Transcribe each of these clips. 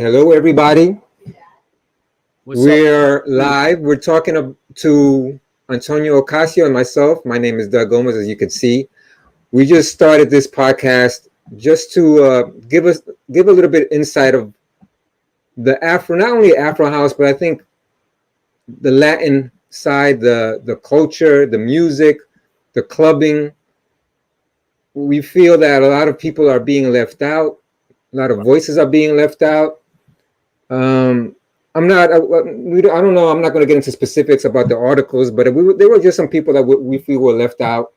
Hello, everybody. What's up? We're live. We're talking to Antonio Ocasio and myself. My name is Doug Gomez, as you can see. We just started this podcast just to give a little bit insight of the Afro, not only Afro house, but I think the Latin side, the culture, the music, the clubbing. We feel that a lot of people are being left out. A lot of voices are being left out. I'm not. I don't know. I'm not going to get into specifics about the articles, but there were just some people that we feel were left out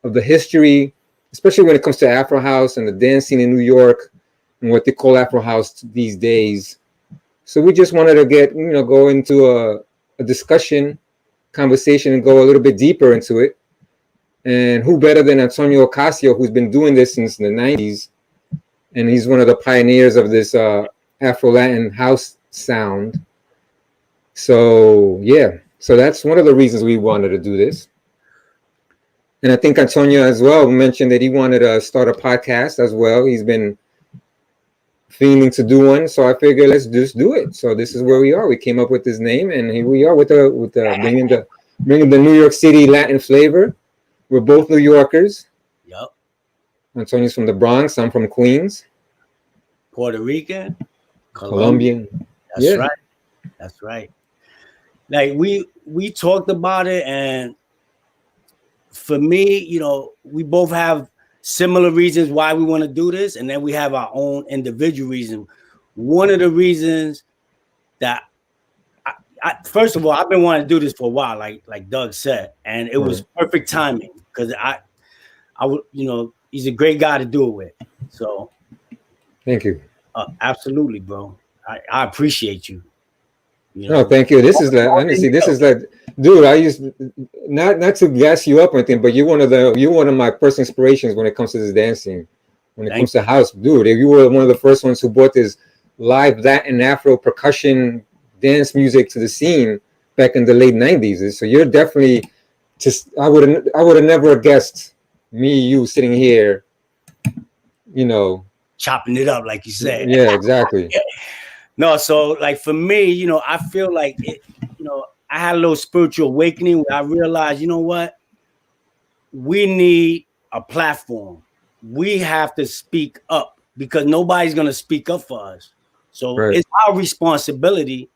of the history, especially when it comes to Afro house and the dance scene in New York and what they call Afro house these days. So we just wanted to go into a discussion, conversation, and go a little bit deeper into it. And who better than Antonio Ocasio, who's been doing this since the '90s, and he's one of the pioneers of this Afro Latin house sound. So that's one of the reasons we wanted to do this. And I think Antonio as well mentioned that he wanted to start a podcast as well. He's been fiending to do one, so I figured let's just do it. So this is where we are. We came up with this name, and here we are with bringing the New York City Latin flavor. We're both New Yorkers. Yep. Antonio's from the Bronx. I'm from Queens. Puerto Rican. Colombian. That's right. That's right. Like we talked about it, and for me, we both have similar reasons why we want to do this, and then we have our own individual reason. One of the reasons that first of all, I've been wanting to do this for a while, like Doug said, and it was perfect timing because I would, he's a great guy to do it with. So, thank you. Absolutely, bro. I appreciate you. No, thank you. This is like honestly, dude. I used not to gas you up or anything, but you're one of my first inspirations when it comes to this dancing. When it comes to house, dude, you were one of the first ones who brought this live Latin Afro percussion dance music to the scene back in the late '90s. So you're definitely I would have never guessed you sitting here, chopping it up like you said. Yeah, exactly. No, so like for me, I feel like it, I had a little spiritual awakening where I realized, you know what? We need a platform. We have to speak up because nobody's going to speak up for us. So It's our responsibility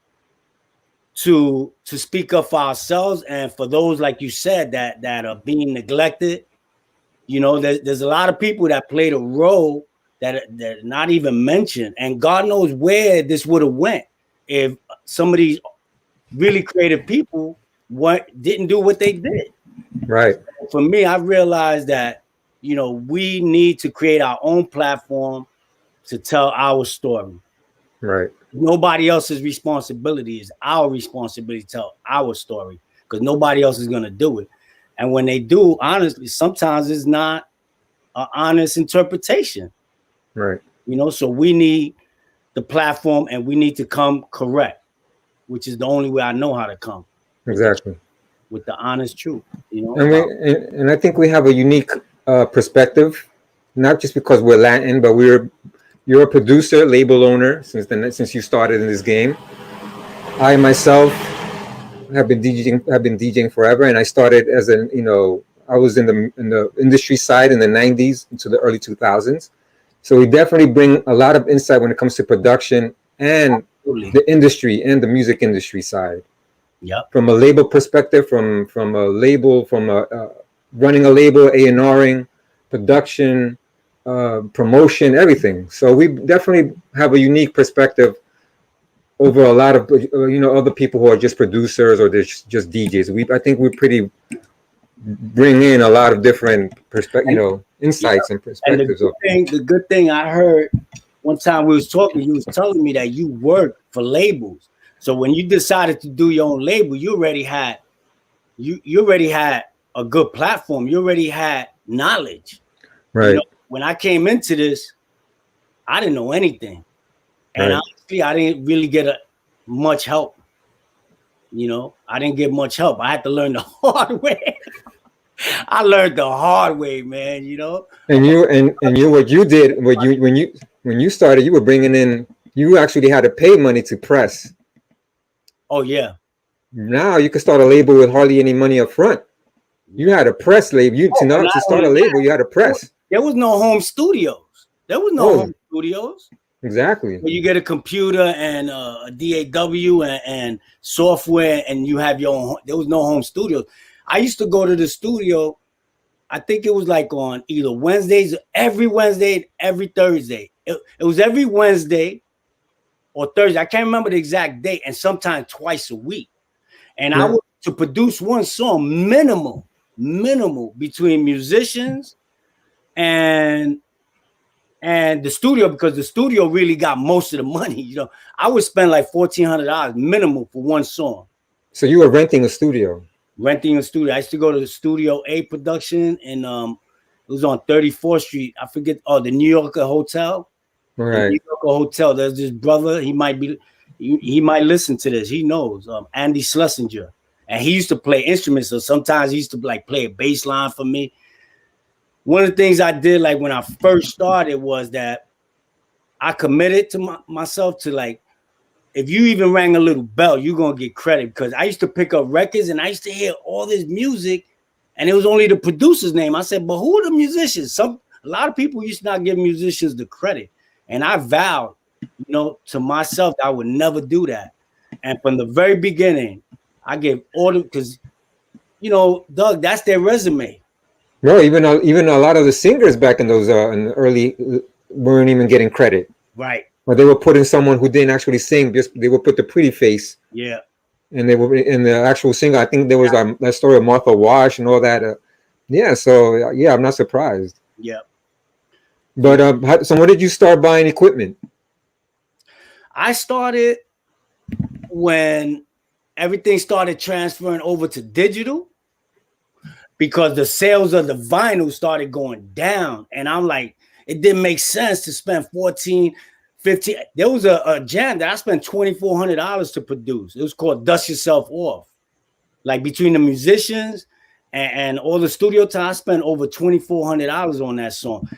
to speak up for ourselves and for those, like you said, that are being neglected. There's a lot of people that played a role that are not even mentioned, and God knows where this would have went if some of these really creative people didn't do what they did. Right. For me, I realized that we need to create our own platform to tell our story. Right. Nobody else's responsibility is our responsibility to tell our story because nobody else is going to do it. And when they do, honestly, sometimes it's not an honest interpretation. Right. So we need the platform and we need to come correct, which is the only way I know how to come. Exactly. With the honest truth, And I think we have a unique perspective, not just because we're Latin, but you're a producer, label owner since you started in this game. I myself have been DJing forever, and I started as I was in the industry side in the '90s into the early 2000s. So we definitely bring a lot of insight when it comes to production and the industry and the music industry side. Yeah. From a label perspective, from a label, running a label, A&Ring, production, promotion, everything. So we definitely have a unique perspective over a lot of other people who are just producers or they're just DJs. I think we bring in a lot of different insights and perspectives. And the good thing I heard one time we was talking, you was telling me that you work for labels. So when you decided to do your own label, you already had a good platform. You already had knowledge. Right. When I came into this, I didn't know anything. And honestly, I didn't really get much help. I didn't get much help. I had to learn the hard way. I learned the hard way, man. And what you did when you started, you were bringing in you actually had to pay money to press. Oh yeah. Now you can start a label with hardly any money up front. You had a press label. You Oh, not to not start only a label, you had to that, press. there was no home studios. There was no Oh, home studios. exactly. Where you get a computer and a DAW and software, and you have your own. There was no home studios. I used to go to the studio. I think it was like on either Wednesdays, every Wednesday, every Thursday. It was every Wednesday or Thursday. I can't remember the exact date, and sometimes twice a week. And I Yeah. would to produce one song minimal between musicians and the studio, because the studio really got most of the money. You know, I would spend like $1,400 minimal for one song. So you were renting a studio. Renting a studio. I used to go to the Studio A production, and it was on 34th Street. I forget. Oh, the New Yorker Hotel. All The right. New Yorker Hotel. There's this brother. He might listen to this. He knows Andy Schlesinger, and he used to play instruments. So sometimes he used to like play a bass line for me. One of the things I did, like when I first started, was that I committed to myself to, like, if you even rang a little bell, you're gonna get credit, because I used to pick up records and I used to hear all this music, and it was only the producer's name. I said, but who are the musicians? A lot of people used to not give musicians the credit, and I vowed, to myself that I would never do that. And from the very beginning, I gave all the, because Doug, that's their resume. No, even a lot of the singers back in those in the early weren't even getting credit. Right. Or they were putting someone who didn't actually sing. Just they would put the pretty face. Yeah. And they were in the actual singer. I think there was that story of Martha Wash and all that. Yeah. So yeah, I'm not surprised. Yeah. But so when did you start buying equipment? I started when everything started transferring over to digital, because the sales of the vinyl started going down. And I'm like, it didn't make sense to spend 14, 15. There was a jam that I spent $2,400 to produce. It was called Dust Yourself Off. Like between the musicians and all the studio time, I spent over $2,400 on that song.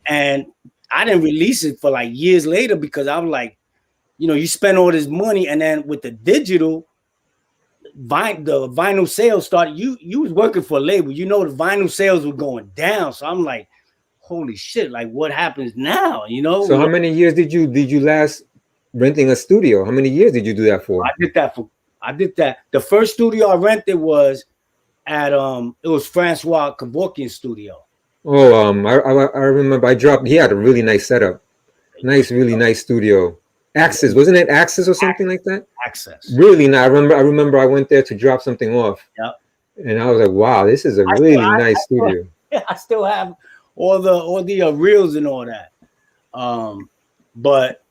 And I didn't release it for like years later, because I was like, you spend all this money, and then with the digital, the vinyl sales started. You was working for a label, the vinyl sales were going down. So I'm like, holy shit, like what happens now? So how many years did you last renting a studio? How many years did you do that for? I did that. The first studio I rented was at it was Francois Kevorkian's studio. Oh, I remember he had a really nice setup. Really nice studio. Access, wasn't it Access or something like that? Access. Really nice. I remember I went there to drop something off. Yep. And I was like, wow, this is a really nice studio. I still have all the reels and all that. But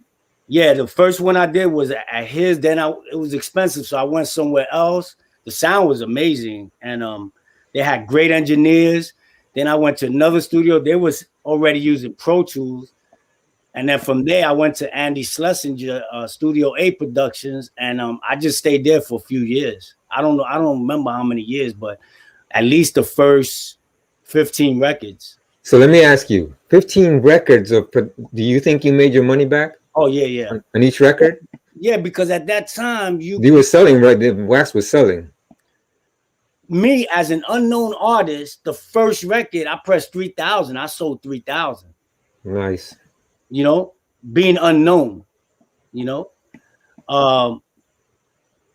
yeah, the first one I did was at his. Then it was expensive, so I went somewhere else. The sound was amazing, and they had great engineers. Then I went to another studio. They was already using Pro Tools. And then from there, I went to Andy Schlesinger, Studio A Productions, and I just stayed there for a few years. I don't know. I don't remember how many years, but at least the first 15 records. So let me ask you, 15 records do you think you made your money back? Oh, yeah. On each record? Yeah, because at that time, you were selling, right? The Wax was selling. Me, as an unknown artist, the first record, I pressed 3,000. I sold 3,000. Nice. Being unknown,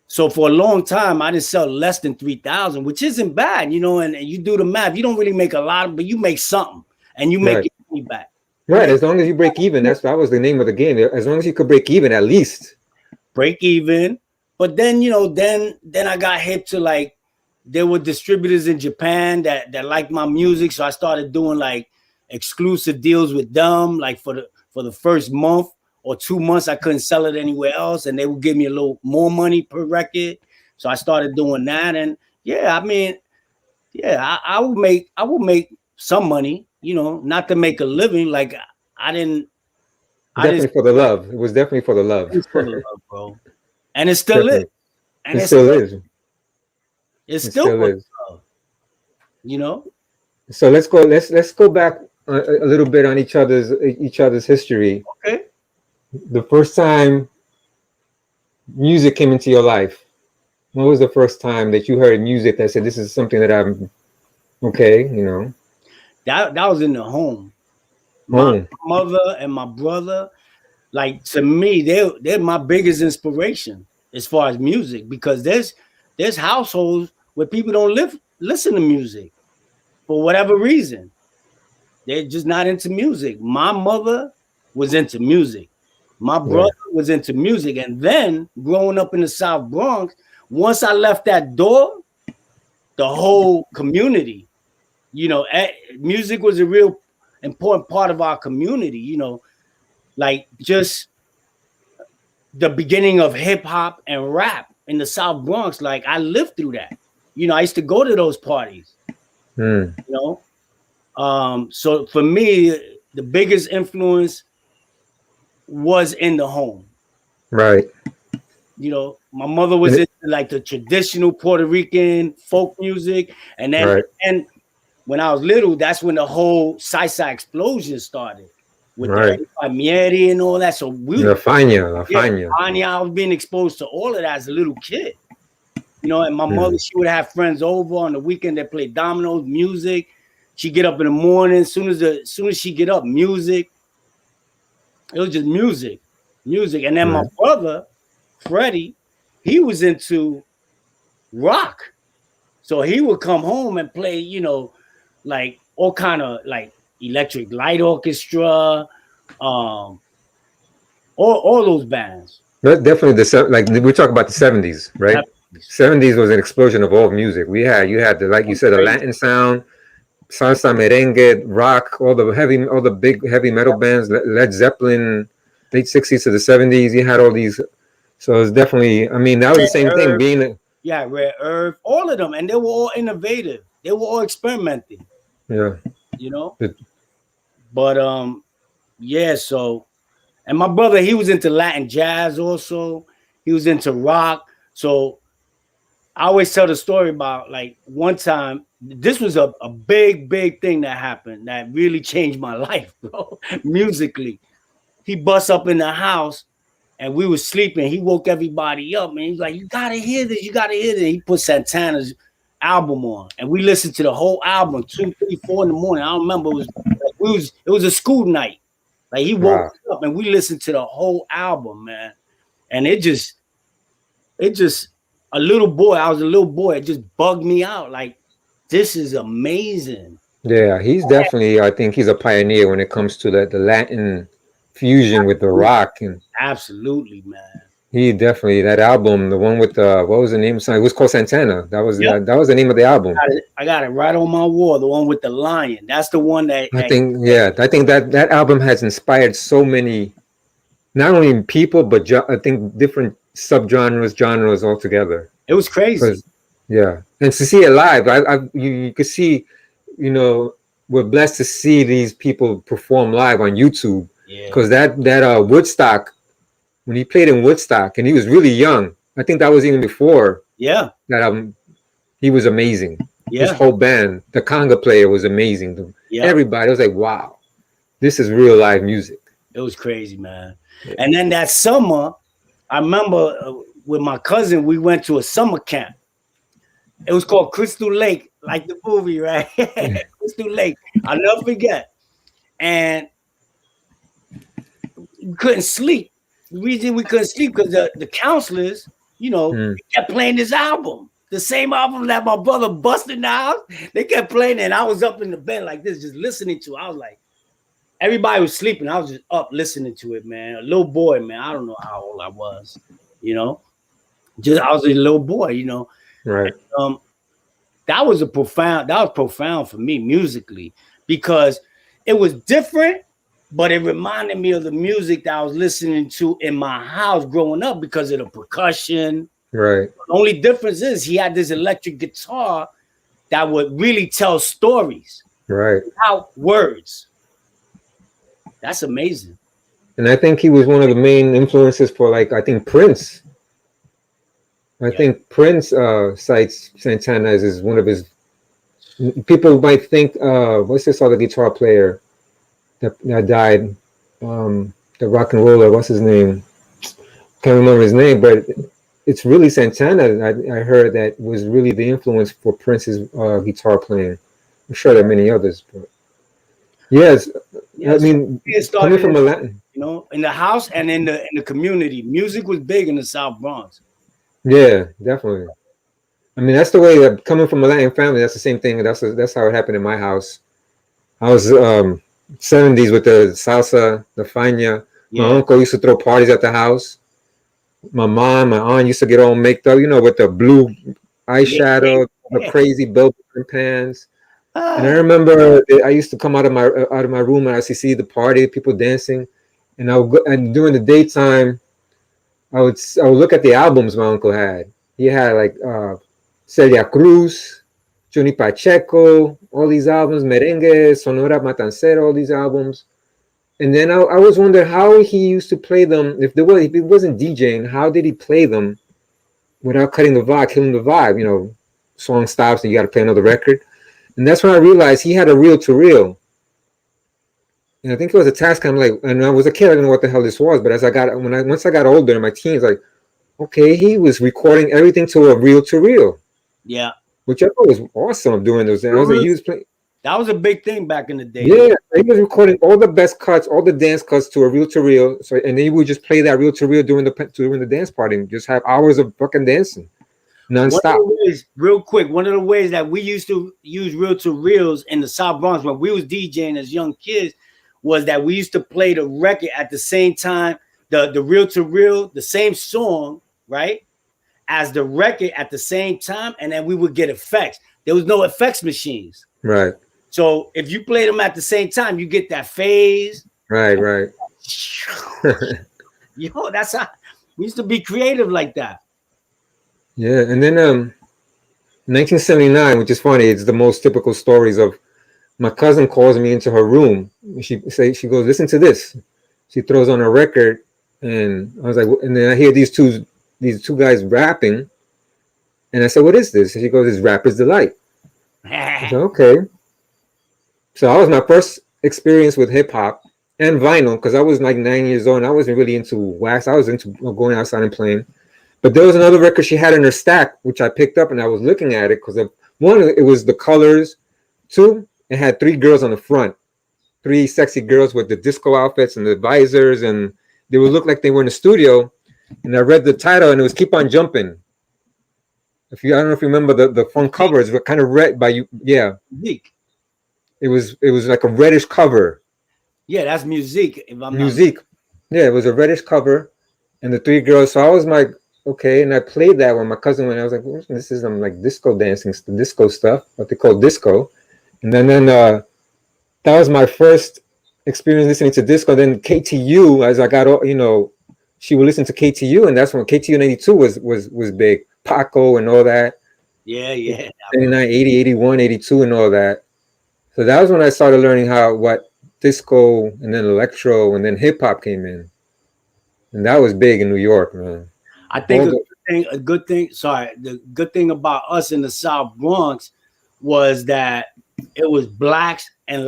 so for a long time, I didn't sell less than 3,000, which isn't bad, and you do the math. You don't really make a lot, but you make something, and you make your money back. Right, as long as you break even, that was the name of the game. As long as you could break even, at least. Break even. But then, then I got hip to, like, there were distributors in Japan that liked my music, so I started doing like exclusive deals with them, like for the first month or 2 months, I couldn't sell it anywhere else, and they would give me a little more money per record. So I started doing that, and I will make some money, not to make a living. Like I didn't. For the love. It was definitely for the love. It's for the love, bro, and it still is. And it still is. It still is. So let's go. Let's go back a little bit on each other's history. Okay. the first time music came into your life. When was the first time that you heard music that said, "This is something that I'm okay"? You know, That was in the home. My home. mother and my brother, like to me, they're my biggest inspiration as far as music, because there's households where people don't listen to music for whatever reason. They're just not into music. My mother was into music. My Yeah, brother was into music. And then growing up in the South Bronx, once I left that door, the whole community, music was a real important part of our community, like just the beginning of hip hop and rap in the South Bronx. Like I lived through that. I used to go to those parties, mm, you know. So for me, the biggest influence was in the home. right, My mother was and into like the traditional Puerto Rican folk music, and then right, and when I was little, that's when the whole salsa explosion started with the right. Palmieri and all that. So La Fania, La yeah, Fania. I was being exposed to all of that as a little kid. And my mother, Mm, she would have friends over on the weekend that played dominoes, music. She get up in the morning. Soon as she get up, music. It was just music. And then my right. brother, Freddie, he was into rock. So he would come home and play, like all kind of like Electric Light Orchestra, all those bands. But definitely like we talk about the '70s, right? '70s was an explosion of all music. You had the, like you said, the Crazy. Latin sound, salsa, merengue, rock, all the big heavy metal bands, Led Zeppelin, late '60s to the '70s. You had all these, so it's definitely. I mean, that was the Red same thing. Earth, yeah, Red Earth, all of them, and they were all innovative. They were all experimenting, Yeah, you know. it, But yeah. So, and my brother, he was into Latin jazz also. He was into rock. So I always tell the story about like one time. This was a big thing that happened that really changed my life, bro. Musically, he busts up in the house and we were sleeping. He woke everybody up, man. He's like, "You gotta hear this. You gotta hear this." He put Santana's album on, and we listened to the whole album 2, 3, 4 in the morning. I don't remember. It was a school night. Like he woke wow. up and we listened to the whole album, man. And it just a little boy. I was a little boy. It just bugged me out. Like this is amazing. Yeah, he's definitely. I think he's a pioneer when it comes to the Latin fusion with the rock, and Absolutely, man. he definitely that album, the one with the what was the name of the song? It was called Santana. Yep. That was the name of the album. I got it right on my wall. The one with the lion. That's the one that. I think that album has inspired so many, not only people but I think different genres altogether. It was crazy. Because yeah, and to see it live, you could see, you know, we're blessed to see these people perform live on YouTube. Yeah. Because that Woodstock, when he played in Woodstock, and he was really young. I think that was even before. Yeah. That he was amazing. Yeah. His whole band, the conga player was amazing. Yeah. Everybody was like, wow, this is real live music. It was crazy, man. Yeah. And then that summer, I remember with my cousin, we went to a summer camp. It was called Crystal Lake, like the movie, right? Crystal Lake. I'll never forget. And we couldn't sleep. The reason we couldn't sleep because the counselors, kept playing this album. The same album that my brother busted out. They kept playing it, and I was up in the bed like this, just listening to it. I was like, everybody was sleeping. I was just up listening to it, man. A little boy, man. I don't know how old I was, Just I was a little boy, Right. And, that was profound for me musically because it was different, but it reminded me of the music that I was listening to in my house growing up because of the percussion. Right. The only difference is he had this electric guitar that would really tell stories. Right. Without words. That's amazing. And I think he was one of the main influences for, like, I think Prince. I think Prince cites Santana as one of his. People might think, what's this other guitar player that died? the rock and roller. What's his name? Can't remember his name, but it's really Santana. I heard that was really the influence for Prince's guitar playing. I'm sure there are many others, but yes, I Yes, mean, it coming started, from a Latin, in the house and in the community. Music was big in the South Bronx. yeah, definitely. I mean, that's the way that coming from a Latin family. That's the same thing. That's how it happened in my house. I was 70s with the salsa, the fania. My Yeah, uncle used to throw parties at the house. My mom, my aunt used to get all made up, with the blue yeah, eyeshadow, the yeah. crazy belt pants. And I Ah, remember I used to come out of my room and I used to see the party, people dancing, and and during the daytime, I would look at the albums my uncle had. He had like Celia Cruz, Johnny Pacheco, all these albums, Merengue, Sonora Matancera, all these albums. And then I was wondering how he used to play them. If he wasn't DJing, how did he play them without cutting the vibe, killing the vibe? Song stops and you got to play another record. And that's when I realized he had a reel to reel. And I think it was a task. I'm like, and I was a kid, I didn't know what the hell this was. But once I got older in my teens, like, okay, he was recording everything to a reel to reel, yeah. which I thought was awesome doing those. I was like, he was playing. That was a big thing back in the day. Yeah, he was recording all the best cuts, all the dance cuts to a reel to reel. So, and then he would just play that reel to reel during the dance party, and just have hours of fucking dancing One of nonstop. the ways, real quick, one of the ways that we used to use reel to reels in the South Bronx when we was DJing as young kids was that we used to play the record at the same time, the reel to reel, the same song, right? As the record at the same time, and then we would get effects. There was no effects machines. Right, So if you play them at the same time, you get that phase. right. That's how we used to be creative like that. Yeah, and then 1979, which is funny, it's the most typical stories of my cousin calls me into her room. She goes, listen to this. She throws on a record, and I was like, and then I hear these two guys rapping, and I said, what is this? And she goes, it's Rapper's Delight. I said, okay. So that was my first experience with hip hop and vinyl, because I was like 9 years old and I wasn't really into wax. I was into going outside and playing. But there was another record she had in her stack, which I picked up, and I was looking at it because one, it was the colors. Two, it had three girls on the front, three sexy girls with the disco outfits and the visors, and they would look like they were in the studio. And I read the title, and it was "Keep on Jumping." I don't know if you remember the front covers were kind of red by you. Yeah, Music. it was like a reddish cover. Yeah, that's music. If I'm not Music. Yeah, it was a reddish cover, and the three girls. So I was like, okay, and I played that when my cousin went. I was like, this is like disco dancing, disco stuff, what they call disco. And then that was my first experience listening to disco. Then KTU, as I got, she would listen to KTU, and that's when KTU 92 was big. Paco and all that. yeah. 79, 80, 81, 82 and all that. So that was when I started learning what disco and then electro and then hip hop came in. And that was big in New York, man. I think a good thing. Sorry, the good thing about us in the South Bronx was that it was blacks and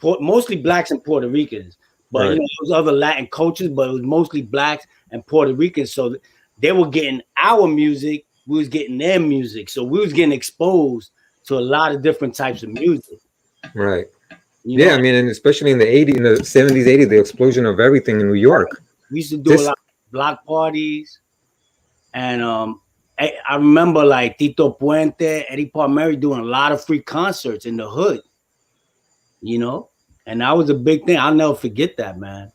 mostly blacks and Puerto Ricans. But Right. there was other Latin cultures, but it was mostly blacks and Puerto Ricans. So they were getting our music, we was getting their music. So we was getting exposed to a lot of different types of music. Right. You know? I mean, and especially in the 80s, in the 70s, 80s, the explosion of everything in New York. We used to do a lot of block parties. And I remember like Tito Puente, Eddie Palmieri doing a lot of free concerts in the hood, and that was a big thing. I'll never forget that, man,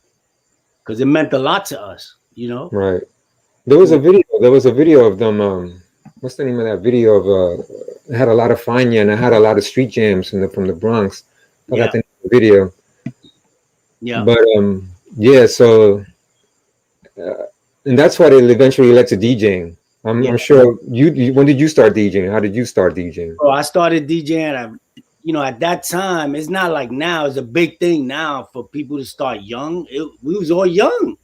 because it meant a lot to us, Right. There was a video of them. What's the name of that video of? It had a lot of Fania and it had a lot of street jams from the Bronx. I Yeah. got the video. Yeah. But yeah. So, and that's what it eventually led to DJing. I'm sure you. When did you start DJing? How did you start DJing? So I started DJing. At that time, it's not like now. It's a big thing now for people to start young. We was all young.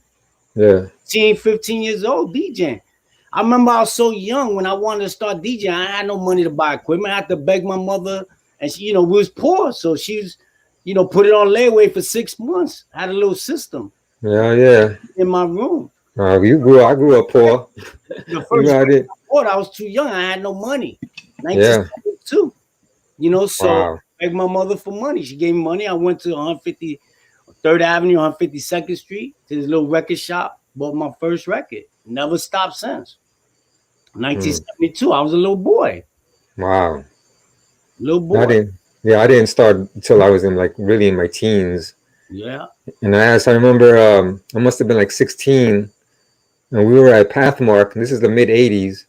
Yeah. 15 years old DJing. I remember I was so young when I wanted to start DJing. I had no money to buy equipment. I had to beg my mother, and she, we was poor, so she was, put it on layaway for 6 months. I had a little system. Yeah, yeah. in my room. I grew up poor. The You first know, I record did. I bought, I was too young. I had no money. Yeah. 1972. So Wow. I begged my mother for money. She gave me money. I went to 150 3rd Avenue, 152nd Street to this little record shop. Bought my first record. Never stopped since. Mm. 1972. I was a little boy. Wow. Little I boy. didn't. Yeah, I didn't start until I was in like really in my teens. Yeah. And I remember I must have been like 16, and we were at Pathmark. And this is the mid '80s,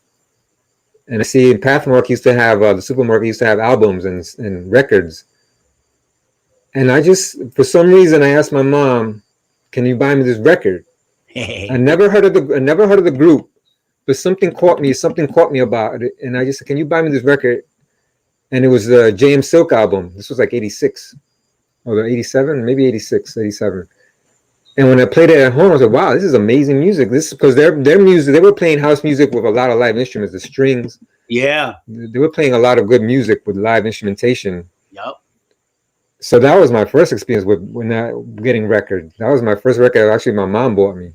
and I see Pathmark used to have the supermarket used to have albums and records. And I just for some reason I asked my mom, "Can you buy me this record?" I never heard of the group, but something caught me about it, and I just said, "Can you buy me this record?" And it was the James Silk album. This was like '86 or '87, maybe '86, '87. And when I played it at home, I was like, "Wow, this is amazing music." This because their music, they were playing house music with a lot of live instruments, the strings. Yeah. They were playing a lot of good music with live instrumentation. Yep. So that was my first experience with when getting record. That was my first record. Actually, my mom bought me,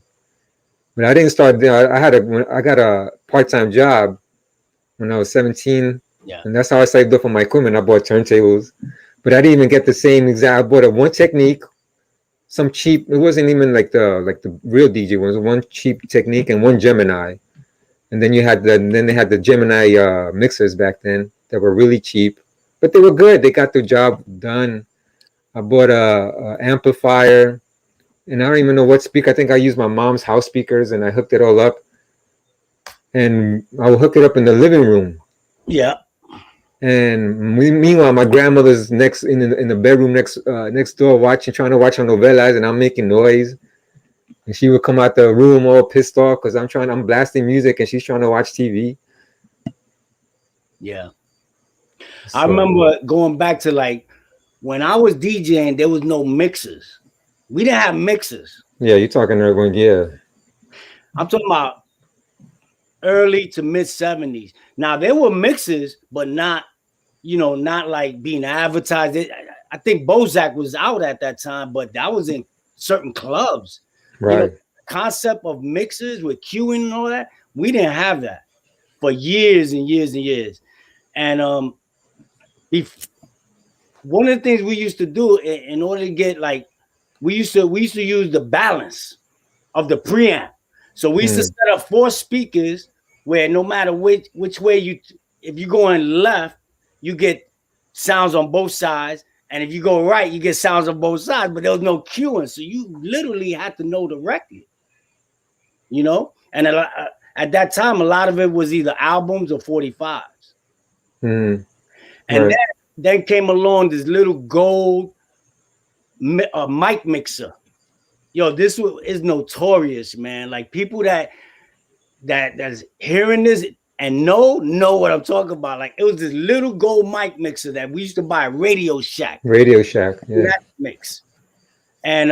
but I didn't start there. I got a part-time job when I was 17, Yeah. and that's how I saved up for my equipment. I bought turntables, but I didn't even get the same exact. I bought a one Technique, some cheap. It wasn't even like the real DJ ones. One cheap Technique and one Gemini, and then they had the Gemini mixers back then that were really cheap, but they were good. They got the job done. I bought a amplifier, and I don't even know what speaker. I think I used my mom's house speakers, and I hooked it all up. And I would hook it up in the living room. Yeah. And meanwhile, my grandmother's next in the bedroom next door, trying to watch her novelas, and I'm making noise. And she would come out the room all pissed off because I'm blasting music, and she's trying to watch TV. Yeah. I So remember going back to like when I was DJing, there was no mixers. We didn't have mixers. yeah, you're talking everyone, yeah, I'm talking about early to mid 70s. Now there were mixes, but not, not like being advertised. I think Bozak was out at that time, but that was in certain clubs. right, The concept of mixes with queuing and all that, we didn't have that for years and years and years. And one of the things we used to do in order to get like we used to use the balance of the preamp. So we used to set up 4 speakers where no matter which way if you're going left, you get sounds on both sides, and if you go right, you get sounds on both sides. But there was no queuing, so you literally had to know the record, And at that time, a lot of it was either albums or 45s, mm, and right, then came along this little gold mic mixer. Yo, this is notorious, man. Like people that's hearing this and know what I'm talking about. Like it was this little gold mic mixer that we used to buy at Radio Shack. Radio Shack, yeah, That mix. And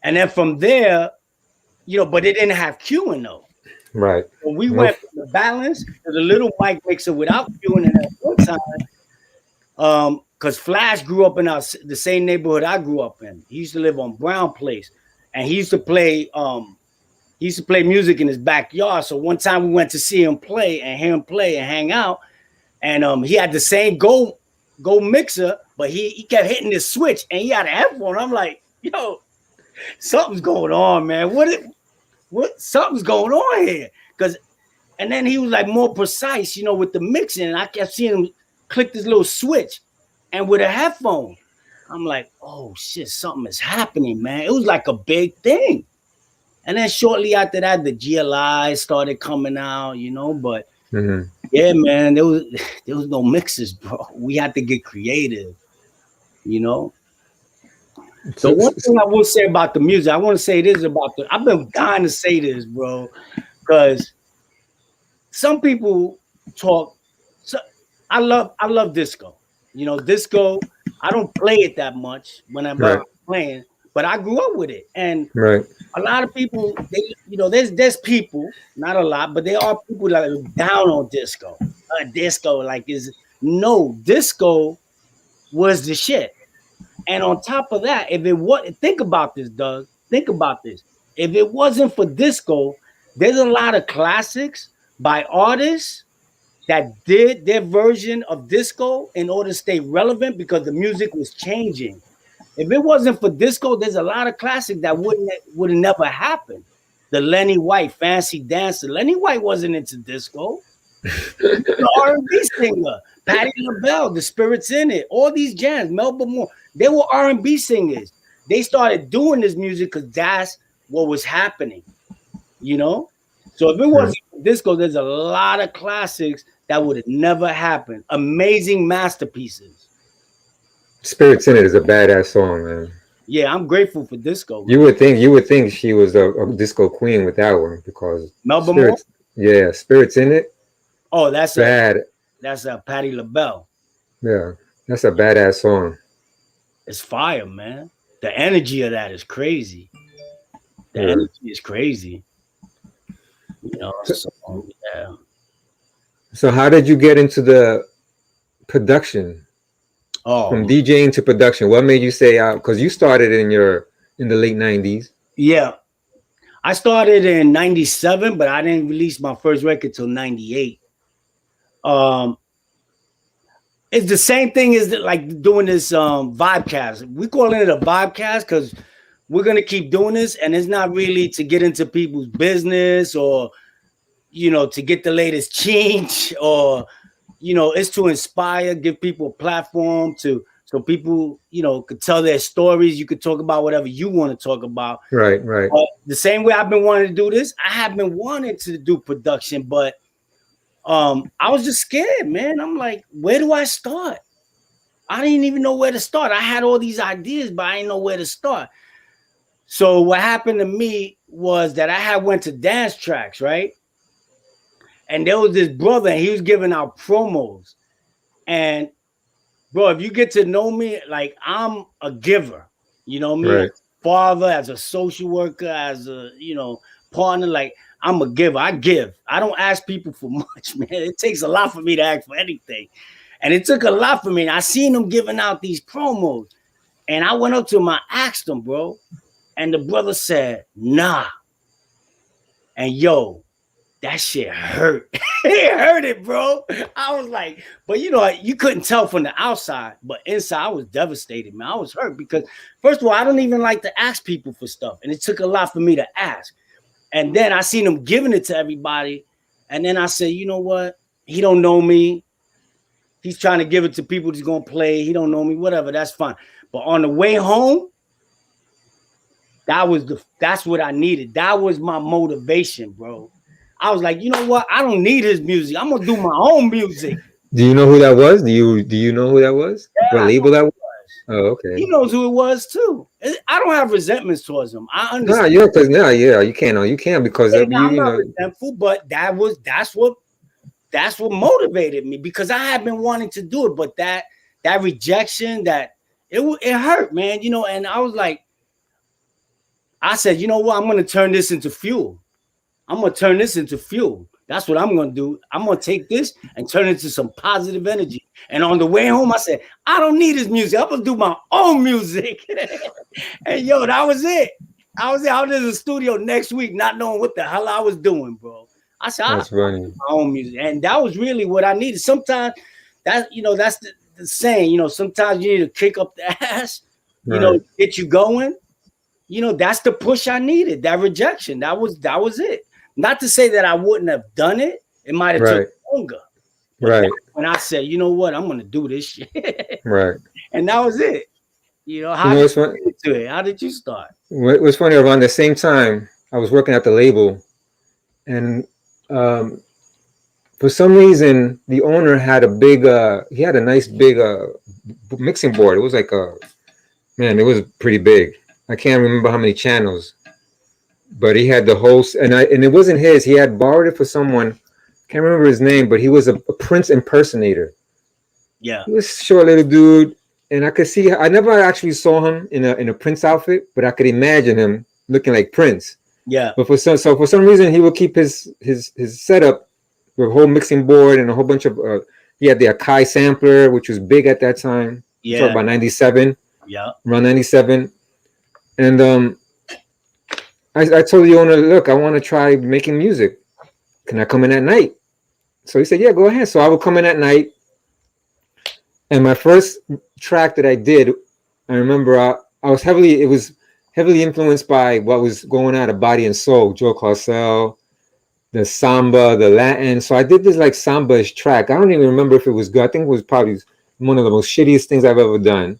then from there, but it didn't have queuing though. right. So we No, went from the balance to the little mic mixer without queuing. And at one time, because Flash grew up in the same neighborhood I grew up in. He used to live on Brown Place, and he used to play music in his backyard. So one time we went to see him play and hear him play and hang out, and he had the same go mixer, but he kept hitting this switch, and he had a headphone. I'm like, yo, something's going on, man. What something's going on here? And then he was like more precise, with the mixing, and I kept seeing him click this little switch, and with a headphone, I'm like, oh shit, something is happening, man. It was like a big thing. And then shortly after that, the GLI started coming out, but yeah, man, there was no mixes, bro. We had to get creative, So one thing I will say about the music, I want to say this about I've been dying to say this, bro, because some people talk. So I love disco. Disco. I don't play it that much when I'm playing, but I grew up with it, and right. a lot of people, there's people, not a lot, but there are people that are down on disco. Disco, disco was the shit. And on top of that, if it was, think about this, Doug. Think about this. If it wasn't for disco, there's a lot of classics by artists that did their version of disco in order to stay relevant because the music was changing. If it wasn't for disco, there's a lot of classics that would have never happened. The Lenny White, Fancy Dancer. Lenny White wasn't into disco. The R&B singer, Patti LaBelle, The Spirits in It, all these jams, Melba Moore, they were R&B singers. They started doing this music because that's what was happening, you know? So if it wasn't for disco, there's a lot of classics that would have never happened. Amazing masterpieces. Spirits in It is a badass song, man. Yeah, I'm grateful for disco. Man. You would think she was a disco queen with that one because Melba Moore? Yeah, Spirits in It. Oh, that's bad. That's a Patti LaBelle. Yeah, that's a badass song. It's fire, man. The energy of that is crazy. The energy is crazy. You know, so, yeah. So how did you get into the production? From DJing to production, what made you say because you started in the late 90s? Yeah. I started in 97, but I didn't release my first record till 98. It's the same thing as like doing this vibecast. We calling it a vibecast because we're gonna keep doing this, and it's not really to get into people's business or to get the latest change or it's to inspire, give people a platform so people could tell their stories. You could talk about whatever you want to talk about. Right. But the same way I've been wanting to do this, I have been wanting to do production, but I was just scared, man. I'm like, where do I start? I didn't even know where to start. I had all these ideas, but I didn't know where to start. So what happened to me was that I had went to dance tracks, right? And there was this brother, and he was giving out promos. And bro, if you get to know me, like I'm a giver, me, right. As a father, as a social worker, as a partner, like I'm a giver. I give. I don't ask people for much, man. It takes a lot for me to ask for anything. And it took a lot for me. And I seen him giving out these promos. And I went up to him, I asked him, bro. And the brother said, nah. And yo, that shit hurt. It hurt it, bro. I was like, but you couldn't tell from the outside, but inside I was devastated, man. I was hurt because first of all, I don't even like to ask people for stuff. And it took a lot for me to ask. And then I seen him giving it to everybody. And then I said, you know what? He don't know me. He's trying to give it to people he's going to play. He don't know me, whatever. That's fine. But on the way home, that's what I needed. That was my motivation, bro. I was like, you know what? I don't need his music. I'm gonna do my own music. Do you know who that was? Do you know who that was? Yeah, what label that was? Oh, okay. He knows who it was too. I don't have resentments towards him. I understand. You can't because I'm not resentful, but that's what motivated me because I have been wanting to do it, but that rejection, that it hurt, man. And I was like, I said, you know what? I'm gonna turn this into fuel. That's what I'm going to do. I'm going to take this and turn it into some positive energy. And on the way home, I said, I don't need his music. I'm going to do my own music. And yo, that was it. I was in the studio next week, not knowing what the hell I was doing, bro. I said, I'll do my own music. And that was really what I needed. Sometimes that's the saying, sometimes you need to kick up the ass, get you going. That's the push I needed, that rejection. That was it. Not to say that I wouldn't have done it. It might have taken longer. Right. When I said, you know what, I'm going to do this shit. Right. And that was it. How did you get into it? How did you start? It was funny. Around the same time, I was working at the label. And for some reason, the owner had he had a nice big mixing board. It was like it was pretty big. I can't remember how many channels. But he had the host, and it wasn't his. He had borrowed it for someone. Can't remember his name, but he was a Prince impersonator. Yeah, he was a short little dude, and I could see. I never actually saw him in a Prince outfit, but I could imagine him looking like Prince. Yeah. But for some reason, he would keep his setup with a whole mixing board and a whole bunch of. He had the Akai sampler, which was big at that time. Yeah. Talk about 97. Yeah. around 97. And I told the owner, look, I want to try making music. Can I come in at night? So he said, yeah, go ahead. So I would come in at night. And my first track that I did, I remember it was heavily influenced by what was going on at Body and Soul, Joe Clarcel, the samba, the Latin. So I did this like samba-ish track. I don't even remember if it was good. I think it was probably one of the most shittiest things I've ever done.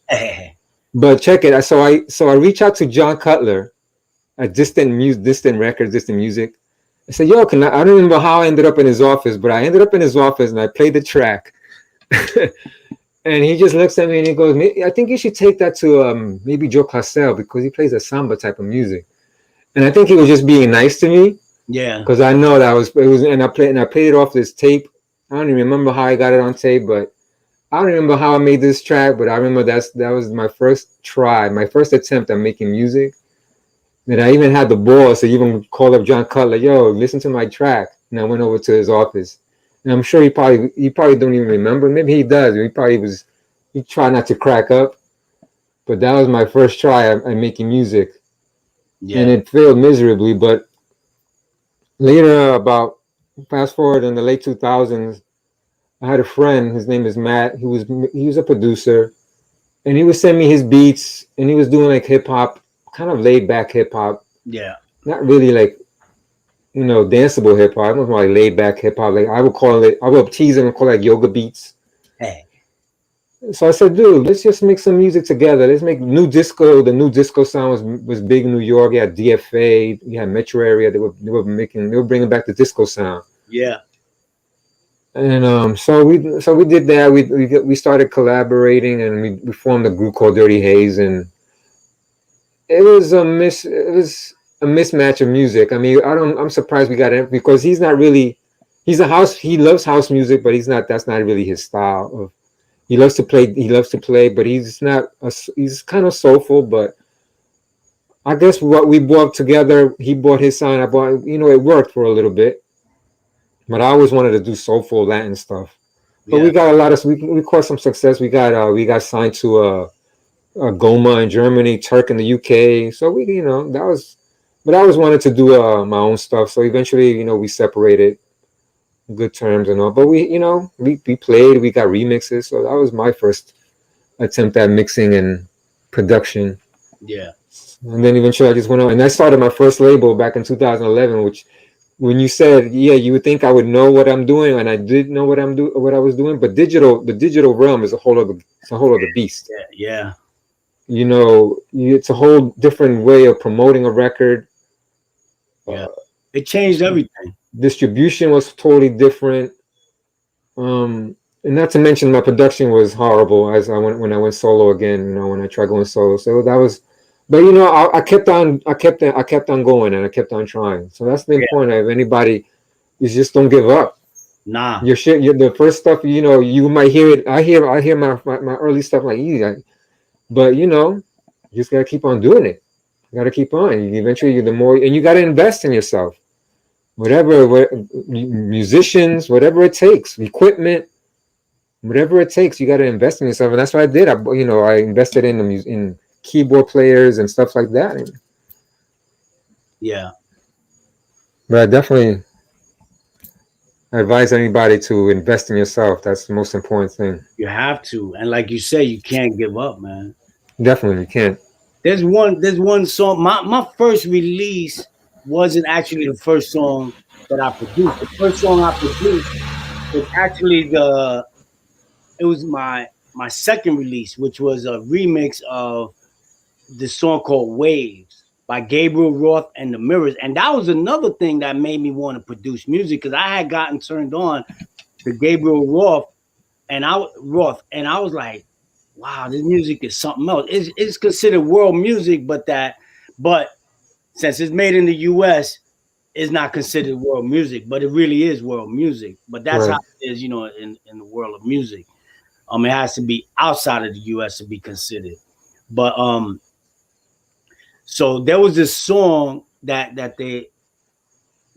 But check it. So I reached out to John Cutler at Distant Records, Distant Music. I said, yo, I don't remember how I ended up in his office, but I ended up in his office and I played the track. And he just looks at me and he goes, I think you should take that to maybe Joe Clarcel because he plays a samba type of music. And I think he was just being nice to me. Yeah. Because I know that and I played it off this tape. I don't even remember how I got it on tape, but I don't remember how I made this track, but I remember that was my first try, my first attempt at making music. That I even had the balls to even call up John Cutler, yo, listen to my track. And I went over to his office. And I'm sure he probably don't even remember. Maybe he does. He tried not to crack up. But that was my first try at making music. Yeah. And it failed miserably. But later, fast forward in the late 2000s, I had a friend, his name is Matt. He was a producer. And he would send me his beats. And he was doing like hip hop, kind of laid back hip hop. Yeah. Not really like, danceable hip hop. It was like laid back hip hop. Like I would tease him and call it like yoga beats. Hey. So I said, dude, let's just make some music together. Let's make new disco. The new disco sound was big in New York. You had DFA, you had Metro Area. They were bringing back the disco sound. Yeah. And so we did that. We started collaborating and we formed a group called Dirty Haze, and it was a mismatch of music. I mean, I'm surprised we got it because he loves house music, but that's not really his style. He loves to play, but he's kind of soulful, but I guess what we brought together, he bought his sound, it worked for a little bit, but I always wanted to do soulful Latin stuff. But we got we caught some success. We got signed to Goma in Germany, Turk in the UK. So but I always wanted to do my own stuff. So eventually, we separated, good terms and all. But we played, we got remixes. So that was my first attempt at mixing and production. Yeah. And then eventually I just went on, and I started my first label back in 2011. Which, when you said, yeah, you would think I would know what I'm doing, and I did know what I was doing. But the digital realm is a whole other beast. Yeah. It's a whole different way of promoting a record. Yeah, it changed everything. Distribution was totally different. And not to mention my production was horrible when I went solo again. When I tried going solo, so that was. But I kept on going, and I kept on trying. So that's the point of anybody, is just don't give up. Nah, your shit. The first stuff, you might hear it. I hear my early stuff like, but you just gotta keep on doing it. You gotta keep on. Eventually, and you gotta invest in yourself. Whatever, musicians, whatever it takes, equipment, whatever it takes, you gotta invest in yourself. And that's what I did. I invested in keyboard players and stuff like that. Yeah. But I definitely advise anybody to invest in yourself. That's the most important thing. You have to, and like you say, you can't give up, man. Definitely, you can't. There's one song. My first release wasn't actually the first song that I produced. The first song I produced was actually my second release, which was a remix of the song called Waves by Gabriel Roth and the Mirrors. And that was another thing that made me want to produce music, because I had gotten turned on to Gabriel Roth, and I was like, wow, this music is something else. It's considered world music, but since it's made in the US, it's not considered world music, but it really is world music. But that's right. How it is, in the world of music. It has to be outside of the US to be considered. But so there was this song that they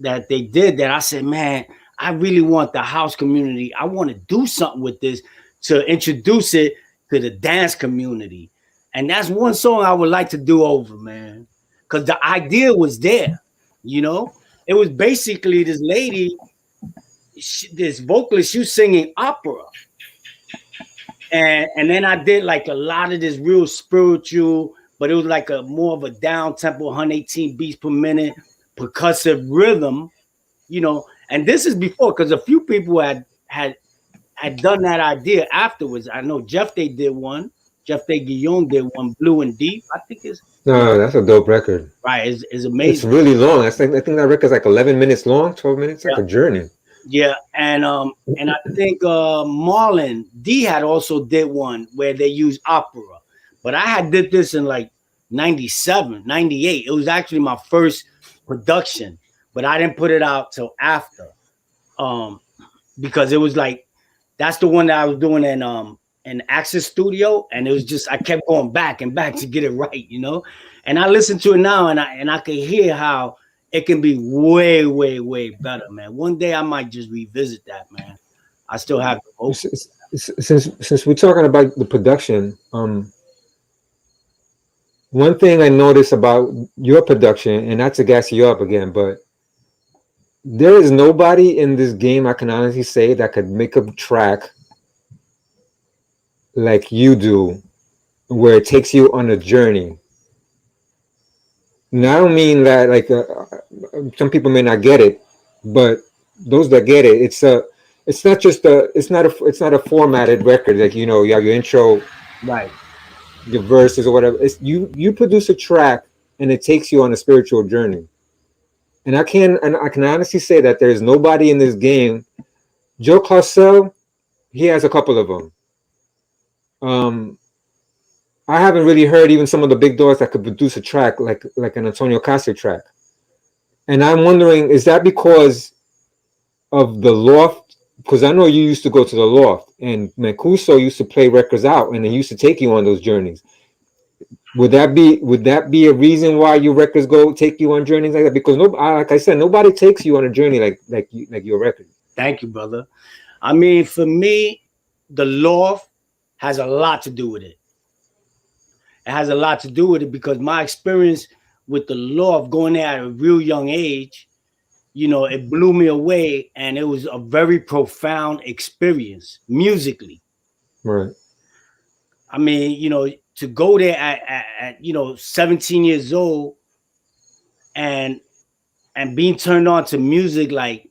did that I said, man, I really want the house community. I want to do something with this to introduce it to the dance community. And that's one song I would like to do over, man. Because the idea was there, you know? It was basically this lady, this vocalist, she was singing opera. And then I did like a lot of this real spiritual, but it was like a more of a down tempo, 118 beats per minute, percussive rhythm, you know. And this is before, because a few people had done that idea afterwards. I know Jeff Day did one. Jeff Day Guillaume did one, Blue and Deep. I think it's No, that's a dope record. right. It's It's amazing. really long. I think that record's like 11 minutes long, 12 minutes, like Yeah. a journey. Yeah, and I think Marlon D had also did one where they used opera, but I had did this in like 97, 98. It was actually my first production, but I didn't put it out till after, because it was like that's the one that I was doing in Access Studio, and it was just I kept going back and back to get it right, you know. And I listen to it now, and I can hear how it can be way, way, way better, man. One day I might just revisit that, man. I still have the hope. Since we're talking about the production, one thing I noticed about your production, and not to gas you up again, but there is nobody in this game I can honestly say that could make a track like you do, where it takes you on a journey. And I don't mean that like some people may not get it, but those that get it, it's not just it's not a formatted record. Like, you know, you have your intro, Right. your verses or whatever. It's you produce a track and it takes you on a spiritual journey. And I can honestly say that there's nobody in this game. Joe Claussell, he has a couple of them. I haven't really heard even some of the big dogs that could produce a track like an Antonio Ocasio track. And I'm wondering, is that because of the loft? Because I know you used to go to the loft, and Mancuso used to play records out, and they used to take you on those journeys. Would that be a reason why your records take you on journeys like that? Because like I said, nobody takes you on a journey like your record. Thank you, brother. I mean, for me, the loft has a lot to do with it. It has a lot to do with it because my experience with the loft going there at a real young age, you know, it blew me away, and it was a very profound experience musically. Right. I mean, you know, to go there at 17 years old and being turned on to music like,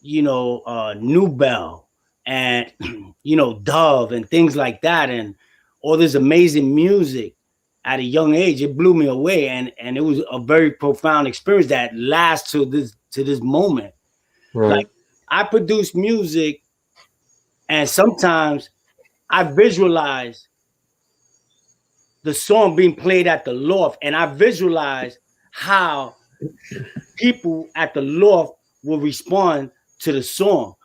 you know, New Bell and, you know, Dove and things like that, and all this amazing music at a young age, it blew me away. And it was a very profound experience that lasts to this moment. Right. Like, I produce music, and sometimes I visualize the song being played at the loft, and I visualize how people at the loft will respond to the song.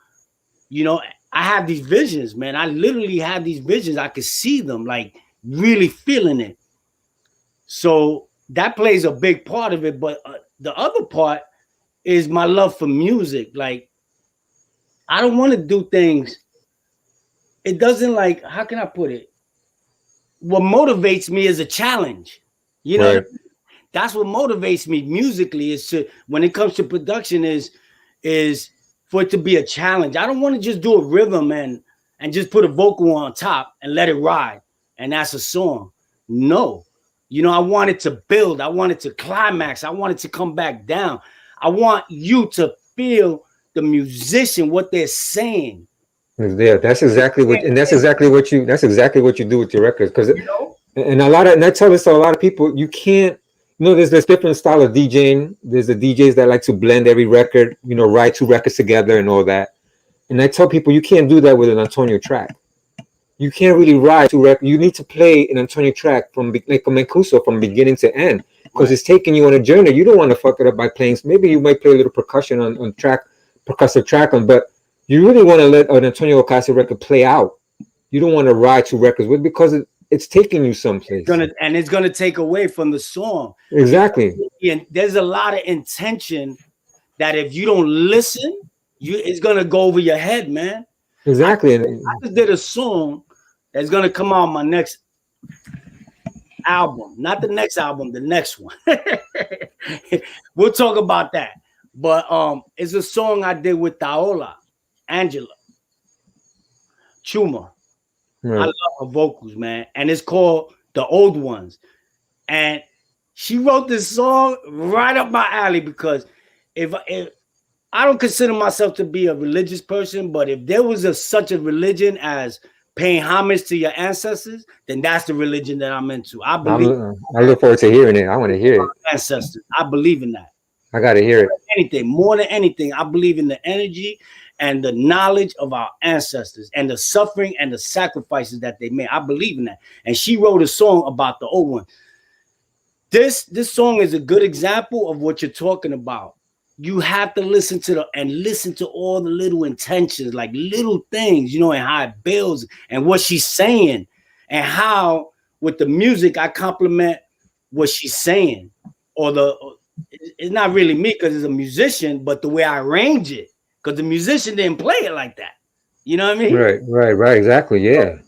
You know, I have these visions, man. I literally have these visions. I could see them, like really feeling it. So that plays a big part of it. But the other part is my love for music. Like, I don't want to do things. It doesn't, like, how can I put it? What motivates me is a challenge. You know, Right. That's what motivates me musically, is to, when it comes to production, is for it to be a challenge. I don't want to just do a rhythm and just put a vocal on top and let it ride, and that's a song. No. You know, I want it to build. I want it to climax. I want it to come back down. I want you to feel the musician, what they're saying. Yeah, that's exactly what you do with your records. Because You know? and I tell this to a lot of people, you can't, you know, there's different style of DJing. There's the DJs that like to blend every record, you know, write two records together and all that. And I tell people you can't do that with an Antonio track. You can't really write two records. You need to play an Antonio track from like a Mancuso from beginning to end, because it's taking you on a journey. You don't want to fuck it up by playing. Maybe you might play a little percussion on track, percussive track on, but you really want to let an Antonio Ocasio record play out. You don't want to ride two records with, because it's taking you someplace. It's gonna take away from the song. Exactly. And there's a lot of intention that if you don't listen, it's gonna go over your head, man. Exactly. I just did a song that's gonna come out on my next album, not the next album, the next one. We'll talk about that. But it's a song I did with Angela Chuma. I love her vocals, man. And it's called The Old Ones. And she wrote this song right up my alley because if I don't consider myself to be a religious person, but if there was such a religion as paying homage to your ancestors, then that's the religion that I'm into. I look forward to hearing it. I want to hear it. Ancestors. I believe in that. I got to hear it. More than anything, I believe in the energy and the knowledge of our ancestors and the suffering and the sacrifices that they made. I believe in that. And she wrote a song about the old one. This song is a good example of what you're talking about. You have to listen to all the little intentions, like little things, and how it builds and what she's saying and how with the music I compliment what she's saying. It's not really me because it's a musician, but the way I arrange it, because the musician didn't play it like that. You know what I mean? Right, exactly. Yeah.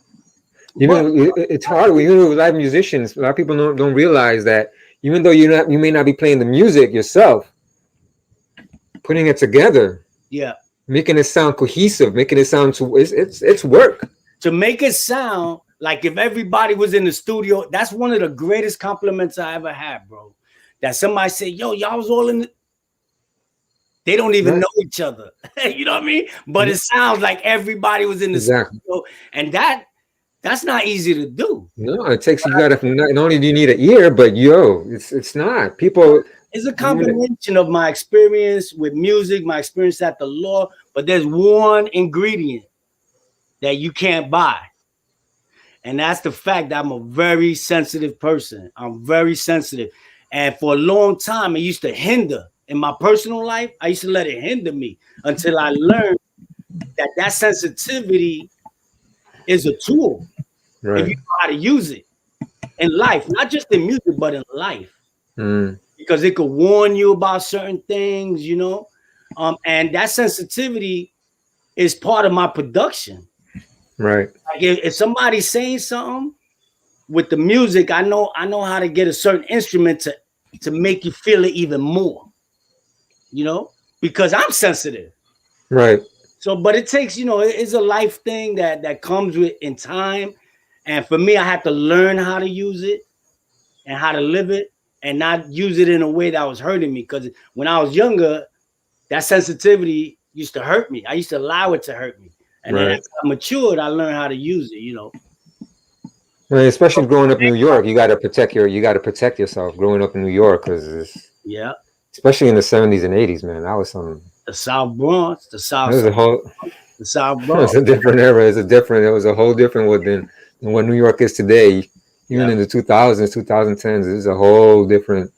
It's hard when you're live musicians. A lot of people don't realize that even though you may not be playing the music yourself, putting it together, making it sound cohesive, making it sound it's work. To make it sound like if everybody was in the studio, that's one of the greatest compliments I ever had, bro. That somebody said, "Yo, y'all was all in." They don't even know each other. You know what I mean? But it sounds like everybody was in the studio, and that's not easy to do. No, it takes you gotta. Not only do you need an ear, but it's not people. It's a combination of my experience with music, my experience at the law, but there's one ingredient that you can't buy. And that's the fact that I'm a very sensitive person. I'm very sensitive. And for a long time, it used to hinder. In my personal life, I used to let it hinder me until I learned that sensitivity is a tool. If you know how to use it in life, not just in music, but in life. Because it could warn you about certain things, and that sensitivity is part of my production. Right. Like if somebody's saying something with the music, I know how to get a certain instrument to make you feel it even more, because I'm sensitive. Right. So, but it takes, it's a life thing that comes with in time. And for me, I had to learn how to use it and how to live it. And not use it in a way that was hurting me. Because when I was younger, that sensitivity used to hurt me. I used to allow it to hurt me. And then as I matured, I learned how to use it, Well, especially growing up in New York, you got to protect yourself growing up in New York. Because especially in the 70s and 80s, man, that was something. The South Bronx, the South Bronx. It was a different era. It was a whole different world than what New York is today. Even in the 2000s, 2010s, it was a whole different.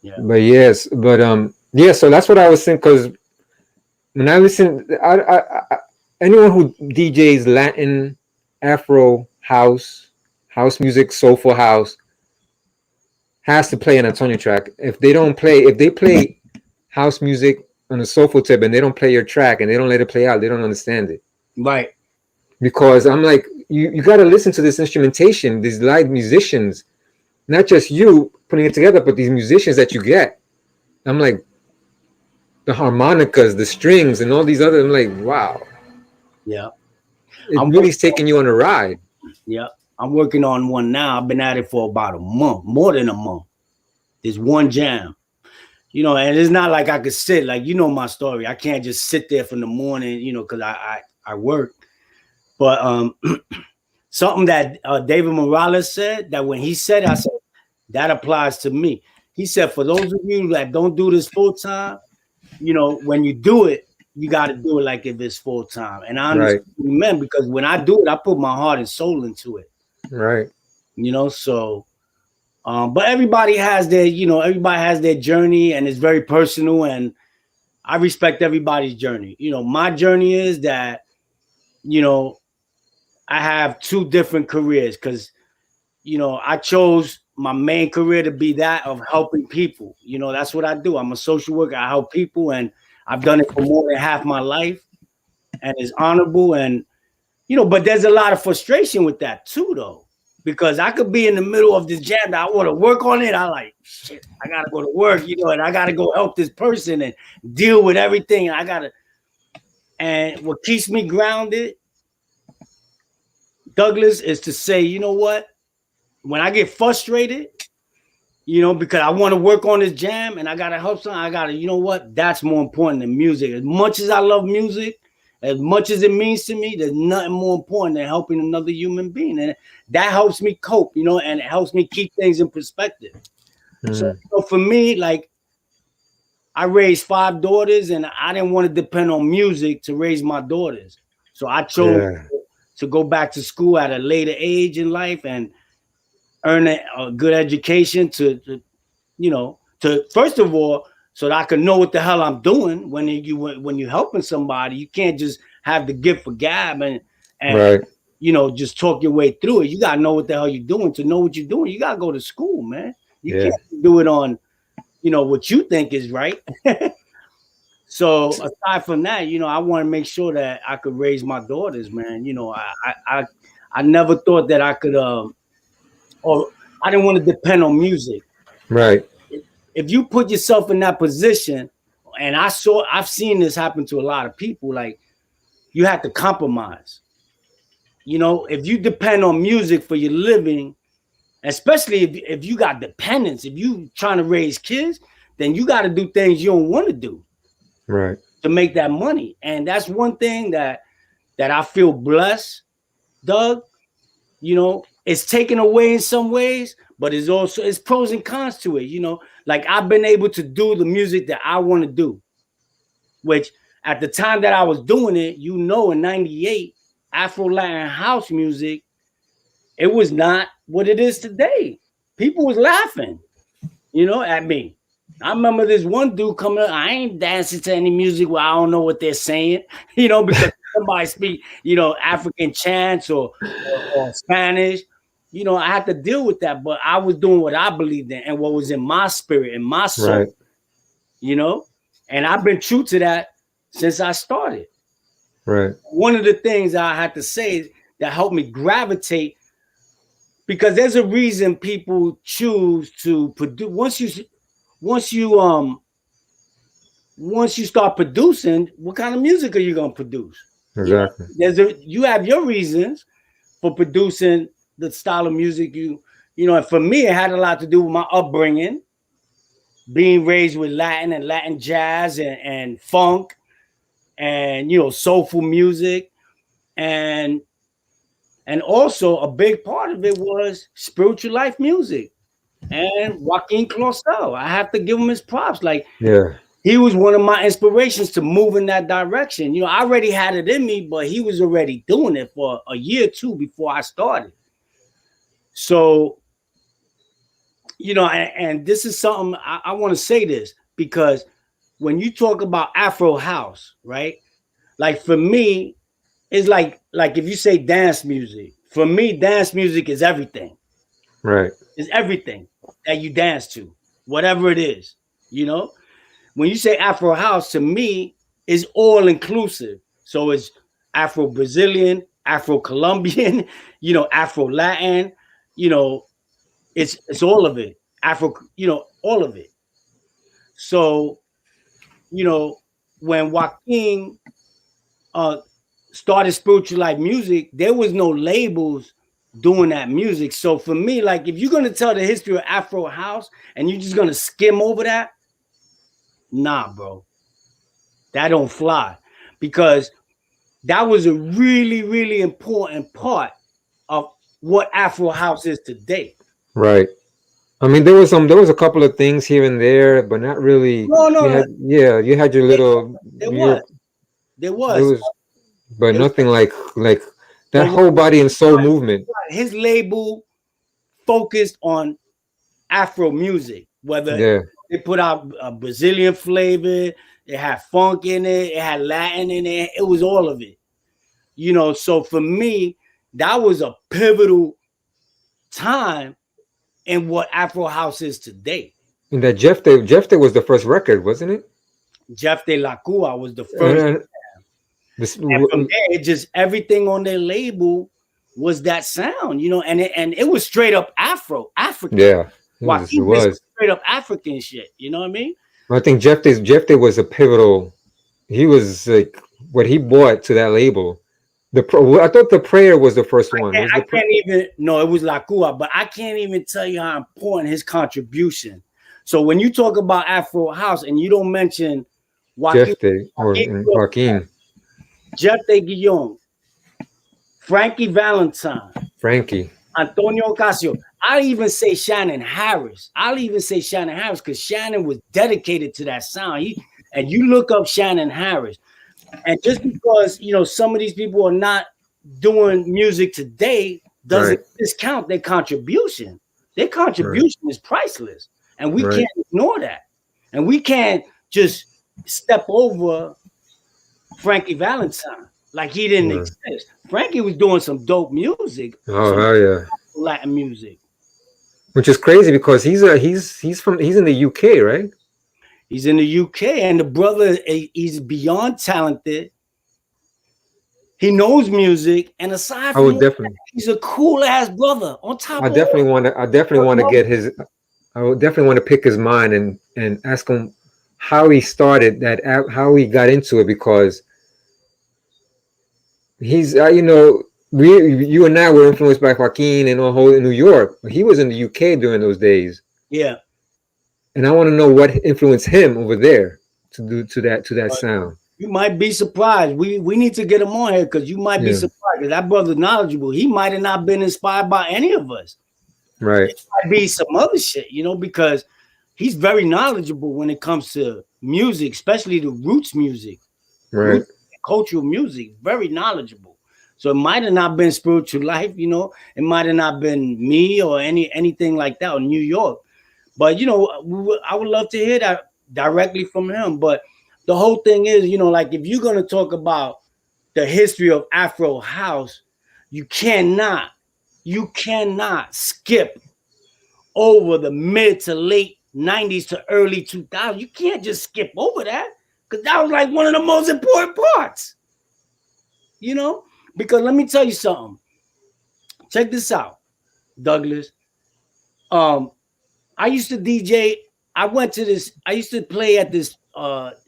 But so that's what I was saying. Because when I listen, anyone who DJs Latin, Afro, house music, soulful house, has to play an Antonio track. If they play house music on a soulful tip and they don't play your track and they don't let it play out, they don't understand it. Right. Because I'm like, you got to listen to this instrumentation, these live musicians, not just you putting it together, but these musicians that you get. I'm like, the harmonicas, the strings, and all these other. I'm like, wow. Yeah. It really is taking you on a ride. Yeah. I'm working on one now. I've been at it for about a month, more than a month. There's one jam. And it's not like I could sit, like, my story. I can't just sit there from the morning, because I work. But something that David Morales said, that when he said it, I said, that applies to me. He said, for those of you that don't do this full time, when you do it, you got to do it like if it's full time. And I understand what he meant, because when I do it, I put my heart and soul into it. Right. So, but everybody has their journey, and it's very personal, and I respect everybody's journey. My journey is that, I have two different careers because, I chose my main career to be that of helping people. That's what I do. I'm a social worker. I help people, and I've done it for more than half my life, and it's honorable. And, but there's a lot of frustration with that too, though. because I could be in the middle of this jam that I want to work on it. I like, shit, I gotta go to work, and I gotta go help this person and deal with everything. And what keeps me grounded, Douglas, is to say, you know what? When I get frustrated, because I want to work on this jam and I gotta help someone, you know what? That's more important than music. As much as I love music, as much as it means to me, there's nothing more important than helping another human being. And that helps me cope, and it helps me keep things in perspective. So for me, like, I raised 5 daughters and I didn't want to depend on music to raise my daughters. So I chose to go back to school at a later age in life and earn a good education to first of all, so that I can know what the hell I'm doing when you're helping somebody. You can't just have the gift for gab and just talk your way through it. You gotta know what the hell you're doing. To know what you're doing, you gotta go to school, man. You can't do it on what you think is right. So aside from that, I want to make sure that I could raise my daughters, man. I never thought that I could or I didn't want to depend on music. Right. If you put yourself in that position, and I've seen this happen to a lot of people, like, you have to compromise. If you depend on music for your living, especially if you got dependents, if you trying to raise kids, then you got to do things you don't want to do. Right. To make that money. And that's one thing that I feel blessed, Doug. It's taken away in some ways, but it's pros and cons to it. Like, I've been able to do the music that I want to do, which at the time that I was doing it, in 98, Afro Latin house music, it was not what it is today. People was laughing, at me. I remember this one dude coming up. I ain't dancing to any music where I don't know what they're saying, because somebody speak, African chants or Spanish. I had to deal with that, but I was doing what I believed in and what was in my spirit and my soul, and I've been true to that since I started. Right. One of the things I had to say that helped me gravitate, because there's a reason people choose to produce. Once you start producing, what kind of music are you gonna produce? Exactly. You have your reasons for producing the style of music and for me, it had a lot to do with my upbringing, being raised with Latin and Latin jazz and funk and soulful music, and also a big part of it was spiritual life music. And Joaquin Clausel, I have to give him his props. Like, he was one of my inspirations to move in that direction. I already had it in me, but he was already doing it for a year or two before I started. So, and this is something I want to say this, because when you talk about Afro house, right? Like, for me, it's like if you say dance music, for me, dance music is everything. Right. It's everything that you dance to, whatever it is. When you say Afro house, to me, is all inclusive. So it's Afro Brazilian, Afro Colombian, Afro Latin, it's all of it. Afro, all of it. So, when Joaquin started spiritual life music, there was no labels doing that music. So for me, like, if you're gonna tell the history of Afro house and you're just gonna skim over that, nah, bro, that don't fly, because that was a really, really important part of what Afro house is today. Right. I mean, there was a couple of things here and there, but not really. No. You had your little. There was, but nothing like that whole body and soul movement. His label focused on Afro music, whether they put out a Brazilian flavor, it had funk in it, it had Latin in it, it was all of it. So for me, that was a pivotal time in what Afro house is today. And that Jeff Day was the first record, wasn't it? Jeff De La Cua was the first. And from there, it just everything on their label was that sound, you know, and it was straight up African. Yeah, it Joaquin did some was. straight up African shit. You know what I mean? I think Jeff Day was a pivotal. He was like what he brought to that label. I thought the prayer was the first one. Was I the can't even. No, it was La Cua, but I can't even tell you how important his contribution. So when you talk about Afro House and you don't mention Joaquin, Jeff Day or Joaquin, Jeff De Guillon, Frankie Valentine, Frankie. Antonio Ocasio. I'll even say Shannon Harris. Because Shannon was dedicated to that sound. And you look up Shannon Harris, and just because you know some of these people are not doing music today doesn't discount their contribution. Their contribution is priceless, and we can't ignore that. And we can't just step over Frankie Valentine like he didn't exist. Frankie was doing some dope music. Oh hell yeah, Latin music, which is crazy because he's in the UK, right? He's in the UK, and the brother, he's beyond talented. He knows music, and aside from that, he's a cool ass brother. On top, I definitely want to get his. I would definitely want to pick his mind and ask him how he started that, how he got into it, because he's you know, you and I were influenced by Joaquin and all whole in New York. He was in the UK during those days. Yeah. And I want to know what influenced him over there to that sound. You might be surprised. We need to get him on here because you might be surprised. Because that brother's knowledgeable. He might have not been inspired by any of us. Right. It might be some other shit, you know, because he's very knowledgeable when it comes to music, especially the roots music. Right. Roots, cultural music, very knowledgeable. So it might have not been Spiritual Life, you know. It might have not been me or anything like that, or New York. But, you know, I would love to hear that directly from him. But the whole thing is, you know, like if you're going to talk about the history of Afro House, you cannot skip over the mid to late 90s to early 2000s. You can't just skip over that because that was like one of the most important parts, you know, because let me tell you something. Check this out, Douglas. I used to DJ. I used to play at this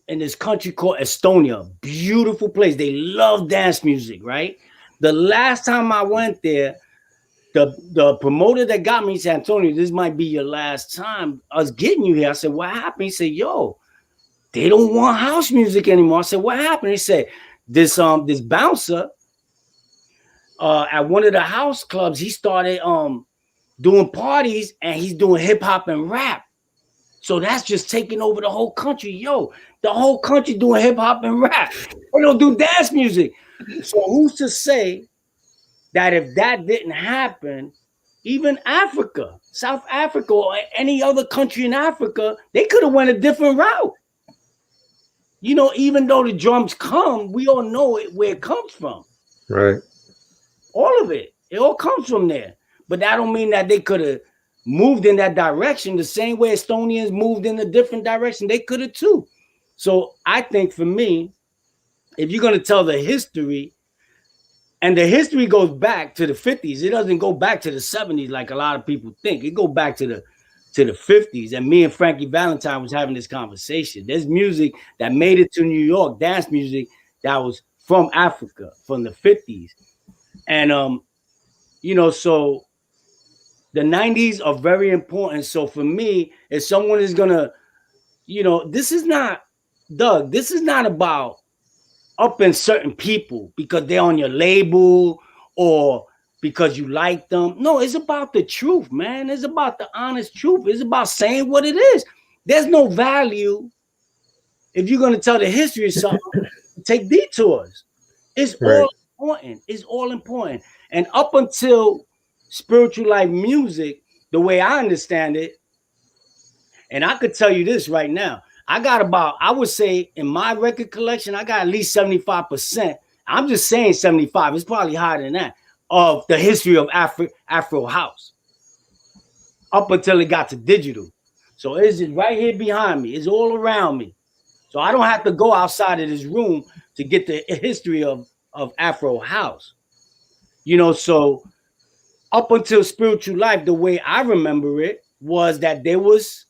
in this country called Estonia. Beautiful place. They love dance music, right? The last time I went there, the promoter that got me said, Antonio, this might be your last time us getting you here. I said, what happened? He said, yo, they don't want house music anymore. I said, what happened? He said, this bouncer at one of the house clubs, he started doing parties and he's doing hip hop and rap. So that's just taking over the whole country. Yo, the whole country doing hip hop and rap. They don't do dance music. So who's to say that if that didn't happen, even Africa, South Africa, or any other country in Africa, they could have went a different route. You know, even though the drums come, we all know where it comes from. Right. All of it. It all comes from there. But that don't mean that they could have moved in that direction the same way Estonians moved in a different direction. They could have too. So I think for me, if you're going to tell the history, and the history goes back to the 50s, it doesn't go back to the 70s like a lot of people think. It go back to the 50s. And me and Frankie Valentine was having this conversation. There's music that made it to New York, dance music that was from Africa, from the 50s. And you know, so the 90s are very important. So for me, if someone is gonna, you know, this is not, Doug, this is not about upping certain people because they're on your label or because you like them. No, it's about the truth, man. It's about the honest truth. It's about saying what it is. There's no value if you're gonna tell the history of something, take detours. It's all important. It's all important. And up until Spiritual Life music, the way I understand it, and I could tell you this right now, I got about, I would say in my record collection, I got at least 75%. I'm just saying 75. It's probably higher than that of the history of Afro House up until it got to digital. So it's right here behind me. It's all around me. So I don't have to go outside of this room to get the history of Afro House. So up until Spiritual Life, the way I remember it was that there was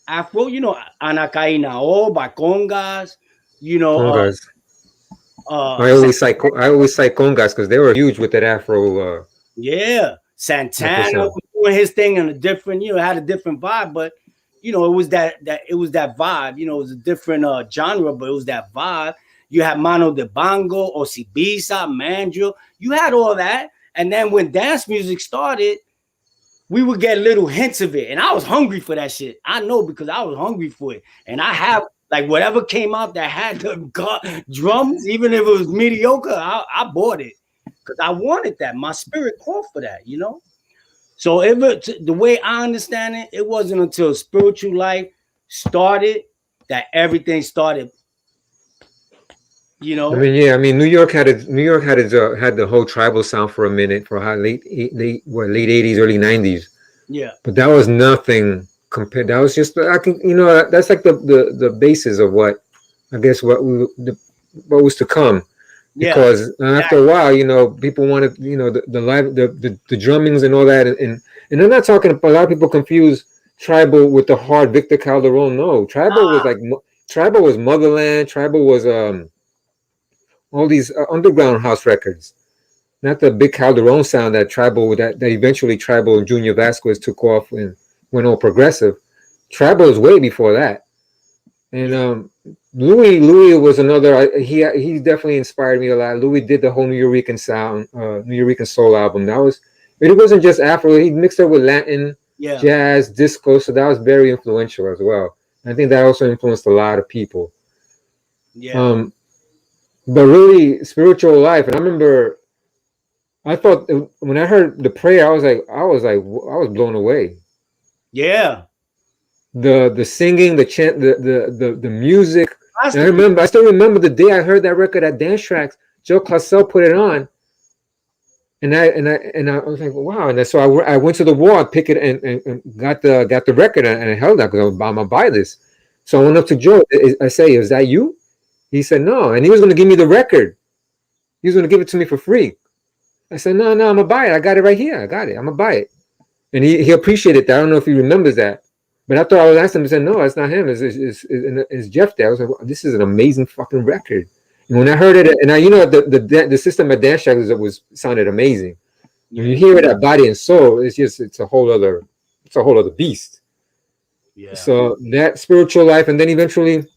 Afro, Anakainao by Congas, you know, Congas. uh, I always cite Congas because they were huge with that yeah, Afro Santana sound. was doing his thing in a different, had a different vibe, but it was that vibe. It was a different genre, but it was that vibe. You had Mano de Bango, Osibisa, Mandrill. You had all that, and then when dance music started, we would get little hints of it, and I was hungry for that shit. I know because I was hungry for it, and I have like whatever came out that had the drums, even if it was mediocre, I bought it because I wanted that. My spirit called for that, So the way I understand it, it wasn't until Spiritual Life started that everything started. I mean, yeah, I mean, New York had the whole tribal sound for a minute for how late 80s, early 90s. Yeah. But that was nothing compared. That was just I can that's like the basis of what I guess what was to come. Yeah. Because after a while, people wanted, the live, the drummings and all that, and I'm not talking. A lot of people confuse tribal with the hard Victor Calderon. No, tribal was Motherland. Tribal was all these underground house records, not the big Calderon sound that tribal that eventually tribal and Junior Vasquez took off and went all progressive. Tribal was way before that, and Louis was another. He definitely inspired me a lot. Louis did the whole New Eurekan sound, New Eurekan soul album. It wasn't just Afro. He mixed it with Latin, jazz, disco. So that was very influential as well. And I think that also influenced a lot of people. Yeah. But really, Spiritual Life, and I remember, I thought when I heard the prayer, I was blown away. Yeah. The singing, the chant, the music. And I still remember the day I heard that record at Dance Tracks. Joe Classell put it on, and I was like, wow. And so I went to the wall, I picked it, and got the record, and I held that because I'm gonna buy this. So I went up to Joe. I say, "Is that you?" He said, "No," and he was gonna give me the record. He was gonna give it to me for free. I said, "No, I'm gonna buy it. I got it right here. I got it. I'm gonna buy it." And he appreciated that. I don't know if he remembers that. But after I was asking him, he said, "No, it's not him. It's Jeff there." I was like, well, "This is an amazing fucking record." And when I heard it, and the system at Dance Shack sounded amazing. When you hear it at Body and Soul, it's a whole other beast. Yeah. So that Spiritual Life, and then eventually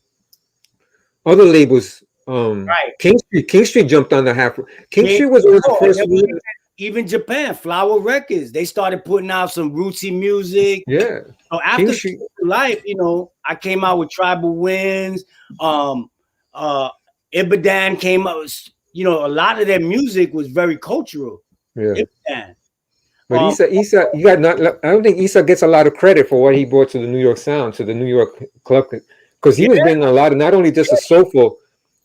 other labels. Right. King Street jumped on the half. King Street was one of the first. Even Japan, Flower Records, they started putting out some rootsy music. Yeah. So after Life, I came out with Tribal Winds. Ibadan came out. A lot of their music was very cultural. Yeah. Ibadan. But Issa, I don't think Issa gets a lot of credit for what he brought to the New York sound, to the New York club, because he was bringing a lot of not only just the soulful.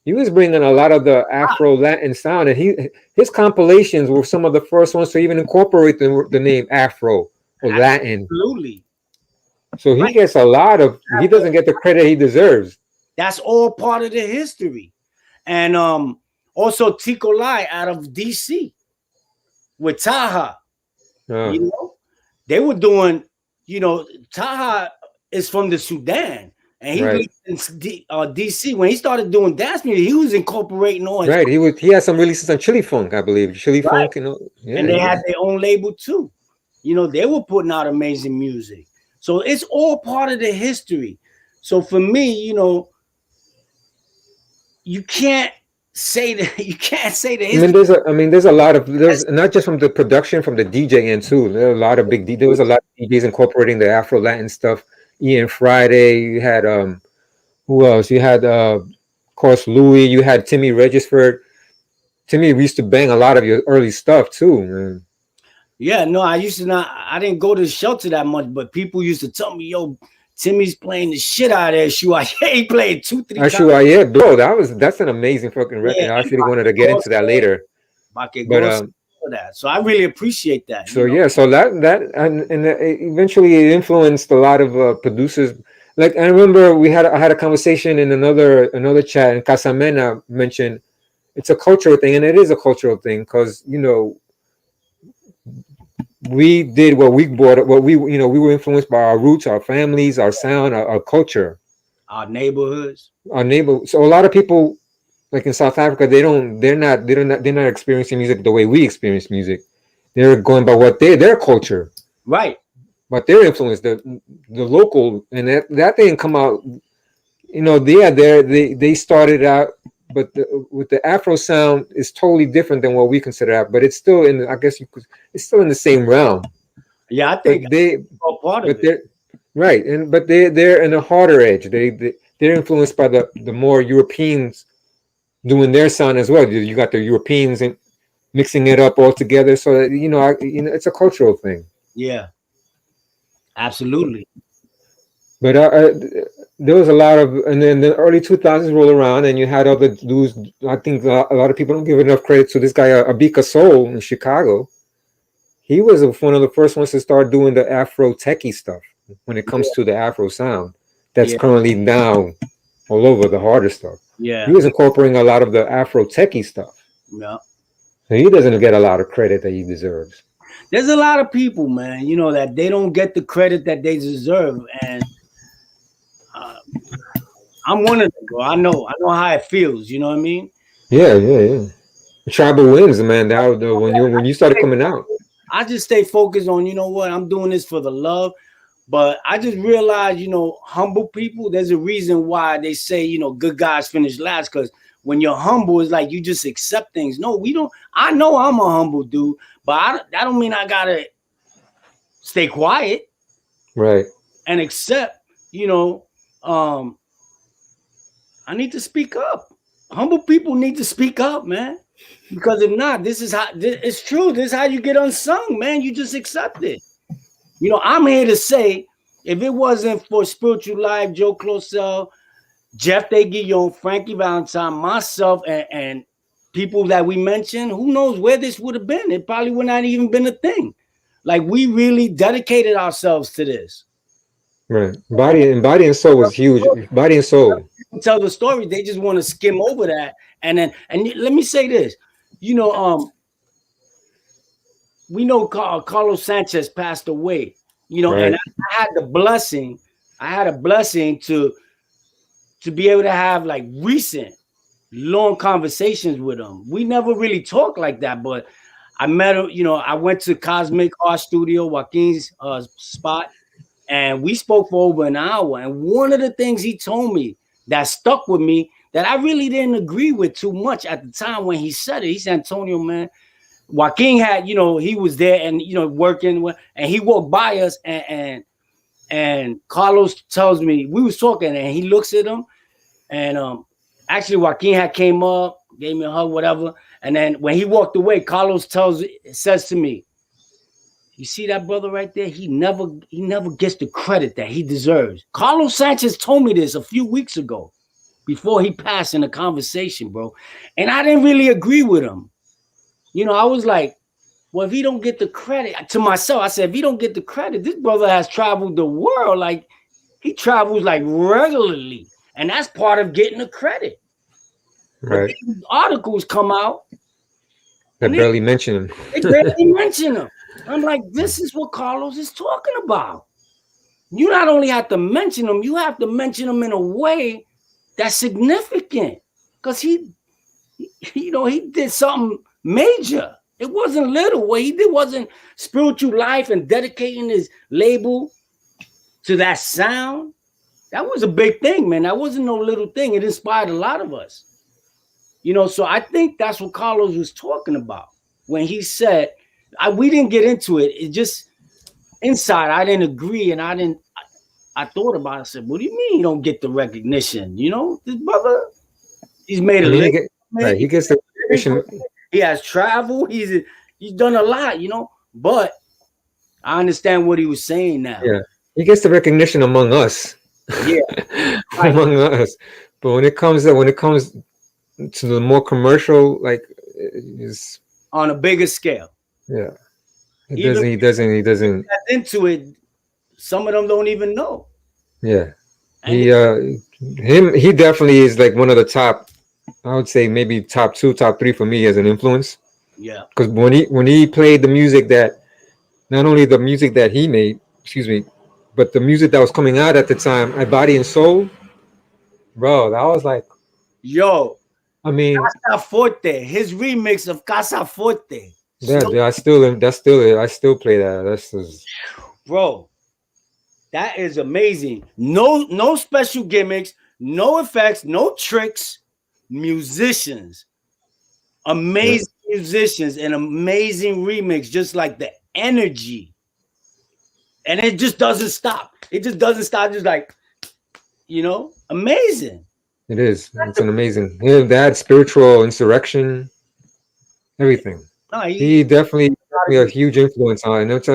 He was bringing a lot of the Afro Latin sound, and his compilations were some of the first ones to even incorporate the name Afro or Latin. Absolutely. So he gets a lot of. He doesn't get the credit he deserves. That's all part of the history, and also Tico Lai out of DC with Taha. They were doing. Taha is from the Sudan. And he was in DC when he started doing dance music. He was incorporating all. He had some releases on Chili Funk, I believe. Chili Funk, and they had their own label too. They were putting out amazing music. So it's all part of the history. So for me, you can't say that. You can't say that. There's not just from the production, from the DJ end too. There are a lot of there was a lot of DJs incorporating the Afro Latin stuff. Ian Friday, you had who else? You had of course Louis, you had Timmy Regisford. Timmy used to bang a lot of your early stuff too, man. Yeah, no, I didn't go to the shelter that much, but people used to tell me, yo, Timmy's playing the shit out of that Shuaye. He played 2-3 times. Shuaye, bro, that's an amazing fucking record. I actually wanted to get into that later. But that. So I really appreciate that. So so that and eventually it influenced a lot of producers. Like I remember I had a conversation in another chat, and Casamena mentioned it's a cultural thing, and it is a cultural thing because we did what we brought, what we, you know, we were influenced by our roots, our families, our sound, our culture, our neighborhoods. our neighbor. So a lot of people, like in South Africa, they're not experiencing music the way we experience music. They're going by what their culture, Right. but their influence, the local, and that didn't come out. You know, they started out, but with the Afro sound is totally different than what we consider Afro. But it's still in, I guess it's still in the same realm. Yeah, I But think they, all part of but it. they're right, and but they're in a harder edge. They're influenced by the more Europeans doing their sound as well. You got the Europeans and mixing it up all together. So that, it's a cultural thing. Yeah, absolutely. But there was a lot of, and then the early 2000s roll around, and you had other dudes. I think a lot of people don't give enough credit to this guy, Abika Soul in Chicago. He was one of the first ones to start doing the Afro techie stuff when it comes Yeah, to the Afro sound. That's yeah, currently now all over the harder stuff. He yeah, was incorporating a lot of the Afro techie stuff. yeah. So he doesn't get a lot of credit that he deserves. There's a lot of people, man, that they don't get the credit that they deserve, and uh, I'm one of them, bro. I know how it feels. You know what I mean? Yeah, yeah, yeah. Tribal wins, man. When you started coming out. I just stay focused on, what, I'm doing this for the love. But I just realized, humble people, there's a reason why they say, good guys finish last. Because when you're humble, it's like you just accept things. No, we don't. I know I'm a humble dude, but that don't mean I got to stay quiet. Right. And accept, I need to speak up. Humble people need to speak up, man. Because if not, it's true. This is how you get unsung, man. You just accept it. I'm here to say, if it wasn't for Spiritual Life, Joe Closell, Jeff Deguillon, Frankie Valentine, myself, and people that we mentioned, who knows where this would have been? It probably would not even been a thing. Like, we really dedicated ourselves to this. Right. Body and soul was huge. Body and soul. Tell the story. They just want to skim over that. And let me say this. We know Carlos Sanchez passed away, Right. and I had the blessing. I had a blessing to be able to have like recent long conversations with him. We never really talked like that, but I met him. I went to Cosmic Art Studio, Joaquin's spot, and we spoke for over an hour. And one of the things he told me that stuck with me, that I really didn't agree with too much at the time when he said it. He said, Antonio, man, Joaquin had, he was there and, working with, and he walked by us and Carlos tells me, we was talking and he looks at him and actually Joaquin had came up, gave me a hug, whatever. And then when he walked away, Carlos says to me, you see that brother right there? He never gets the credit that he deserves. Carlos Sanchez told me this a few weeks ago before he passed in a conversation, bro. And I didn't really agree with him. I was like, well, if he don't get the credit, to myself, I said, if he don't get the credit, this brother has traveled the world. Like, he travels like regularly. And that's part of getting the credit. Right. But these articles come out. They barely mention him. They barely mention him. I'm like, this is what Carlos is talking about. You not only have to mention him, you have to mention him in a way that's significant. Because he did something major. It wasn't little. What he did wasn't Spiritual Life and dedicating his label to that sound. That was a big thing, man. That wasn't no little thing. It inspired a lot of us. So I think that's what Carlos was talking about when he said, we didn't get into it. It just inside, I didn't agree. And I thought about it. I said, what do you mean you don't get the recognition? This brother, he's made a living. Right. He gets the recognition. He has traveled. He's done a lot, but I understand what he was saying now. Yeah. He gets the recognition among us. Yeah. Among us. But when it comes to the more commercial, like, is on a bigger scale. Yeah. He doesn't into it. Some of them don't even know. Yeah. He definitely is like one of the top, I would say maybe top 2, top 3 for me as an influence. Yeah. Because when he played the music that not only the music that he made, excuse me, but the music that was coming out at the time, I Body and Soul, bro, that was like, Yo, I mean, Casa Forte, his remix of Casa Forte. yeah, Snoop, yeah, that's still, I still play that. That's just, bro, that is amazing. No special gimmicks, no effects, no tricks. Musicians, yeah, amazing musicians, and amazing remix, just like the energy. And it just doesn't stop. It just doesn't stop. Just like, amazing. it is. It's an amazing. Yeah, that spiritual insurrection, everything. No, He definitely a huge influence on it.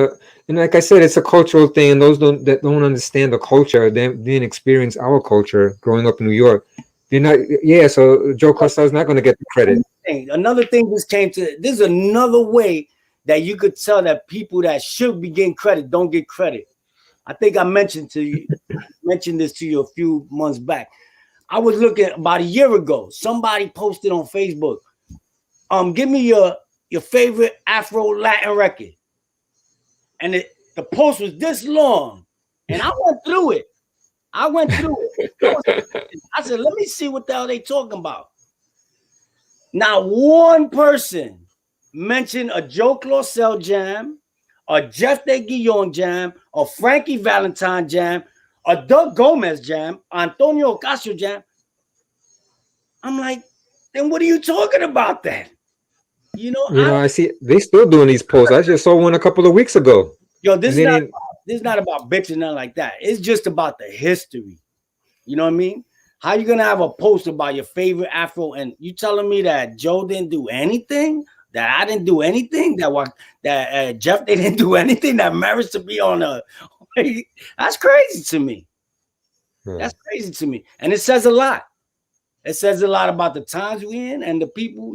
And like I said, it's a cultural thing. And those that don't understand the culture, they didn't experience our culture growing up in New York. They're not. Yeah, so Joe Costello is not going to get the credit. another thing just came to this is another way that you could tell that people that should be getting credit don't get credit. I think I mentioned this to you a few months back. I was looking about a year ago. Somebody posted on Facebook, give me your favorite Afro Latin record. And the post was this long. And I went through it. I said, let me see what the hell they talking about. Not one person mentioned a Joe Claussell jam, a Jeff De Guillon jam, a Frankie Valentine jam, a Doug Gomez jam, Antonio Ocasio jam. I'm like, then what are you talking about then? I see they still doing these posts. I just saw one a couple of weeks ago. Yo, this is not about bitching, nothing like that. It's just about the history. You know what I mean? How you gonna have a post about your favorite Afro and you telling me that Joe didn't do anything, that I didn't do anything, that Jeff they didn't do anything that merits to be on a? That's crazy to me. That's crazy to me, and it says a lot. It says a lot about the times we in and the people.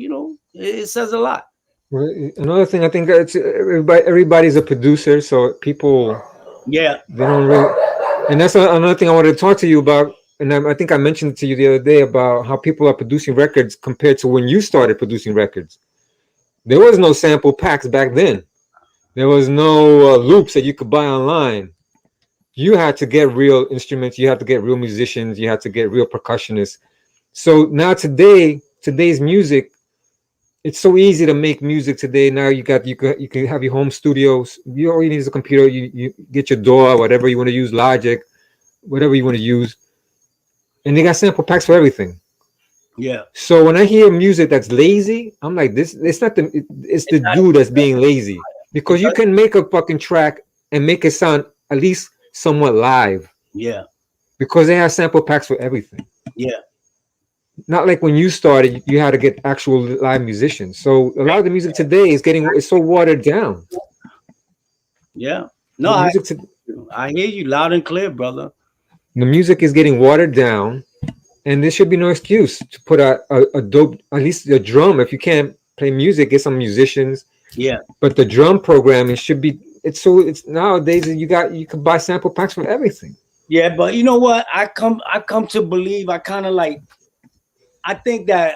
It says a lot. Another thing, I think it's everybody's a producer, so people, Yeah, they don't really, and that's another thing I wanted to talk to you about. And I think I mentioned to you the other day about how people are producing records compared to when you started producing records. There was no sample packs back then. There was no loops that you could buy online. You had to get real instruments. You had to get real musicians. You had to get real percussionists. So now today's music, it's so easy to make music today. Now you can have your home studios. You all you need is a computer. You get your DAW, whatever you want to use, Logic, whatever you want to use, and they got sample packs for everything. yeah. So when I hear music that's lazy, I'm like, this. It's not it's the dude that's being lazy, because you can make a fucking track and make it sound at least somewhat live. Yeah, because they have sample packs for everything. yeah. Not like when you started, you had to get actual live musicians. So a lot of the music today is so watered down. Yeah. No, I hear you loud and clear, brother. The music is getting watered down, and there should be no excuse to put a dope, at least a drum. If you can't play music, get some musicians. Yeah. But the drum programming should be. It's nowadays you can buy sample packs for everything. Yeah, but you know what? I come to believe. I think that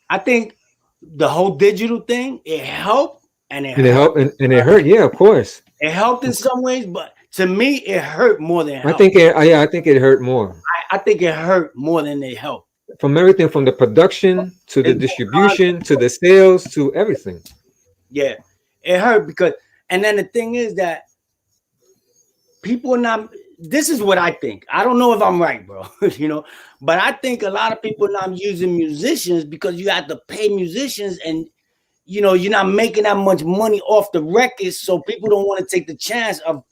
I think the whole digital thing, it helped and it helped and it hurt. Yeah, of course. It helped in some ways, but to me, it hurt more than helped. I think it hurt more. I think it hurt more than it helped. From everything, from the production to the distribution to the sales to everything. Yeah, it hurt because, and then the thing is that people are not. This is what I think. I don't know if I'm right, bro. But I think a lot of people are not using musicians because you have to pay musicians, and you're not making that much money off the records, so people don't want to take the chance of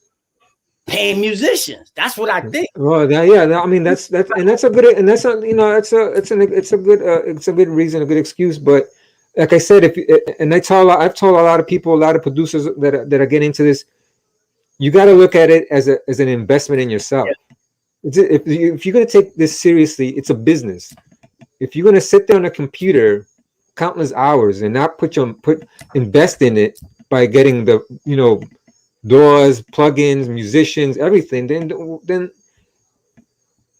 paying musicians. That's what I think. Well, I mean that's a good, and that's it's a good reason, a good excuse. But like I said, I've told a lot of people, a lot of producers that are getting into this. You got to look at it as an investment in yourself. Yeah. If you're going to take this seriously, it's a business. If you're going to sit there on a computer countless hours and not invest in it by getting the DAWs, plugins, musicians, everything, then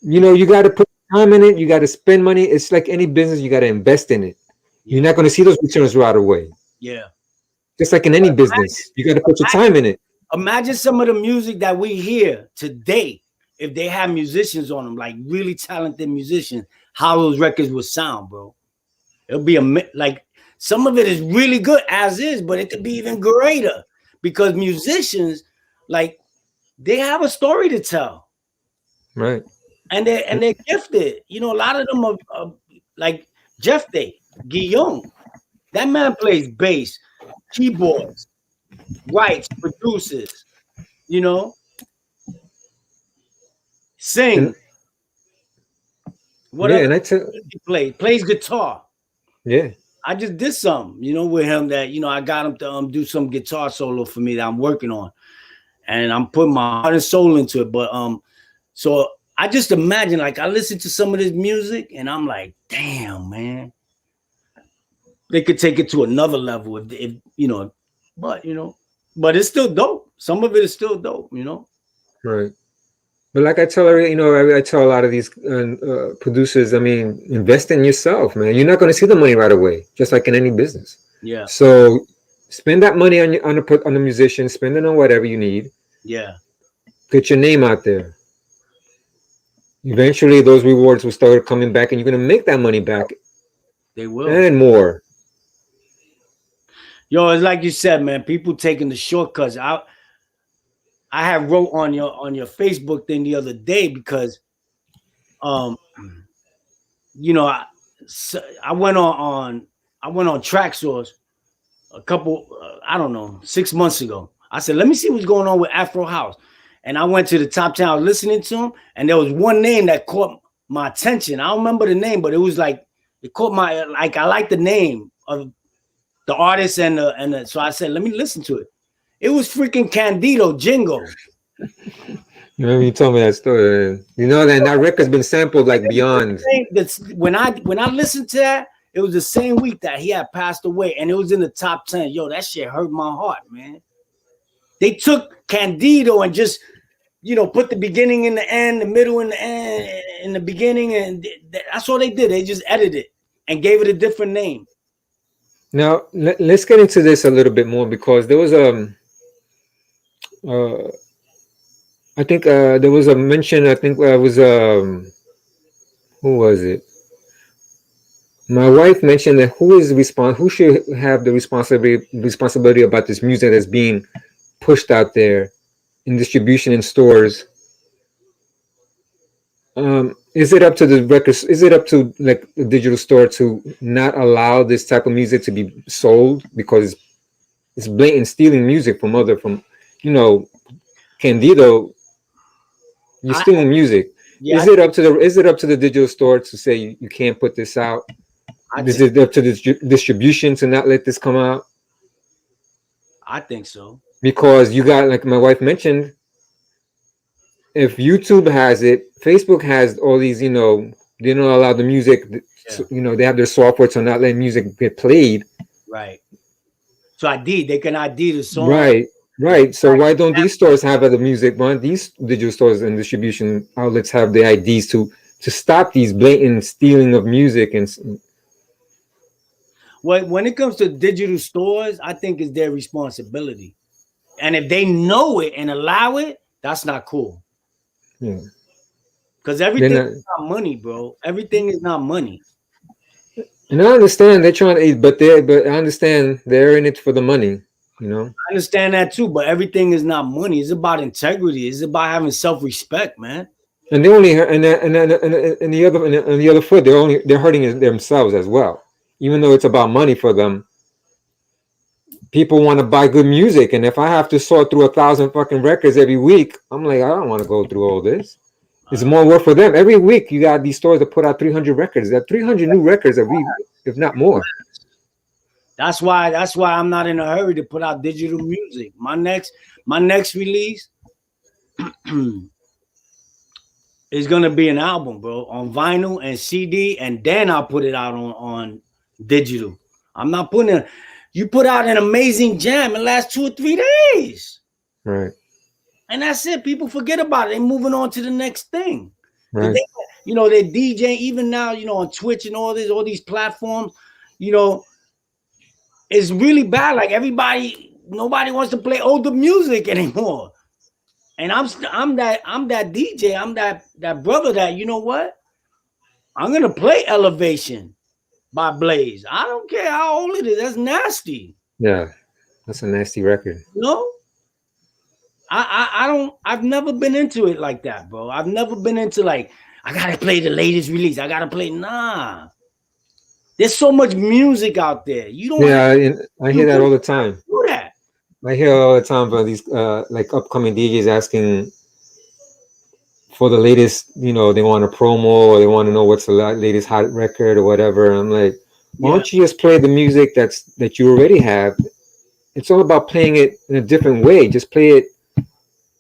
you got to put time in it. You got to spend money. It's like any business, you got to invest in it. You're Yeah. not going to see those returns right away. Yeah. Just like in any business, you got to put your time in it. Imagine some of the music that we hear today, if they have musicians on them, like really talented musicians, how those records would sound, bro. It'll be like some of it is really good as is, but it could be even greater because musicians, like, they have a story to tell, Right. and they're gifted. You know, a lot of them are like Jeff Day, Guillaume. That man plays bass, keyboards, writes, produces. You know, And sing. What yeah, other and I tell, he plays guitar. yeah, I just did something, with him that I got him to do some guitar solo for me that I'm working on, and I'm putting my heart and soul into it. But so I just imagine, like, I listen to some of this music and I'm like, damn, man, they could take it to another level if but it's still dope. Some of it is still dope, right. But like I tell her, I tell a lot of these producers, I mean, invest in yourself, man. You're not going to see the money right away, just like in any business. Yeah, So spend that money on the musician, spend it on whatever you need. yeah, Get your name out there. Eventually, those rewards will start coming back, and you're going to make that money back they will. and more. Yo, it's like you said, man. People taking the shortcuts. I had wrote on your Facebook thing the other day because, I went on Track Source a couple, I don't know, 6 months ago. I said, let me see what's going on with Afro House, and I went to the top 10. I was listening to him, and there was one name that caught my attention. I don't remember the name, but it was like it caught my I like the name of the artist and the so I said, let me listen to it. It was freaking Candido Jingo. You told me that story. That record's been sampled like beyond. When I listened to that, it was the same week that he had passed away, and it was in the top 10. Yo, that shit hurt my heart, man. They took Candido and just put the beginning in the end, the middle in the end, in the beginning, and that's all they did. They just edited it and gave it a different name. Now let's get into this a little bit more because there was I think there was a mention. I think it was who was it? My wife mentioned that who should have the responsibility about this music that's being pushed out there in distribution in stores. Is it up to the records? Is it up to like the digital store to not allow this type of music to be sold because it's blatant stealing music from Candido? You're stealing music. Yeah, Is it up to the digital store to say you can't put this out? Is it up to the distribution to not let this come out? I think so. Because you got, like my wife mentioned, if YouTube has it, Facebook has all these, they don't allow the music, they have their software to not let music get played. Right. So they can ID the song. Right. So why don't these stores have other music? Why don't these digital stores and distribution outlets have the IDs to stop these blatant stealing of music? And well, when it comes to digital stores, I think it's their responsibility. And if they know it and allow it, that's not cool. Yeah. Because everything is not money, bro. Everything is not money. And I understand they're trying to, but I understand they're in it for the money. I understand that too, but everything is not money. It's about integrity. It's about having self-respect, man. And they only and the other foot, they're hurting themselves as well. Even though it's about money for them, people want to buy good music, and if I have to sort through 1,000 fucking records every week, I'm like, I don't want to go through all this. It's more work for them. Every week, you got these stores that put out 300 records. That 300 new records a week, if not more. That's why I'm not in a hurry to put out digital music. My next release is gonna be an album, bro, on vinyl and CD, and then I'll put it out on digital. I'm not putting it. You put out an amazing jam and lasts 2 or 3 days, right? And that's it. People forget about it. They're moving on to the next thing. Right. They DJ even now, on Twitch and all these platforms. you know, it's really bad. Like nobody wants to play older music anymore. And I'm that DJ. I'm that brother that, you know what? I'm gonna play Elevation by Blaze. I don't care how old it is. That's nasty. Yeah, that's a nasty record. You know? I don't. I've never been into it like that, bro. I've never been into like I gotta play the latest release. I gotta play. Nah, there's so much music out there. You don't have Yeah, and I to hear that do all the time. that. I hear all the time about these like upcoming DJs asking for the latest, they want a promo or they want to know what's the latest hot record or whatever. I'm like, why Yeah, don't you just play the music that you already have? It's all about playing it in a different way. Just play it.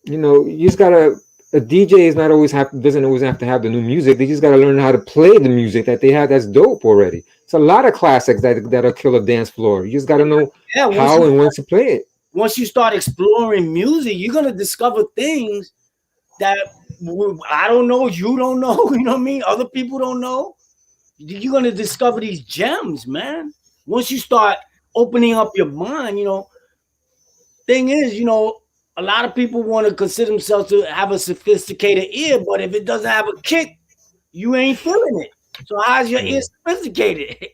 You just gotta. A DJ is not always doesn't always have to have the new music. They just gotta learn how to play the music that they have. That's dope already. It's a lot of classics that'll kill a dance floor. You just gotta know yeah. how and when to play it. Once you start exploring music, you're gonna discover things that I don't know, you don't know. You know what I mean? Other people don't know. You're gonna discover these gems, man. Once you start opening up your mind, thing is, a lot of people want to consider themselves to have a sophisticated ear, but if it doesn't have a kick, you ain't feeling it. So how's your ear sophisticated?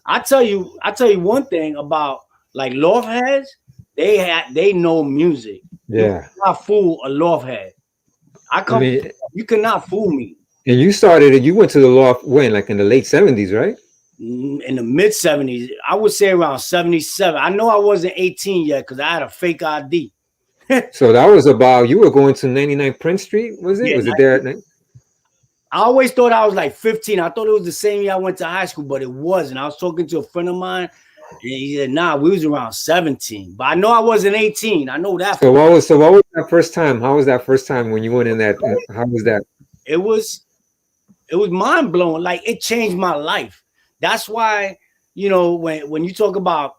I tell you one thing about like loft heads, they know music. Yeah. You cannot fool a loft head. I mean, You cannot fool me. and you went to the loft when, like in the late 70s, right? In the mid 70s, I would say around 77. I know I wasn't 18 yet because I had a fake ID. So that was about, you were going to 99 Prince Street, was it? Yeah, Was it there? I always thought I was like 15. I thought it was the same year I went to high school, but it wasn't. I was talking to a friend of mine, and he said, "Nah, we was around 17." But I know I wasn't 18. I know that. So what was that first time? How was that first time when you went in that? How was that? It was mind blowing. Like it changed my life. That's why when you talk about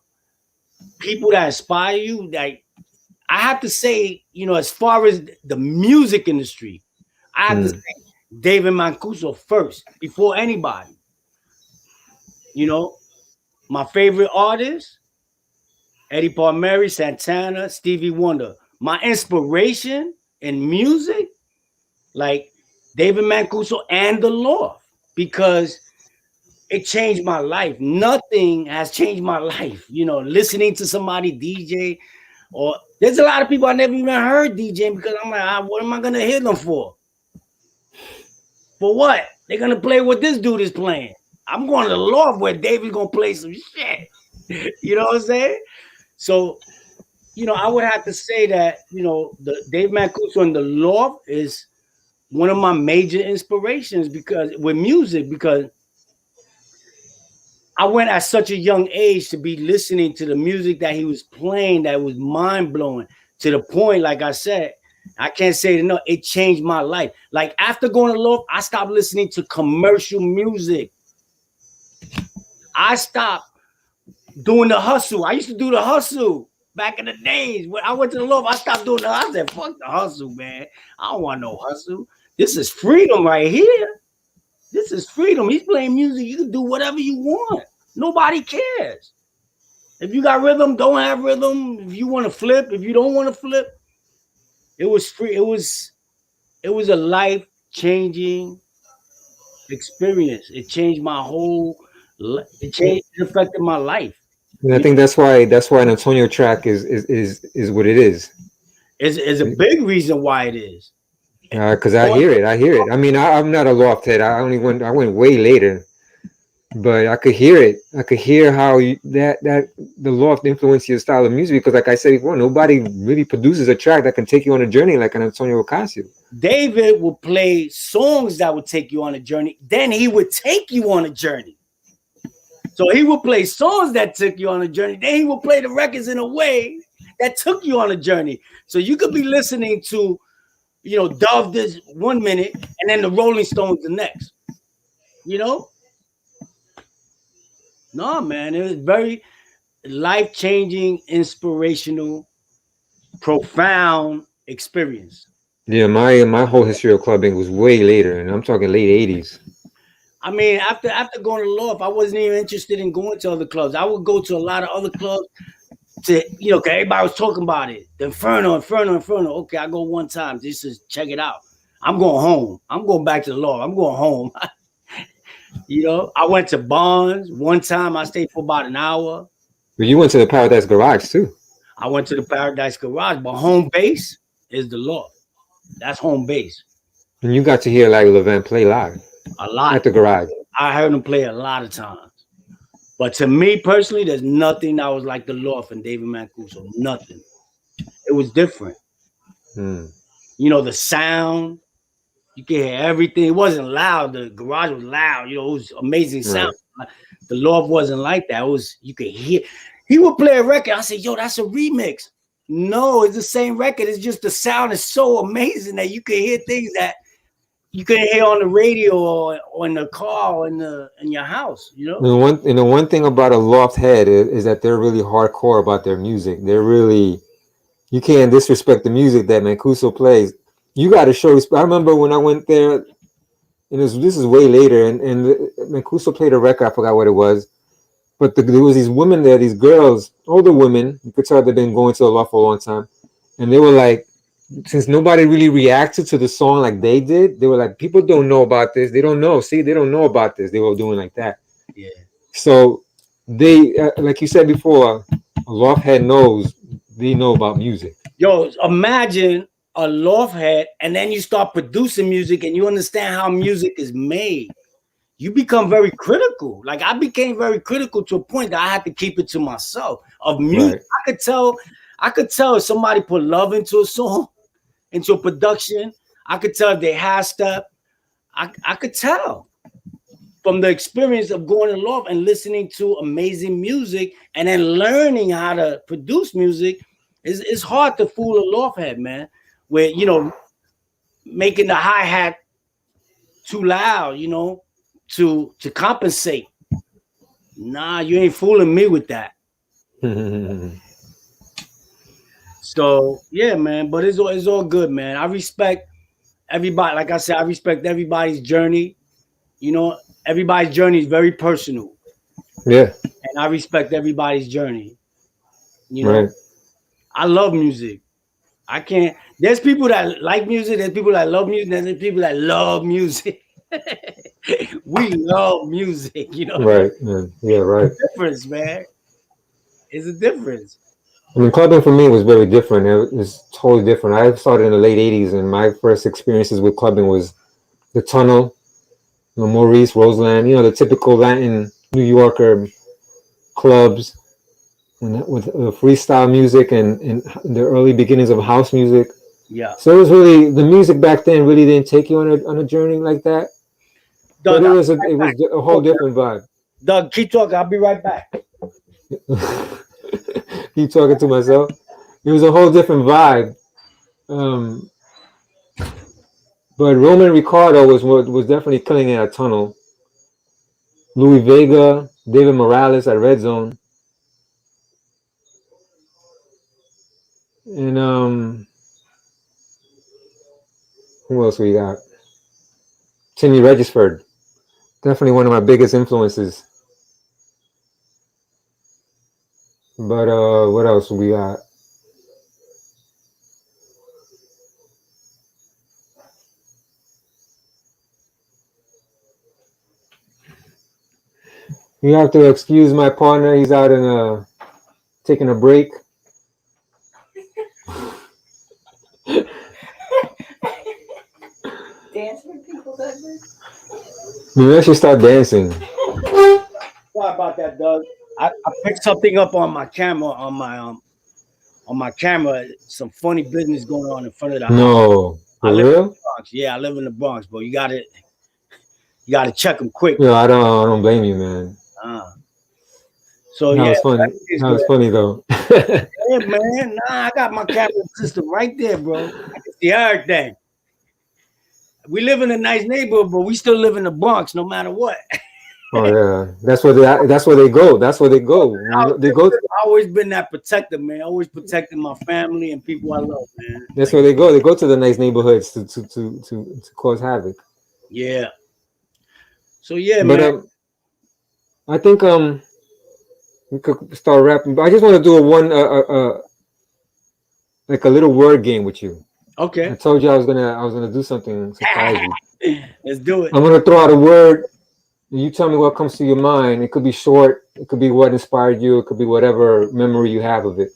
people that inspire you, like I have to say, as far as the music industry, I have to say David Mancuso first before anybody. My favorite artists, Eddie Palmieri, Santana, Stevie Wonder. My inspiration in music, like David Mancuso and The Loft, because it changed my life. Nothing has changed my life. Listening to somebody DJ, or there's a lot of people I never even heard DJing because I'm like, what am I gonna hear them for? For what? They're gonna play what this dude is playing. I'm going to The Loft where David's gonna play some shit. You know what I'm saying? So, I would have to say that, the Dave Mancuso and The Loft is one of my major inspirations because I went at such a young age to be listening to the music that he was playing that was mind blowing to the point, like I said, I can't say it enough. It changed my life. Like after going to Loft, I stopped listening to commercial music. I stopped doing the hustle. I used to do the hustle back in the days. When I went to the Loft, I stopped doing the hustle. I said, fuck the hustle, man. I don't want no hustle. This is freedom right here. This is freedom. He's playing music. You can do whatever you want. Nobody cares. If you got rhythm, don't have rhythm. If you want to flip, if you don't want to flip, it was free. It was a life-changing experience. It changed my whole. It affected my life. And I think that's why an Antonio track is what it is. Is a big reason why it is. Because I hear it. I mean, I'm not a loft head. I went way later, but I could hear it. I could hear how that the loft influenced your style of music. Because, like I said before, nobody really produces a track that can take you on a journey like an Antonio Ocasio. David would play songs that would take you on a journey. Then he would take you on a journey. So he would play songs that took you on a journey. Then he would play the records in a way that took you on a journey. So you could be listening to, Dove this 1 minute and then the Rolling Stones the next. No, man, it was very life-changing, inspirational, profound experience. Yeah, my whole history of clubbing was way later, and I'm talking late 80s. I mean, after going to Loft, I wasn't even interested in going to other clubs. I would go to a lot of other clubs to, cause everybody was talking about it. The Inferno. Okay, I go one time just to check it out. I'm going home. I'm going back to the Loft. I'm going home. I went to Barnes one time. I stayed for about an hour. But you went to the Paradise Garage too. I went to the Paradise Garage, but home base is the Loft. That's home base. And you got to hear like Levant play live A lot. at the Garage. I heard him play a lot of times. But to me personally, there's nothing that was like the Loft and David Mancuso. Nothing. It was different. The sound. You can hear everything. It wasn't loud. The Garage was loud. It was amazing sound. Right. The Loft wasn't like that. It was, you could hear. He would play a record. I said, yo, that's a remix. No, it's the same record. It's just the sound is so amazing that you can hear things that you can hear on the radio or in the car or in your house, The one thing about a Loft head is that they're really hardcore about their music. They're really, you can't disrespect the music that Mancuso plays. You got to show respect. I remember when I went there, and this is way later, and Mancuso played a record. I forgot what it was, but there was these women there, these girls, older women. You could tell they've been going to the Loft for a long time, and they were like, since nobody really reacted to the song like they did, they were like, people don't know about this. They don't know. See, they don't know about this. They were doing like that. Yeah. So they, like you said before, a Loft head knows. They know about music. Yo, imagine a Loft head, and then you start producing music, and you understand how music is made. You become very critical. Like I became very critical to a point that I had to keep it to myself. Of music, right. I could tell if somebody put love into a song, into a production. I could tell if they had step. I could tell from the experience of going to Loft and listening to amazing music, and then learning how to produce music. It's hard to fool a Loft head, man. Where making the hi-hat too loud, to compensate. Nah, you ain't fooling me with that. So yeah, man. But it's all good, man. I respect everybody. Like I said, I respect everybody's journey. Everybody's journey is very personal. Yeah. And I respect everybody's journey. Right. I love music. I can't. There's people that like music. There's people that love music. There's people that love music. We love music, Right. Yeah. Right. It's a difference, man. It's a difference. I mean, clubbing for me was very different. It was totally different. I started in the late '80s, and my first experiences with clubbing was the Tunnel, Maurice, Roseland. The typical Latin New Yorker clubs. With freestyle music and the early beginnings of house music. Yeah. So it was really, the music back then really didn't take you on a journey like that. Doug, but it was a whole different vibe. Doug, keep talking. I'll be right back. Keep talking to myself. It was a whole different vibe. But Roman Ricardo was definitely killing it at Tunnel. Louis Vega, David Morales at Red Zone. And who else we got? Timmy Regisford. Definitely one of my biggest influences. But what else we got? You have to excuse my partner. He's out in taking a break. Dance with people, Douglas? Maybe I should start dancing. Sorry about that, Doug. I picked something up on my camera, on my camera. Some funny business going on in front of the house. No, for real? In the Bronx. Yeah, I live in the Bronx, bro. You gotta check them quick. Yeah, I don't blame you, man. So that was funny. That was funny though. Yeah, man. Nah, I got my camera system right there, bro. I can see everything. We live in a nice neighborhood, but we still live in the Bronx, no matter what. Oh yeah, that's where they go. That's where they go. I've always been that protector, man. Always protecting my family and people I love, man. That's where they go. They go to the nice neighborhoods to cause havoc. Yeah. So yeah, But man. I think we could start rapping. But I just want to do a one like a little word game with you. I Okay. told you I was gonna do something surprise you. Let's do it. I'm gonna throw out a word. And you tell me what comes to your mind. It could be short. It could be what inspired you. It could be whatever memory you have of it.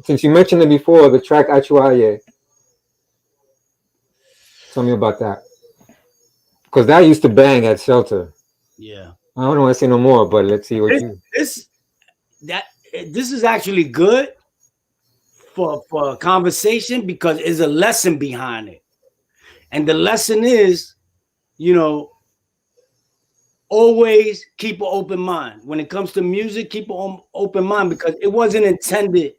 Since you mentioned it before, the track Achuaye. Tell me about that. Because that used to bang at Shelter. Yeah. I don't want to say no more, but let's see what This you. this that this is actually good for a conversation because there's a lesson behind it. And the lesson is, you know, always keep an open mind. When it comes to music, keep an open mind because it wasn't intended.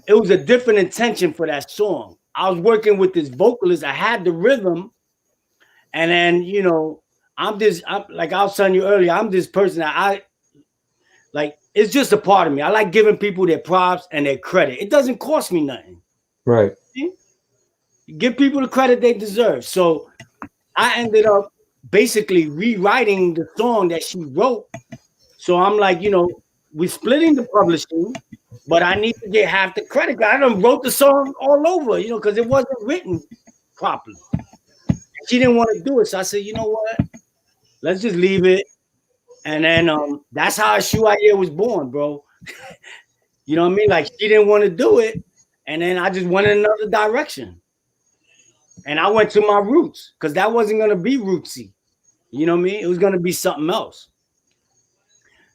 It was a different intention for that song. I was working with this vocalist. I had the rhythm, and then I'm like I was telling you earlier. I'm this person that I like. It's just a part of me. I like giving people their props and their credit. It doesn't cost me nothing. Right. Give people the credit they deserve. So I ended up basically rewriting the song that she wrote. So I'm like, we're splitting the publishing, but I need to get half the credit. I done wrote the song all over, because it wasn't written properly. She didn't want to do it. So I said, you know what? Let's just leave it. And then that's how Shuaye was born, bro. You know what I mean? Like she didn't want to do it. And then I just went in another direction. And I went to my roots because that wasn't going to be rootsy. You know what I mean? It was going to be something else.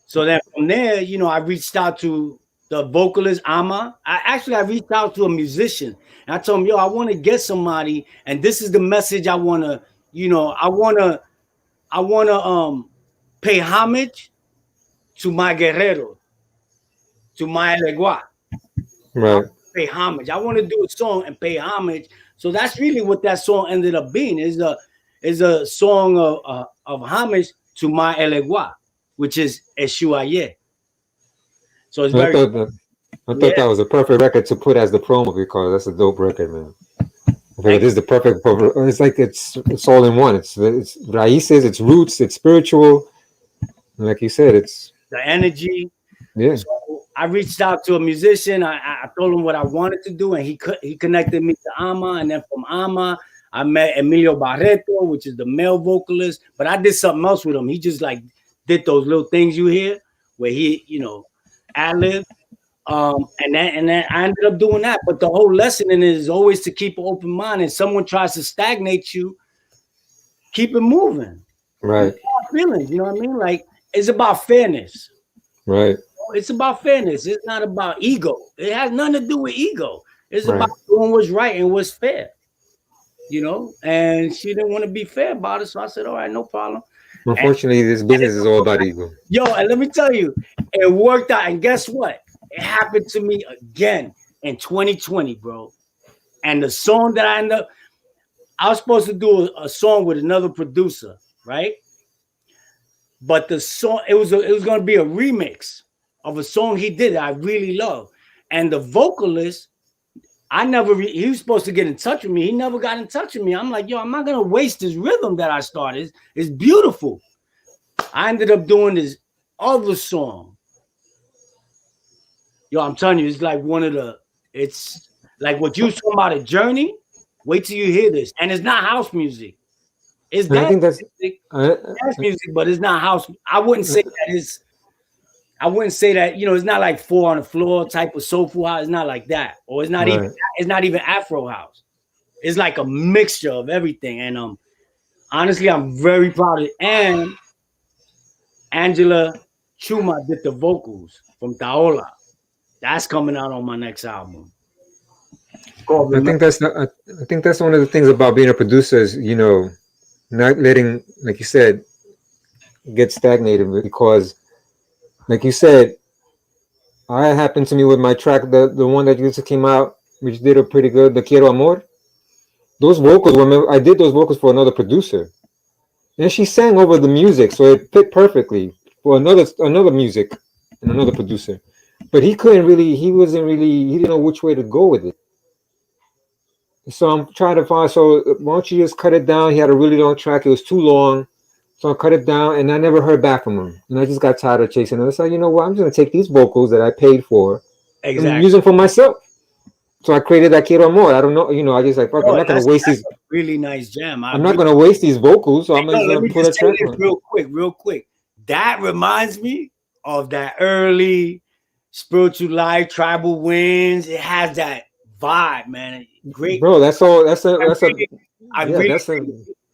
So then from there, I reached out to the vocalist, Ama. I reached out to a musician. And I told him, yo, I want to get somebody. And this is the message I want to, I want to pay homage to my guerrero, to my Legua. Right. Pay homage. I want to do a song and pay homage. So that's really what that song ended up being. Is a song of homage to my Elegua, which is Eshuaye. So it's I very thought that was a perfect record to put as the promo because that's a dope record, man. I think it is the perfect. It's like it's all in one. It's raíces, it's roots, it's spiritual. Like you said, it's the energy. Yeah. So I reached out to a musician. I told him what I wanted to do, and he connected me to Ama, and then from Ama, I met Emilio Barreto, which is the male vocalist. But I did something else with him. He just like did those little things you hear where he, ad-lib. And then I ended up doing that. But the whole lesson in it is always to keep an open mind. And someone tries to stagnate you, keep it moving. Right. Feelings, you know what I mean? Like it's about fairness. Right. It's about fairness. It's not about ego. It has nothing to do with ego. It's about doing what's right and what's fair. And she didn't want to be fair about it. So I said, all right, no problem. Unfortunately, this business is all about ego. Yo, and let me tell you, it worked out. And guess what? It happened to me again in 2020, bro. And the song that I was supposed to do a song with another producer, right? But the song, it was going to be a remix of a song he did that I really love. And the vocalist, he was supposed to get in touch with me. He never got in touch with me. I'm like, yo, I'm not going to waste this rhythm that I started. It's beautiful. I ended up doing this other song. Yo, I'm telling you, it's like it's like what you talking about a journey. Wait till you hear this. And it's not house music. It's dance music, but it's not house. I wouldn't say that it's not like 4 on the floor type of soulful house. It's not like that. Or it's not even Afro house. It's like a mixture of everything. And honestly, I'm very proud of it. And Angela Chuma did the vocals from Taola. That's coming out on my next album. I think that's one of the things about being a producer is, not letting, like you said, get stagnated because, like you said, I happened to me with my track, the one that just came out, which did a pretty good, the Quiero Amor. Those vocals I did those vocals for another producer, and she sang over the music, so it fit perfectly for another music and another producer. But he didn't know which way to go with it. So I'm trying to find. So why don't you just cut it down? He had a really long track. It was too long. So I cut it down, and I never heard back from him. And I just got tired of chasing him. I said, you know what? I'm just gonna take these vocals that I paid for and use Exactly. them for myself. So I created that Quiero Amor. I don't know, I just like fuck. Oh, that's a really nice jam. I'm not gonna waste these vocals, so I'm No, just let gonna me put a just say track this on. real quick. That reminds me of that early spiritual life, tribal winds. It has that vibe, man. Great. Bro, that's all. I really, I Yeah, really that's a think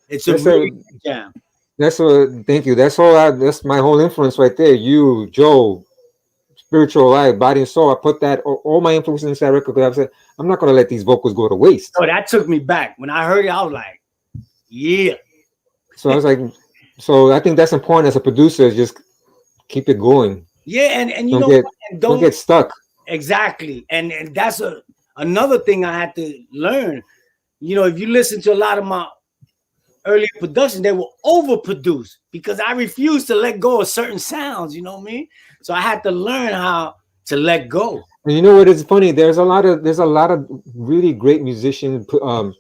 it's a that's really a good jam. that's a thank you. That's all. That's my whole influence right there. You, Joe, spiritual life, body and soul. I put that all my influences in that record because I said I'm not gonna let these vocals go to waste. Oh, that took me back. When I heard it, I was like, yeah. So I was like, so I think that's important as a producer. Is just keep it going. Yeah, and you Don't know get what? And don't don't get stuck. exactly. And that's another thing I had to learn. You know, if you listen to a lot of my earlier production, they were overproduced because I refused to let go of certain sounds, you know what I mean? So I had to learn how to let go. And you know what is funny? There's a lot of really great musician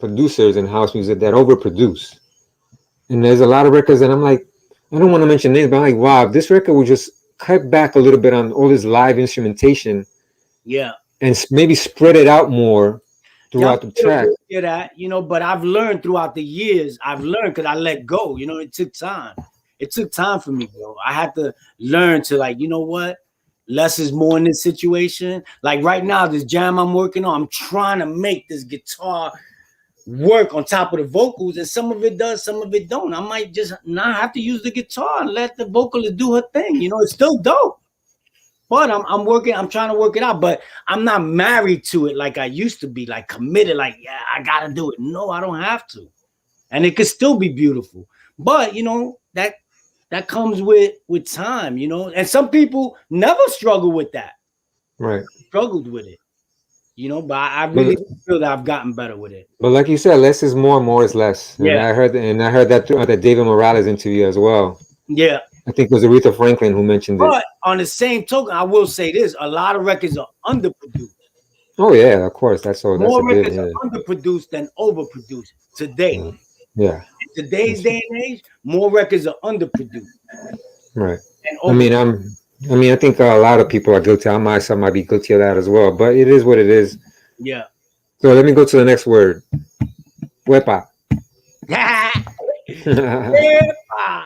producers in house music that overproduce. And there's a lot of records that I'm like, I don't want to mention names, but I'm like, wow, if this record would just cut back a little bit on all this live instrumentation Yeah. and maybe spread it out more Yeah, I'm throughout the still track. guilty of that, you know, but I've learned throughout the years, because I let go, you know, it took time. It took time for me, bro. I had to learn to like, you know what? Less is more in this situation. Like right now, this jam I'm working on, I'm trying to make this guitar work on top of the vocals, and some of it does, some of it don't. I might just not have to use the guitar and let the vocalist do her thing. You know, it's still dope. But I'm working, I'm trying to work it out, but I'm not married to it like I used to be, like committed, like, yeah, I gotta do it. No, I don't have to. And it could still be beautiful. But you know, that comes with time, you know, and some people never struggle with that, Right. struggled with it, you know, but I But really feel that I've gotten better with it. but like you said, less is more is less. And Yeah, I heard that throughout the David Morales interview as well. yeah. I think it was Aretha Franklin who mentioned it. But on the same token, I will say this: a lot of records are underproduced. Oh yeah, of course. That's a More good records are underproduced than overproduced today. yeah. Yeah. In today's day and age, more records are underproduced Right. and I over. mean, I think a lot of people are guilty. I myself might be guilty of that as well. But it is what it is. Yeah. So let me go to the next word. Wepa. Repa.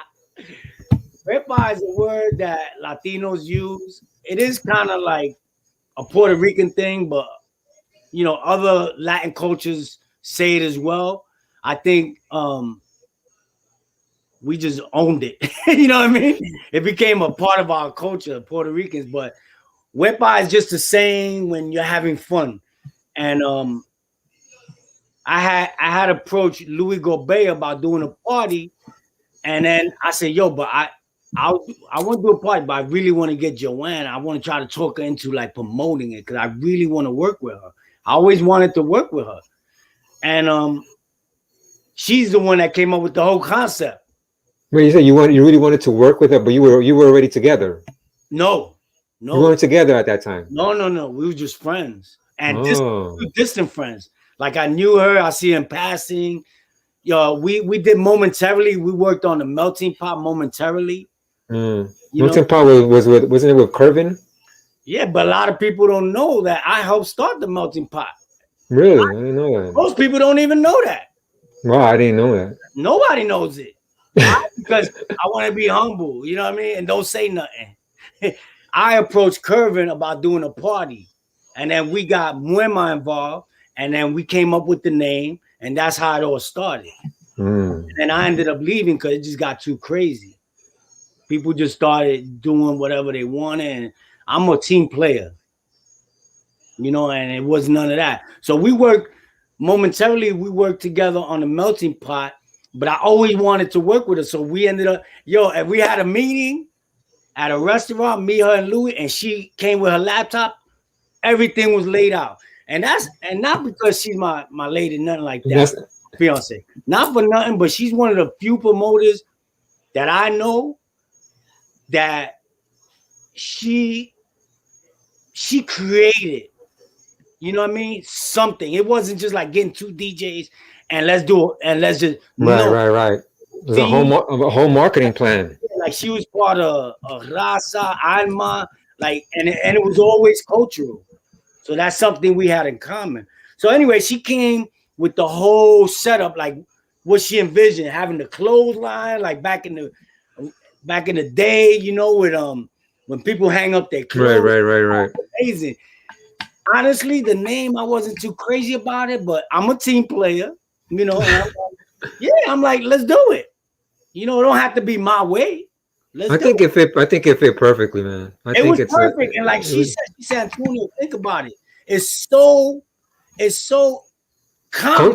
Repa is a word that Latinos use. It is kind of like a Puerto Rican thing, but you know, other Latin cultures say it as well. I think we just owned it. You know what I mean? It became a part of our culture, Puerto Ricans. But Wepa is just a saying when you're having fun. And I had approached Louis Gorbea about doing a party, and then I said, "Yo, but I want to do a party, but I really want to get Joanne. I want to try to talk her into like promoting it because I really want to work with her. I always wanted to work with her, and she's the one that came up with the whole concept. But you said you really wanted to work with her, but you were already together. No, You weren't together at that time. no. We were just friends and Oh. distant friends. Like I knew her, I see her in passing. Yo, we did momentarily. We worked on the melting pot momentarily. Melting pot wasn't it with Curvin? Yeah, but a lot of people don't know that I helped start the melting pot. Really? I didn't know that. Most people don't even know that. Wow, I didn't know that. Nobody knows it. Why? Because I want to be humble, you know what I mean? And don't say nothing. I approached Curvin about doing a party, and then we got Muema involved, and then we came up with the name, and that's how it all started. And I ended up leaving because it just got too crazy. People just started doing whatever they wanted, and I'm a team player, you know, and it was none of that. So we worked together on the melting pot, but I always wanted to work with her. So we ended up, and we had a meeting at a restaurant, me, her, and Louis, and she came with her laptop. Everything was laid out. And not because she's my lady, nothing like that. Fiance. Not for nothing, but she's one of the few promoters that I know that she created You know what I mean? Something. It wasn't just like getting 2 DJs and let's do it and let's just Right. There's theme. a whole marketing plan. Like she was part of Raza, Alma, like, and it was always cultural. So that's something we had in common. So anyway, she came with the whole setup, like what she envisioned, having the clothesline, like back in the day, you know, with when people hang up their clothes. Right. Amazing. Honestly, the name I wasn't too crazy about it, but I'm a team player, you know. And I'm like, let's do it. You know, it don't have to be my way. I think it fit perfectly, man. It was perfect. And like she said, Antonio, think about it. It's so common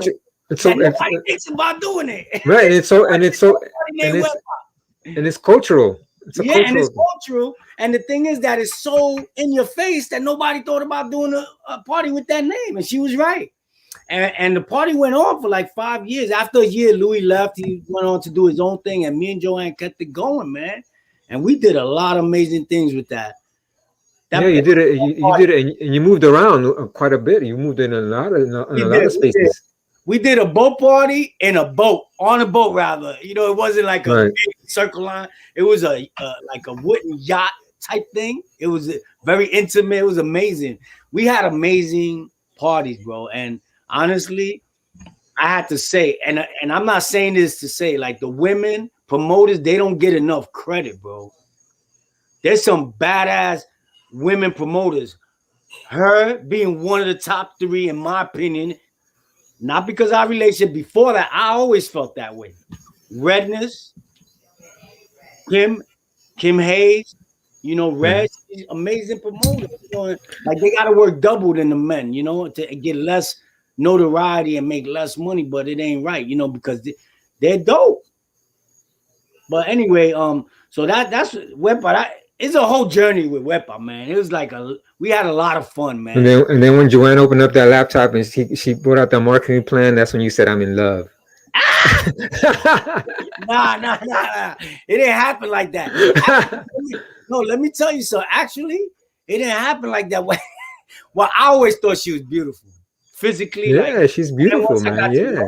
that nobody thinks about doing it. Right. And it's cultural. And it's cultural. And the thing is that it's so in your face that nobody thought about doing a party with that name. And she was right. And the party went on for like 5 years. After a year, Louis left. He went on to do his own thing. And me and Joanne kept it going, man. And we did a lot of amazing things with that. You did it. You did it, and you moved around quite a bit. You moved in a lot of spaces. We did a boat party on a boat rather. You know, it wasn't like a big circle line. It was like a wooden yacht type thing. It was very intimate. It was amazing. We had amazing parties, bro. And honestly, I had to say, and I'm not saying this to say like the women promoters, they don't get enough credit, bro. There's some badass women promoters. Her being one of the top 3, in my opinion, not because our relationship before that, I always felt that way. Redness, Kim Hayes, you know, Red, amazing promoters. You know, like they got to work double than the men, you know, to get less notoriety and make less money, but it ain't right, you know, because they're dope. But anyway, so that's Wepa. It's a whole journey with Wepa, man. It was like we had a lot of fun, man. And then when Joanne opened up that laptop and she brought out that marketing plan, that's when you said, "I'm in love." Nah. It didn't happen like that. No, let me tell you so. Actually, it didn't happen like that. Well, I always thought she was beautiful. Physically, yeah, she's beautiful, man. Yeah.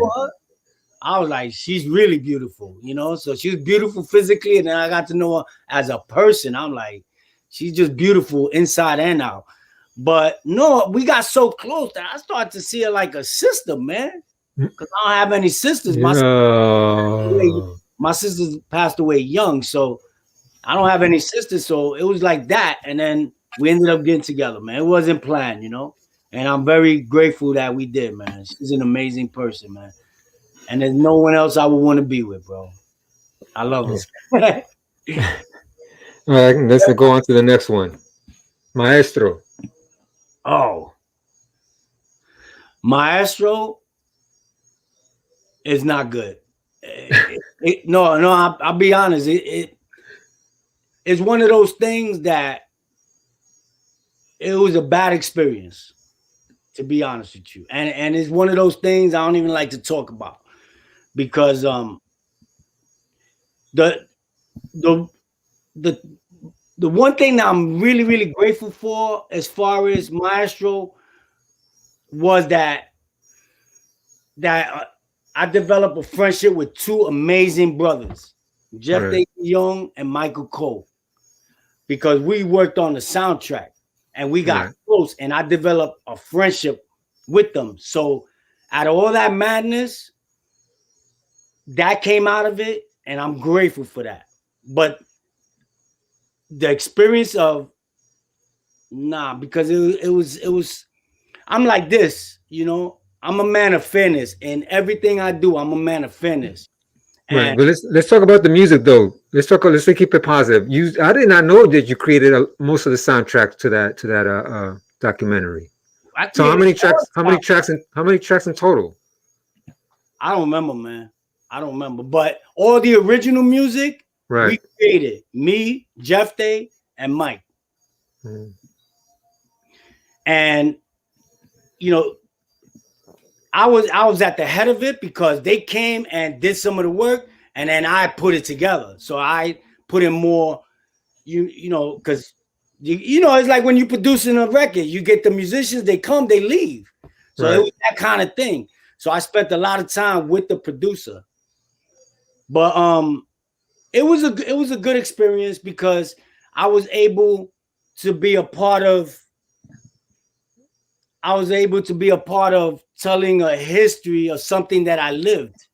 I was like, she's really beautiful, you know. So she was beautiful physically, and then I got to know her as a person. I'm like, she's just beautiful inside and out. But no, we got so close that I started to see her like a sister, man. Because I don't have any sisters. My sisters passed away young, so I don't have any sisters. So it was like that, and then we ended up getting together, man. It wasn't planned, you know. And I'm very grateful that we did, man. She's an amazing person, man. And there's no one else I would want to be with, bro. I love her. All right, let's go on to the next one. Maestro. Oh. Maestro is not good. No, I'll be honest. It's one of those things that it was a bad experience, to be honest with you. And it's one of those things I don't even like to talk about. Because the one thing that I'm really, really grateful for as far as Maestro was that I developed a friendship with 2 amazing brothers, Jeff Young and Michael Cole, because we worked on the soundtrack and we got close, and I developed a friendship with them. So out of all that madness, that came out of it, and I'm grateful for that. But the experience of because it was I'm like this, you know. I'm a man of fairness, and everything I do, I'm a man of fairness. Right, but let's talk about the music though. Let's keep it positive. I did not know that you created most of the soundtrack to that documentary. So how many tracks in total? I don't remember, man. I don't remember, but all the original music we created. Me, Jeff Day, and Mike. And you know, I was at the head of it because they came and did some of the work, and then I put it together. So I put in more, you know, because You know, it's like when you producing a record, you get the musicians, they come, they leave. So it was that kind of thing. So I spent a lot of time with the producer. But it was a good experience because I was able to be a part of telling a history of something that I lived.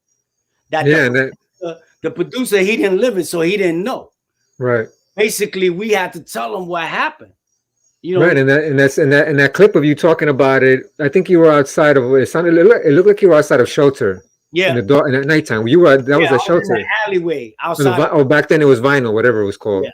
The producer, he didn't live it, so he didn't know. Right. Basically, we had to tell him what happened. You know, right, and that clip of you talking about it, I think you were outside of it. It looked like you were outside of Shelter. Yeah. In at nighttime, you were. That was a Shelter. In the alleyway outside. Back then it was Vinyl, whatever it was called. Yeah.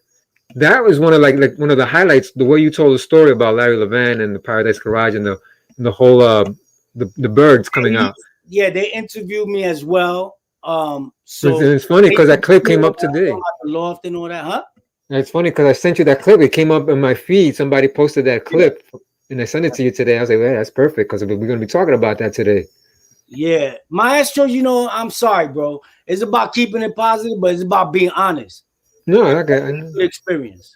That was one of like one of the highlights. The way you told the story about Larry Levan and the Paradise Garage and the whole the birds coming out. Yeah, they interviewed me as well. So it's funny because that clip came up today. The loft and all that, huh? It's funny because I sent you that clip. It came up in my feed. Somebody posted that clip, and I sent it to you today. I was like, "Well, that's perfect because we're going to be talking about that today." Yeah, Maestro. You know, I'm sorry, bro. It's about keeping it positive, but it's about being honest. No, I good experience.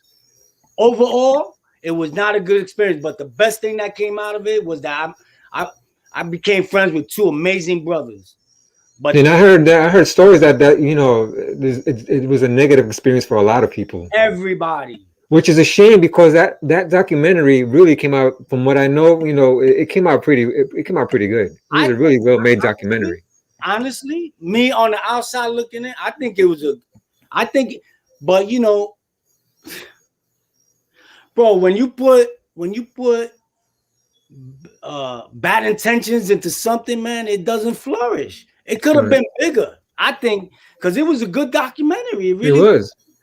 Overall, it was not a good experience, but the best thing that came out of it was that I became friends with two amazing brothers. But and I heard stories that you know it was a negative experience for a lot of people. Everybody, which is a shame because that documentary really came out. From what I know, you know, it came out pretty good. It was a really well made documentary. Honestly, me on the outside looking in, I think it was but you know, bro, when you put bad intentions into something, man, it doesn't flourish. It could have been bigger, I think, because it was a good documentary. It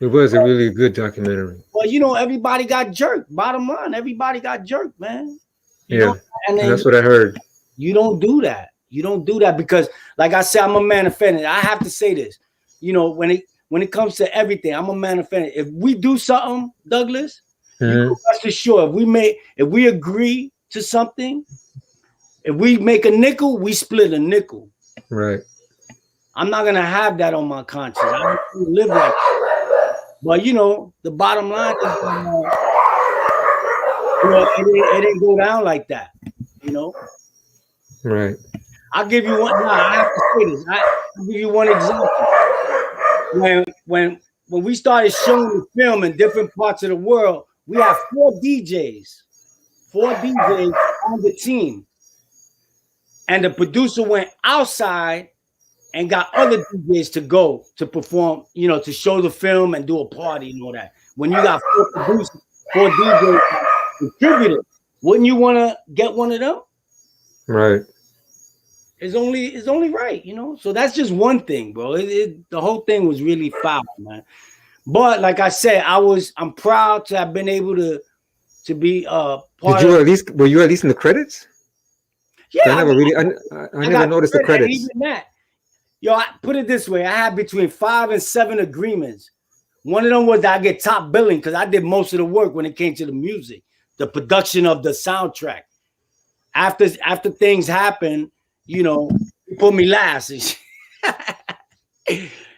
was a really good documentary. Well, you know, everybody got jerked. Bottom line, everybody got jerked, man. You know? And that's what I heard. You don't do that. You don't do that because, like I said, I'm a man of fairness. I have to say this. You know, when it comes to everything, I'm a man of fairness. If we do something, Douglas, rest assured, if we agree to something, if we make a nickel, we split a nickel. Right. I'm not gonna have that on my conscience. I don't live like that. But you know, the bottom line is, you know, it didn't go down like that. You know. Right. I'll give you one. I have to say this. I'll give you one example. When we started showing the film in different parts of the world, we have 4 DJs on the team. And the producer went outside and got other DJs to go to perform, you know, to show the film and do a party and all that. When you got 4 producers, 4 DJs contributed, wouldn't you want to get one of them? Right. It's only right, you know. So that's just one thing, bro. The whole thing was really foul, man. But like I said, I'm proud to have been able to be part. Were you at least in the credits? Yeah, I never noticed the credits. Even that, I put it this way: I had between 5 and 7 agreements. One of them was that I get top billing because I did most of the work when it came to the music, the production of the soundtrack. After things happen, you know, he put me last,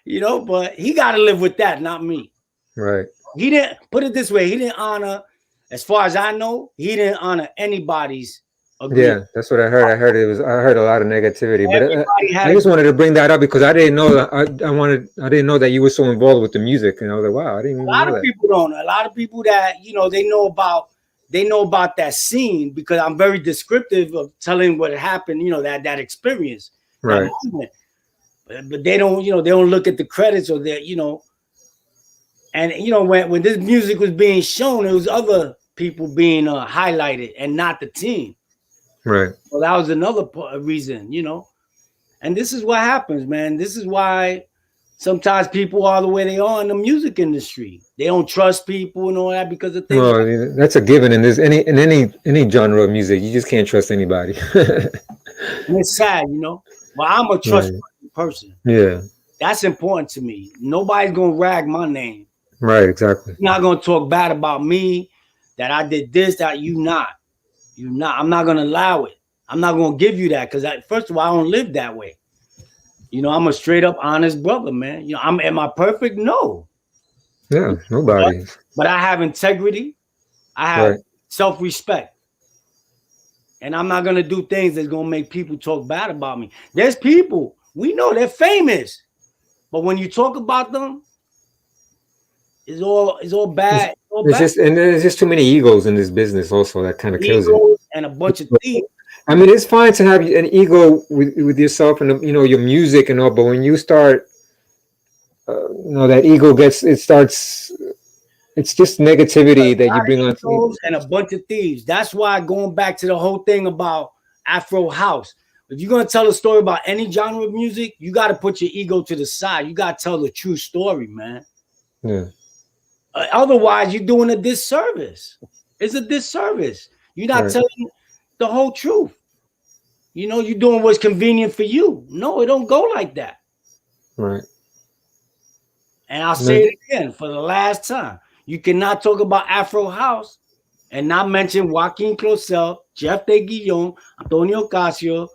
you know. But he got to live with that, not me. Right. He didn't put it this way. He didn't honor, as far as I know, he didn't honor anybody's. Yeah, that's what I heard. I heard a lot of negativity, but I just wanted to bring that up because I didn't know that. I didn't know that you were so involved with the music, and I was like, wow, I didn't even know that. A lot of people don't. A lot of people that, you know, they know about that scene because I'm very descriptive of telling what happened, you know, that experience. Right. But they don't, you know, they don't look at the credits or that, you know. And you know, when this music was being shown, it was other people being highlighted and not the team. Right. Well, that was another reason, you know. And this is what happens, man. This is why sometimes people are the way they are in the music industry. They don't trust people and all that because of things. Well, that's a given in any genre of music. You just can't trust anybody. And it's sad, you know. But I'm a trustworthy person. Yeah. That's important to me. Nobody's gonna rag my name. Right, exactly. You're not gonna talk bad about me, that I did this, that you not. You're not. I'm not gonna allow it. I'm not gonna give you that because first of all, I don't live that way. You know, I'm a straight up honest brother, man. You know, am I perfect? No. Yeah, nobody. But I have integrity. I have self-respect. And I'm not gonna do things that's gonna make people talk bad about me. There's people we know they're famous, but when you talk about them, it's all bad. There's just too many egos in this business. Also, that kind of kills it. And a bunch of thieves. I mean, it's fine to have an ego with yourself and your music and all, but when you start, that ego it's just negativity that you bring on. And a bunch of thieves. That's why going back to the whole thing about Afro house. If you're gonna tell a story about any genre of music, you got to put your ego to the side. You got to tell the true story, man. Yeah. Otherwise, you're doing a disservice. It's a disservice. You're not telling the whole truth. You're doing what's convenient for you. No, it don't go like that. Right. And I'll say it again for the last time. You cannot talk about Afro house and not mention Joaquin Closel, Jeff De Guillon, Antonio Ocasio,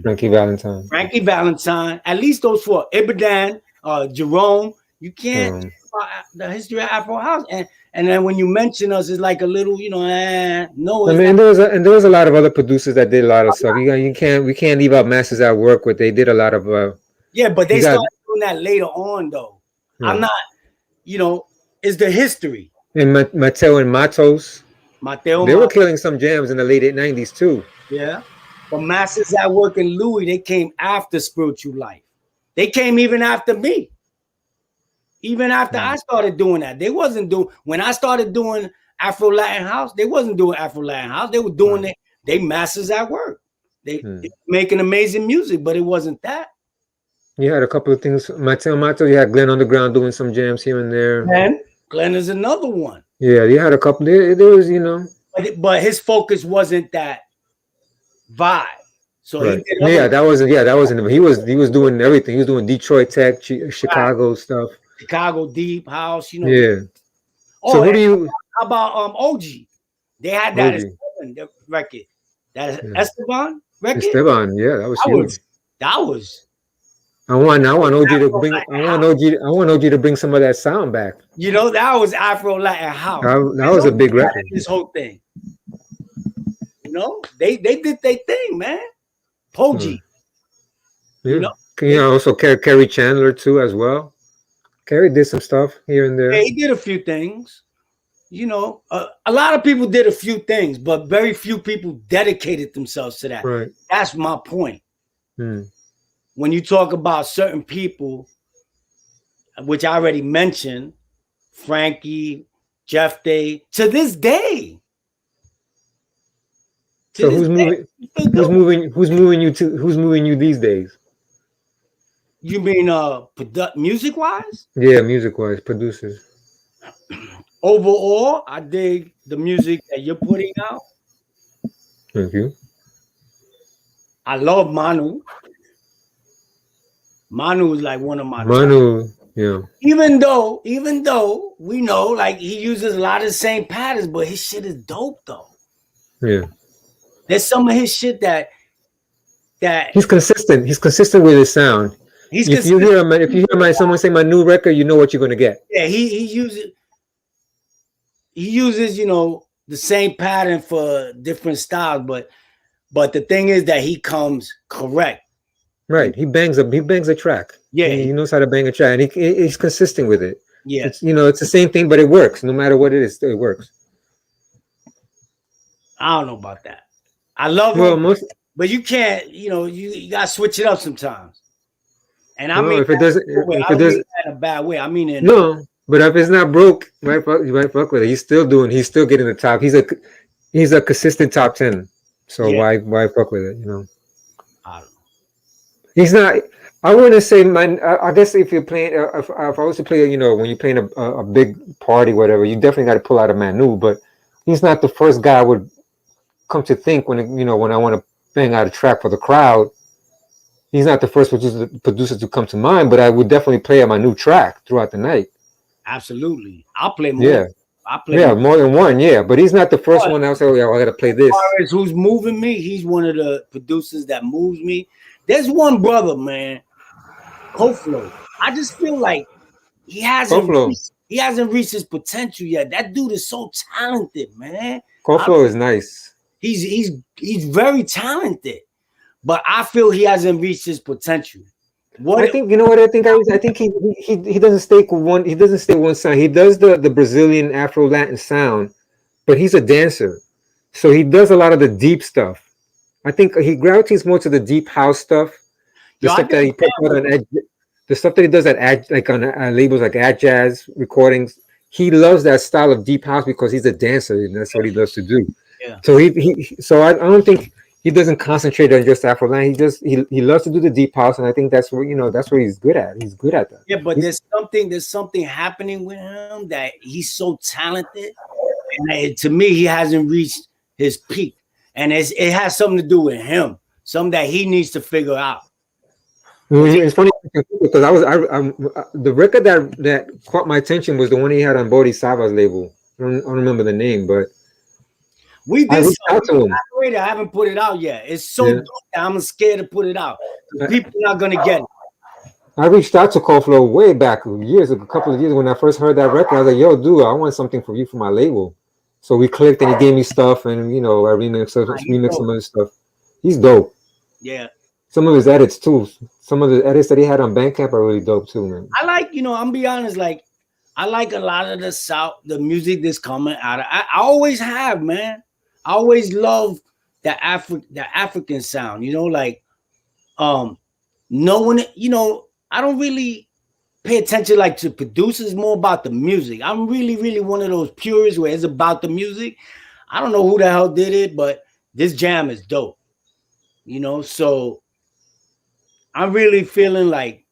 Frankie Valentine. At least those four. Ibadan, Jerome. You can't talk about the history of Afro house. And then when you mention us, it's like a little, no. I mean, there was a lot of other producers that did a lot of stuff. We can't leave out Masters at Work, but they did a lot of. But they started doing that later on, though. Yeah. I'm not. It's the history. And Mateo and Matos. They were killing some jams in the late 90s too. Yeah. But Masters at Work and Louis, they came after Spiritual Life. They came even after me. Even after I started doing that. They wasn't doing, when I started doing Afro Latin House, they wasn't doing Afro Latin House. They were doing it. They Masters at Work. They making amazing music, but it wasn't that. You had a couple of things. Mateo Mato, you had Glenn Underground doing some jams here and there. And Glenn is another one. Yeah, you had a couple. There was, But his focus wasn't that vibe. So he did that wasn't. He was doing everything. He was doing Detroit Tech, Chicago stuff. Chicago Deep House, Yeah. So who do you? How about OG? They had that as the record. That Esteban record. Esteban, yeah, that was huge. That was. I want OG to bring. I want OG to bring some of that sound back. That was Afro Latin House. That was a big record. This whole thing. They did their thing, man. Poggi. Yeah. Also Kerry Chandler too as well. Kerry did some stuff here and there. Yeah, he did a few things. A lot of people did a few things, but very few people dedicated themselves to that. Right. That's my point. When you talk about certain people, which I already mentioned, Frankie, Jeff Day, to this day. So who's moving you these days? You mean music wise? Yeah, music wise, producers. Overall, I dig the music that you're putting out. Thank you. I love Manu. Manu is like one of my yeah. Even though we know like he uses a lot of the same patterns, but his shit is dope though. Yeah. There's some of his shit that he's consistent. He's consistent with his sound. If you hear someone say my new record, you know what you're gonna get. Yeah, he uses the same pattern for different styles, but the thing is that he comes correct. Right, he bangs a track. Yeah, he knows how to bang a track, and he's consistent with it. Yeah, it's the same thing, but it works. No matter what it is, it works. I don't know about that. I love him, but you can't. You gotta switch it up sometimes. And I mean, if it doesn't, in a bad way. I mean, but if it's not broke, you might fuck with it. He's still getting the top. He's a consistent top 10. So why fuck with it? I don't know. He's not. I wouldn't say I guess if you're playing, if I was to play, when you're playing a big party, whatever, you definitely got to pull out a Manu. But he's not the first guy I would come to think when I want to bang out a track for the crowd. He's not the first producer to come to mind, but I would definitely play my new track throughout the night. Absolutely, I'll play more. Yeah, more than one. Yeah, but he's not the first one. I'll say, I got to play this. As far as who's moving me, he's one of the producers that moves me. There's one brother, man, Koflo. I just feel like he hasn't reached his potential yet. That dude is so talented, man. Koflo is nice. He's very talented, but I feel he hasn't reached his potential. I think, you know what I think, I think he doesn't stay one. He doesn't stay one sound. He does the Brazilian Afro Latin sound, but he's a dancer, so he does a lot of the deep stuff. I think he gravitates more to the deep house stuff, the stuff that he puts out on the stuff that he does at like on labels like Ad Jazz recordings. He loves that style of deep house because he's a dancer and that's what he loves to do. Yeah. So so I don't think he doesn't concentrate on just Afro Latin. He loves to do the deep house, and I think that's what that's what he's good at. He's good at that. Yeah, but there's something happening with him that he's so talented, and to me, he hasn't reached his peak, and it has something to do with him, something that he needs to figure out. It's funny because the record that caught my attention was the one he had on Bodhisattva's label. I don't remember the name, but we did out to him. I haven't put it out yet. It's so dope that I'm scared to put it out. People are not gonna get it. I reached out to Koflo way back a couple of years when I first heard that record. I was like, "Yo, dude, I want something for you for my label." So we clicked, and he gave me stuff, and I remixed some of his stuff. He's dope. Yeah. Some of his edits too. Some of the edits that he had on Bandcamp are really dope too, man. I like, I'm be honest, like I like a lot of the music that's coming out of. I always have, man. I always love the African sound, like knowing it, I don't really pay attention like to producers, more about the music. I'm really, really one of those purists where it's about the music. I don't know who the hell did it, but this jam is dope. So I'm really feeling like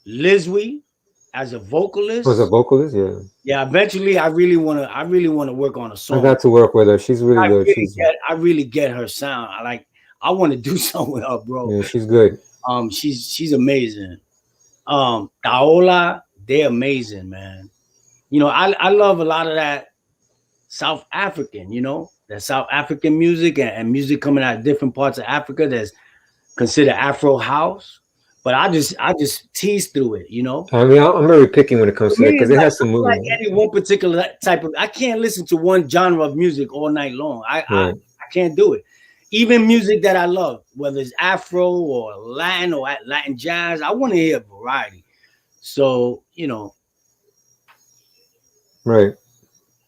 Lizwy as a vocalist. Was a vocalist, yeah. Yeah, eventually I really want to work on a song. I got to work with her. She's really good. I really get her sound. I want to do something with her, bro. Yeah, she's good. She's amazing. Daola, they're amazing, man. I love a lot of that South African, that South African music and music coming out of different parts of Africa that's considered Afro house. But I just tease through it, I mean, I'm very picky when it comes to that because it has some movement. Like any one particular type of. I can't listen to one genre of music all night long. I can't do it. Even music that I love, whether it's Afro or Latin jazz, I want to hear variety. So Right.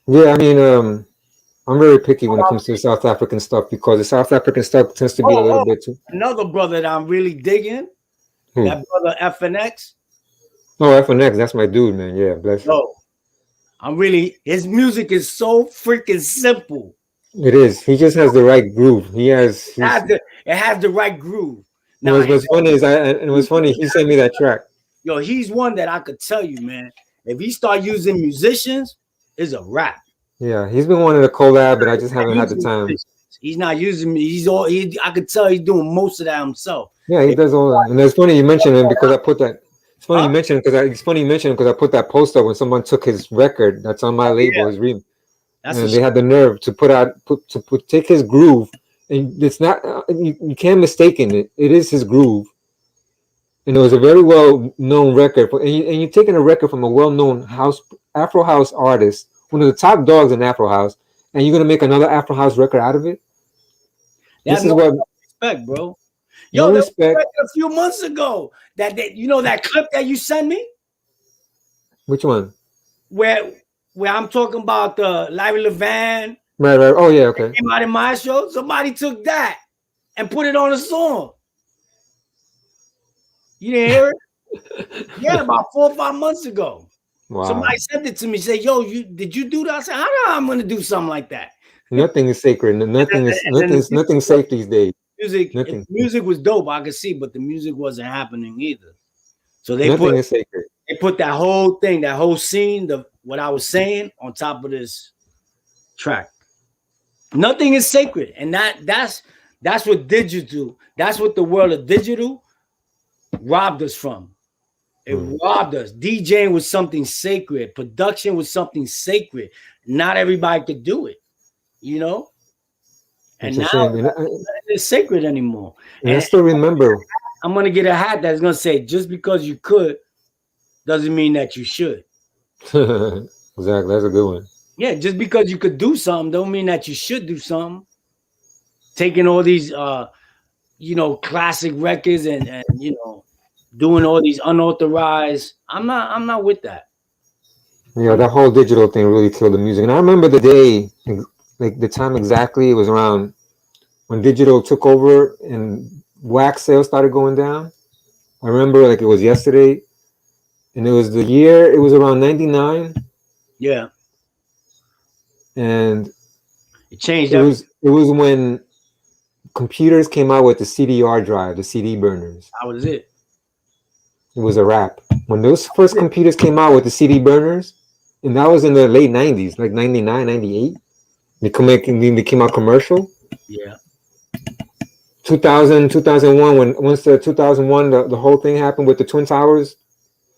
Yeah, I mean, I'm very picky when it comes to the South African stuff because the South African stuff tends to be a little bit too. Another brother that I'm really digging. That brother FNX. Oh, FNX, that's my dude, man. Yeah, bless you. His music is so freaking simple. It is. He just has the right groove. It has the right groove. Now, what's funny, he sent me that track. Yo, he's one that I could tell you, man. If he start using musicians, it's a wrap. Yeah, he's been wanting to collab, but I just haven't had the time. He's not using me. I could tell he's doing most of that himself. Yeah, he does all that. And it's funny you mentioned him because I put that. It's funny you mentioned because I put that post up when someone took his record that's on my label, his remix. And they had the nerve to take his groove, and it's not you can't mistake it. It is his groove, and it was a very well known record. And you're taking a record from a well known Afro house artist, one of the top dogs in Afro house, and you're gonna make another Afro house record out of it. This is what respect, bro. Yo, no respect. A few months ago, that that clip that you sent me. Which one? Where I'm talking about the Larry Levan. Right. Oh yeah, okay. Came out in my show. Somebody took that and put it on a song. You didn't hear it? Yeah, about 4 or 5 months ago. Wow. Somebody sent it to me. Say, "Yo, did you do that?" I said, "How do I'm going to do something like that?" Nothing is sacred. Nothing's safe these days. Music was dope. I could see, but the music wasn't happening either. So nothing is sacred. They put that whole thing, that whole scene, what I was saying, on top of this track. Nothing is sacred, and that's what digital. That's what the world of digital robbed us from. It robbed us. DJing was something sacred. Production was something sacred. Not everybody could do it, And now it's sacred anymore. And I still remember. I'm gonna get a hat that's gonna say, "Just because you could, doesn't mean that you should." Exactly, that's a good one. Yeah, just because you could do something don't mean that you should do something. Taking all these classic records and doing all these unauthorized. I'm not with that. Yeah, that whole digital thing really killed the music. And I remember the day, like the time exactly, it was around when digital took over and wax sales started going down. I remember like it was yesterday, and it was the year, it was around 99, Yeah, and it changed it everything. was it was when computers came out with the CDR drive, the CD burners. That was it. It was a wrap. When those first computers came out with the CD burners, and that was in the late 90s, like 99, 98, they came out commercial. Yeah, 2000, 2001, once the 2001, the whole thing happened with the Twin Towers.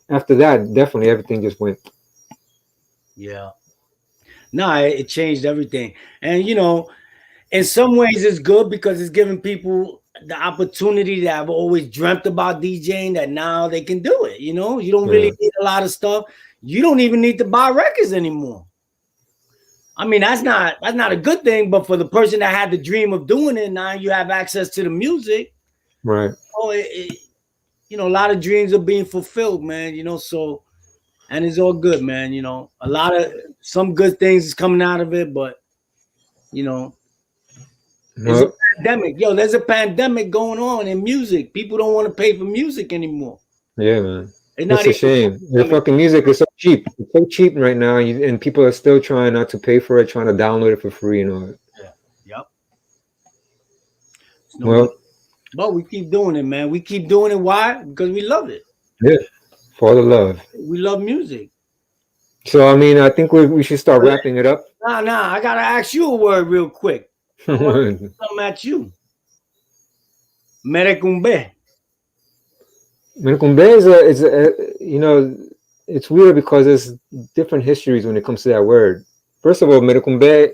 After that, definitely everything just went. yeah. No, it changed everything. And in some ways it's good because it's giving people the opportunity that have always dreamt about DJing, that now they can do it. You don't Yeah. really need a lot of stuff. You don't even need to buy records anymore. I mean, that's not a good thing, but for the person that had the dream of doing it, now you have access to the music. Right. Oh, a lot of dreams are being fulfilled, man. So, and it's all good, man. A lot of some good things is coming out of it, but you know, it's a Well, pandemic. Yo, there's a pandemic going on in music. People don't want to pay for music anymore. yeah, man. It's not It's a even. shame. The fucking music is so cheap. It's so cheap right now, and people are still trying not to pay for it, trying to download it for free and all that. Yeah. Yep. It's no good. Well, But we keep doing it, man. We keep doing it. Why? Because we love it. yeah, for the love. We love music. So, I mean, I think we should start wrapping it up. Nah. I gotta ask you a word real quick. I want to throw something at you. Merecumbe. Mencumbe it's weird because there's different histories when it comes to that word. First of all, Merecumbe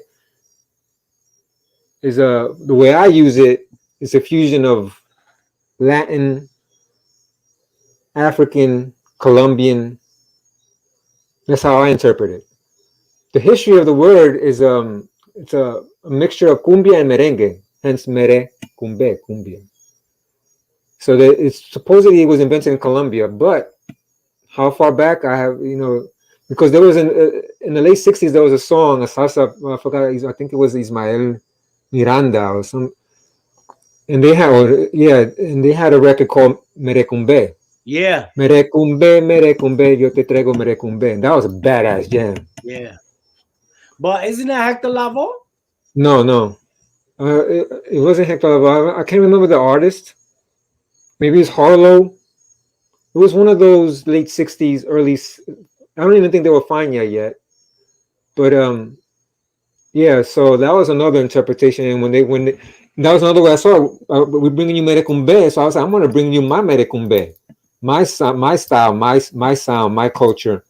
is the way I use it is a fusion of Latin, African, Colombian. That's how I interpret it. The history of the word is it's a mixture of cumbia and merengue, hence merecumbe, cumbia. So that it's supposedly it was invented in Colombia, but how far back I have, because there was in the late '60s there was a song, a salsa. I forgot. I think it was Ismael Miranda or some, and they had a record called Merecumbe. Yeah. Merecumbe, yo te traigo merecumbe. And that was a badass jam. Yeah. But isn't that Hector Lavoe? No. It wasn't Hector Lavoe. I can't remember the artist. Maybe it's Harlow. It was one of those late '60s, early. I don't even think they were fine yet. But yeah. So that was another interpretation. And that was another way I saw it. We're bringing you merecumbe. So I was like, I'm gonna bring you my merecumbe, my style, my sound, my culture.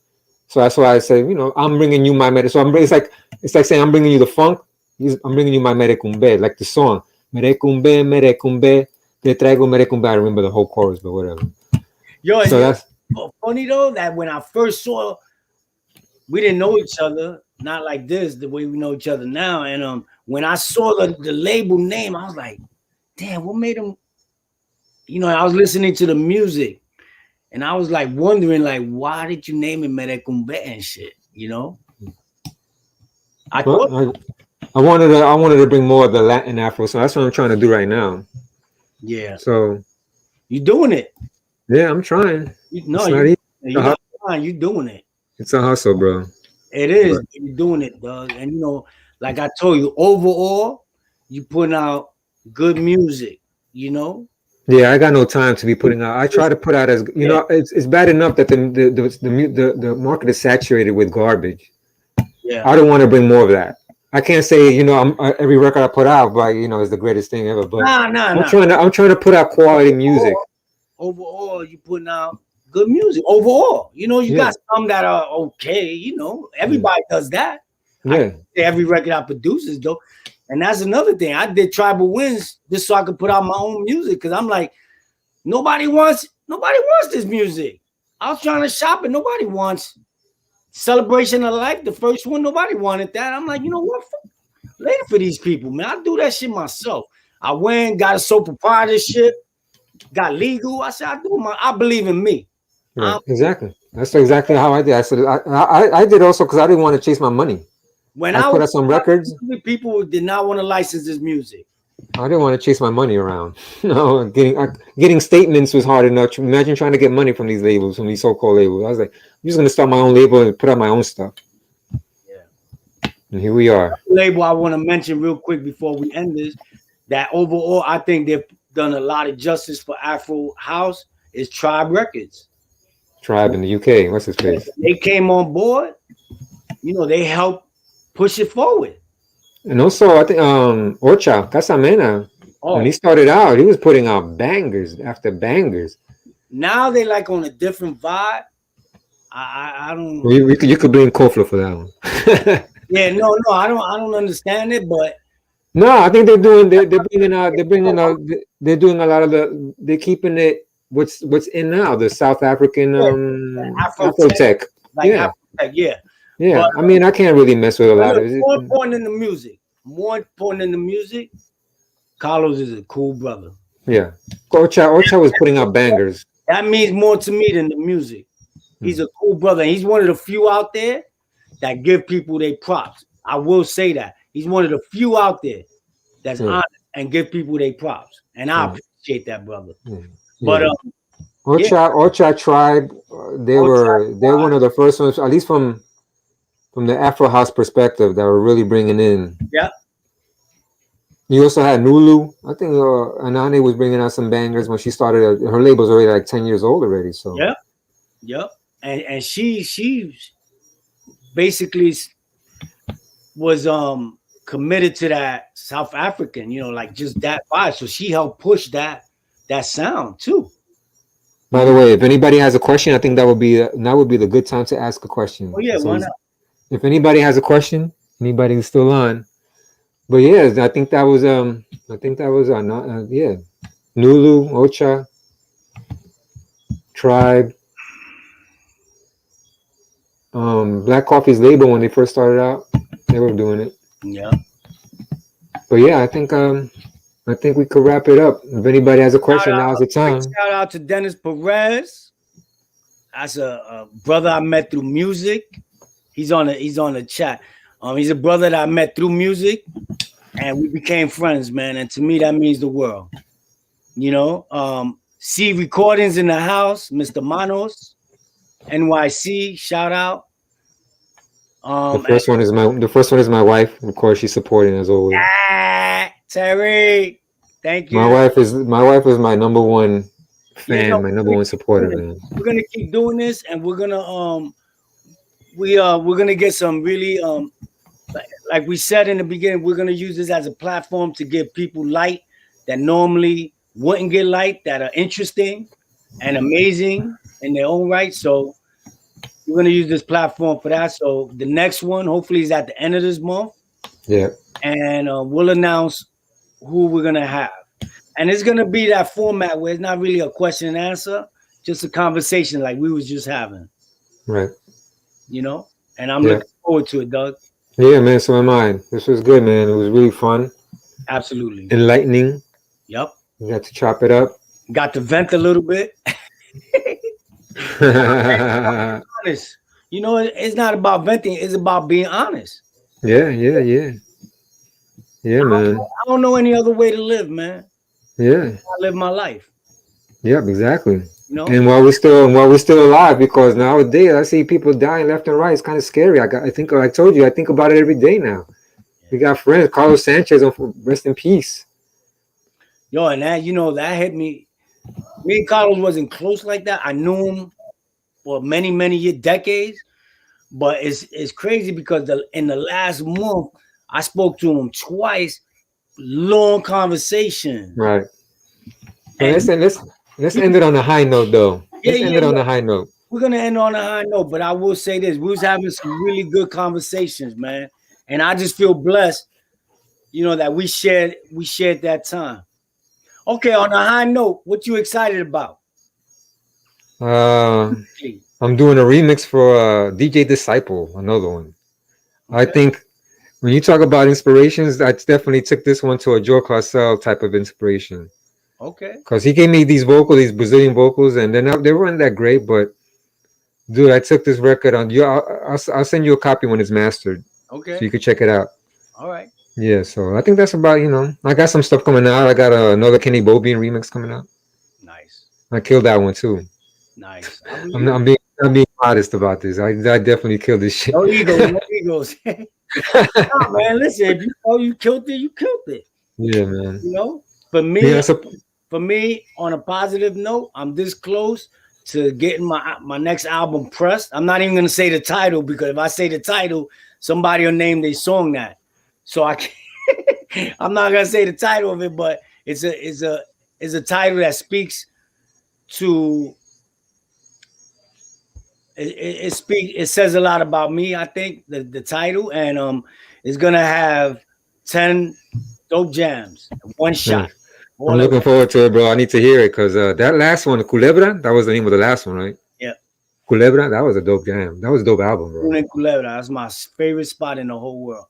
So that's why I say, I'm bringing you my merecumbe. So it's like saying I'm bringing you the funk. I'm bringing you my merecumbe, like the song merecumbe, te traigo merecumbe. I remember the whole chorus, but whatever. Yo, So that's funny though that when I first saw, we didn't know each other, not like this, the way we know each other now. And when I saw the label name, I was like, damn, what made him? I was listening to the music, and I was like wondering, like, why did you name it Merecumbe and shit? I wanted to bring more of the Latin Afro, so that's what I'm trying to do right now. Yeah. So you doing it? Yeah, I'm trying. You're doing it. It's a hustle, bro. It is. You're doing it, Doug. And like I told you, overall, you putting out good music. Yeah, I got no time to be putting out. I try to put out as it's bad enough that the market is saturated with garbage. Yeah, I don't want to bring more of that. I can't say every record I put out, but is the greatest thing ever. But I'm trying to put out quality music. Overall, you putting out good music. Overall, you got some that are okay. Everybody does that. Yeah, every record I produce is dope. And that's another thing. I did Tribal Winds just so I could put out my own music because I'm like, nobody wants this music. I was trying to shop it. Nobody wants Celebration of Life, the first one, nobody wanted that. I'm like, you know what? Later for these people, man. I do that shit myself. I went, got a sole proprietorship, got legal. I said, I believe in me. Right. Exactly. That's exactly how I did. I said I did also because I didn't want to chase my money. When I I put was out some records. people did not want to license this music. I didn't want to chase my money around. No, getting statements was hard enough. Imagine trying to get money from these labels, from these so-called labels. I was like, I'm just gonna start my own label and put out my own stuff. Yeah. And here we are. Label I want to mention real quick before we end this, that overall I think they've done a lot of justice for Afro House is Tribe Records. Tribe in the UK. What's his face? They came on board. You know, they helped push it forward. And also, I think Ocha Casamena, when he started out, he was putting out bangers after bangers. Now they like on a different vibe. I don't. You could blame Kofla for that one. Yeah, no, I don't understand it, but no, I think they're bringing out they're doing a lot of they're keeping it what's in now, the South African Afro-tech. Like Afro-tech, yeah. Yeah, but, I mean, I can't really mess with a lot of it. More important than the music. More important than the music. Carlos is a cool brother. Yeah, Ocha was putting out bangers. That means more to me than the music. He's a cool brother. He's one of the few out there that give people their props. I will say that. He's one of the few out there that's honest and give people their props. And I appreciate that, brother. But Ocha Tribe, they're one of the first ones, at least from the Afro House perspective, that were really bringing in. Yeah. You also had Nulu. I think Anani was bringing out some bangers when she started. Her label's already like 10 years old already. So yeah. And she basically was committed to that South African, you know, like just that vibe. So she helped push that sound too. By the way, if anybody has a question, I think that would be the good time to ask a question. Oh yeah, why not? If anybody has a question, anybody who's still on. But yeah, I think that was Nulu, Ocha, Tribe, Black Coffee's label when they first started out, they were doing it. Yeah. But yeah, I think we could wrap it up. If anybody has a question, now's the time. Shout out to Dennis Perez. That's a brother I met through music. He's on the chat. He's a brother that I met through music, and we became friends, man. And to me, that means the world. You know, C Recordings in the house, Mr. Manos, NYC. Shout out. The first one is my wife. Of course, she's supporting as always. Terry, thank you. My wife is my number one fan, my number one supporter, man. We're gonna keep doing this, and we're gonna we're gonna get some really like we said in the beginning, we're gonna use this as a platform to give people light that normally wouldn't get light, that are interesting and amazing in their own right. So we're gonna use this platform for that. So the next one, hopefully, is at the end of this month. Yeah. And we'll announce who we're gonna have. And it's gonna be that format where it's not really a question and answer, just a conversation like we was just having. Right. You know? And I'm looking forward to it, Doug. Yeah, man. So am I. This was good, man. It was really fun. Absolutely. Enlightening. Yep. We got to chop it up. Got to vent a little bit. Honest. You know, it's not about venting, it's about being honest. Yeah, man. I don't know any other way to live, man. Yeah. I live my life. Yep, exactly. You know? And while we're still alive, because nowadays I see people dying left and right. It's kind of scary. I think about it every day now. We got friends, Carlos Sanchez, rest in peace. Yo, and that hit me. Me and Carlos wasn't close like that. I knew him for many, many years, decades. But it's crazy because in the last month, I spoke to him twice. Long conversation. Right. Let's end it on a high note, though. Let's end it on a high note. We're gonna end on a high note, but I will say this: we was having some really good conversations, man, and I just feel blessed, you know, that we shared that time. Okay, on a high note, what you excited about? I'm doing a remix for DJ Disciple, another one. I Okay. think when you talk about inspirations, I definitely took this one to a Joe Carcel type of inspiration. Okay. Because he gave me these vocals, these Brazilian vocals, and they weren't that great, but dude, I took this record on you. I'll send you a copy when it's mastered, so Okay. you can check it out. All right. Yeah, so I think that's about, I got some stuff coming out. I got another Kenny Bobian remix coming out. Nice. I killed that one too. Nice. I'm being modest about this. I definitely killed this shit. No egos. No egos. Nah, man, listen. If you killed it, you killed it. Yeah, man. You know, for me, Yeah, so for me, on a positive note, I'm this close to getting my next album pressed. I'm not even gonna say the title because if I say the title, somebody will name their song that. So I can't, I'm not gonna say the title of it, but it's a title that speaks to it says a lot about me. I think the title, and it's gonna have 10 dope jams, one shot. nice. I'm All at looking once. forward to it, bro. I need to hear it because that last one, Culebra, that was the name of the last one, right? Yeah. Culebra, that was a dope jam. That was a dope album, bro. Una Culebra. That's my favorite spot in the whole world.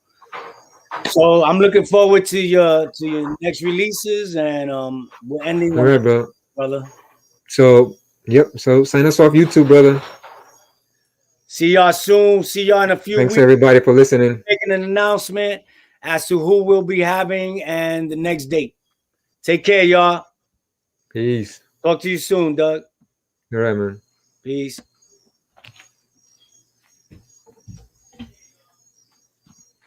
So I'm looking forward to your next releases, and we're ending All on right, bro. brother. So, yep. So sign us off YouTube, brother. See y'all soon. See y'all in a few Thanks weeks. everybody for listening. Making an announcement as to who we'll be having and the next date. Take care, y'all. Peace. Talk to you soon, Doug. All right, man. Peace.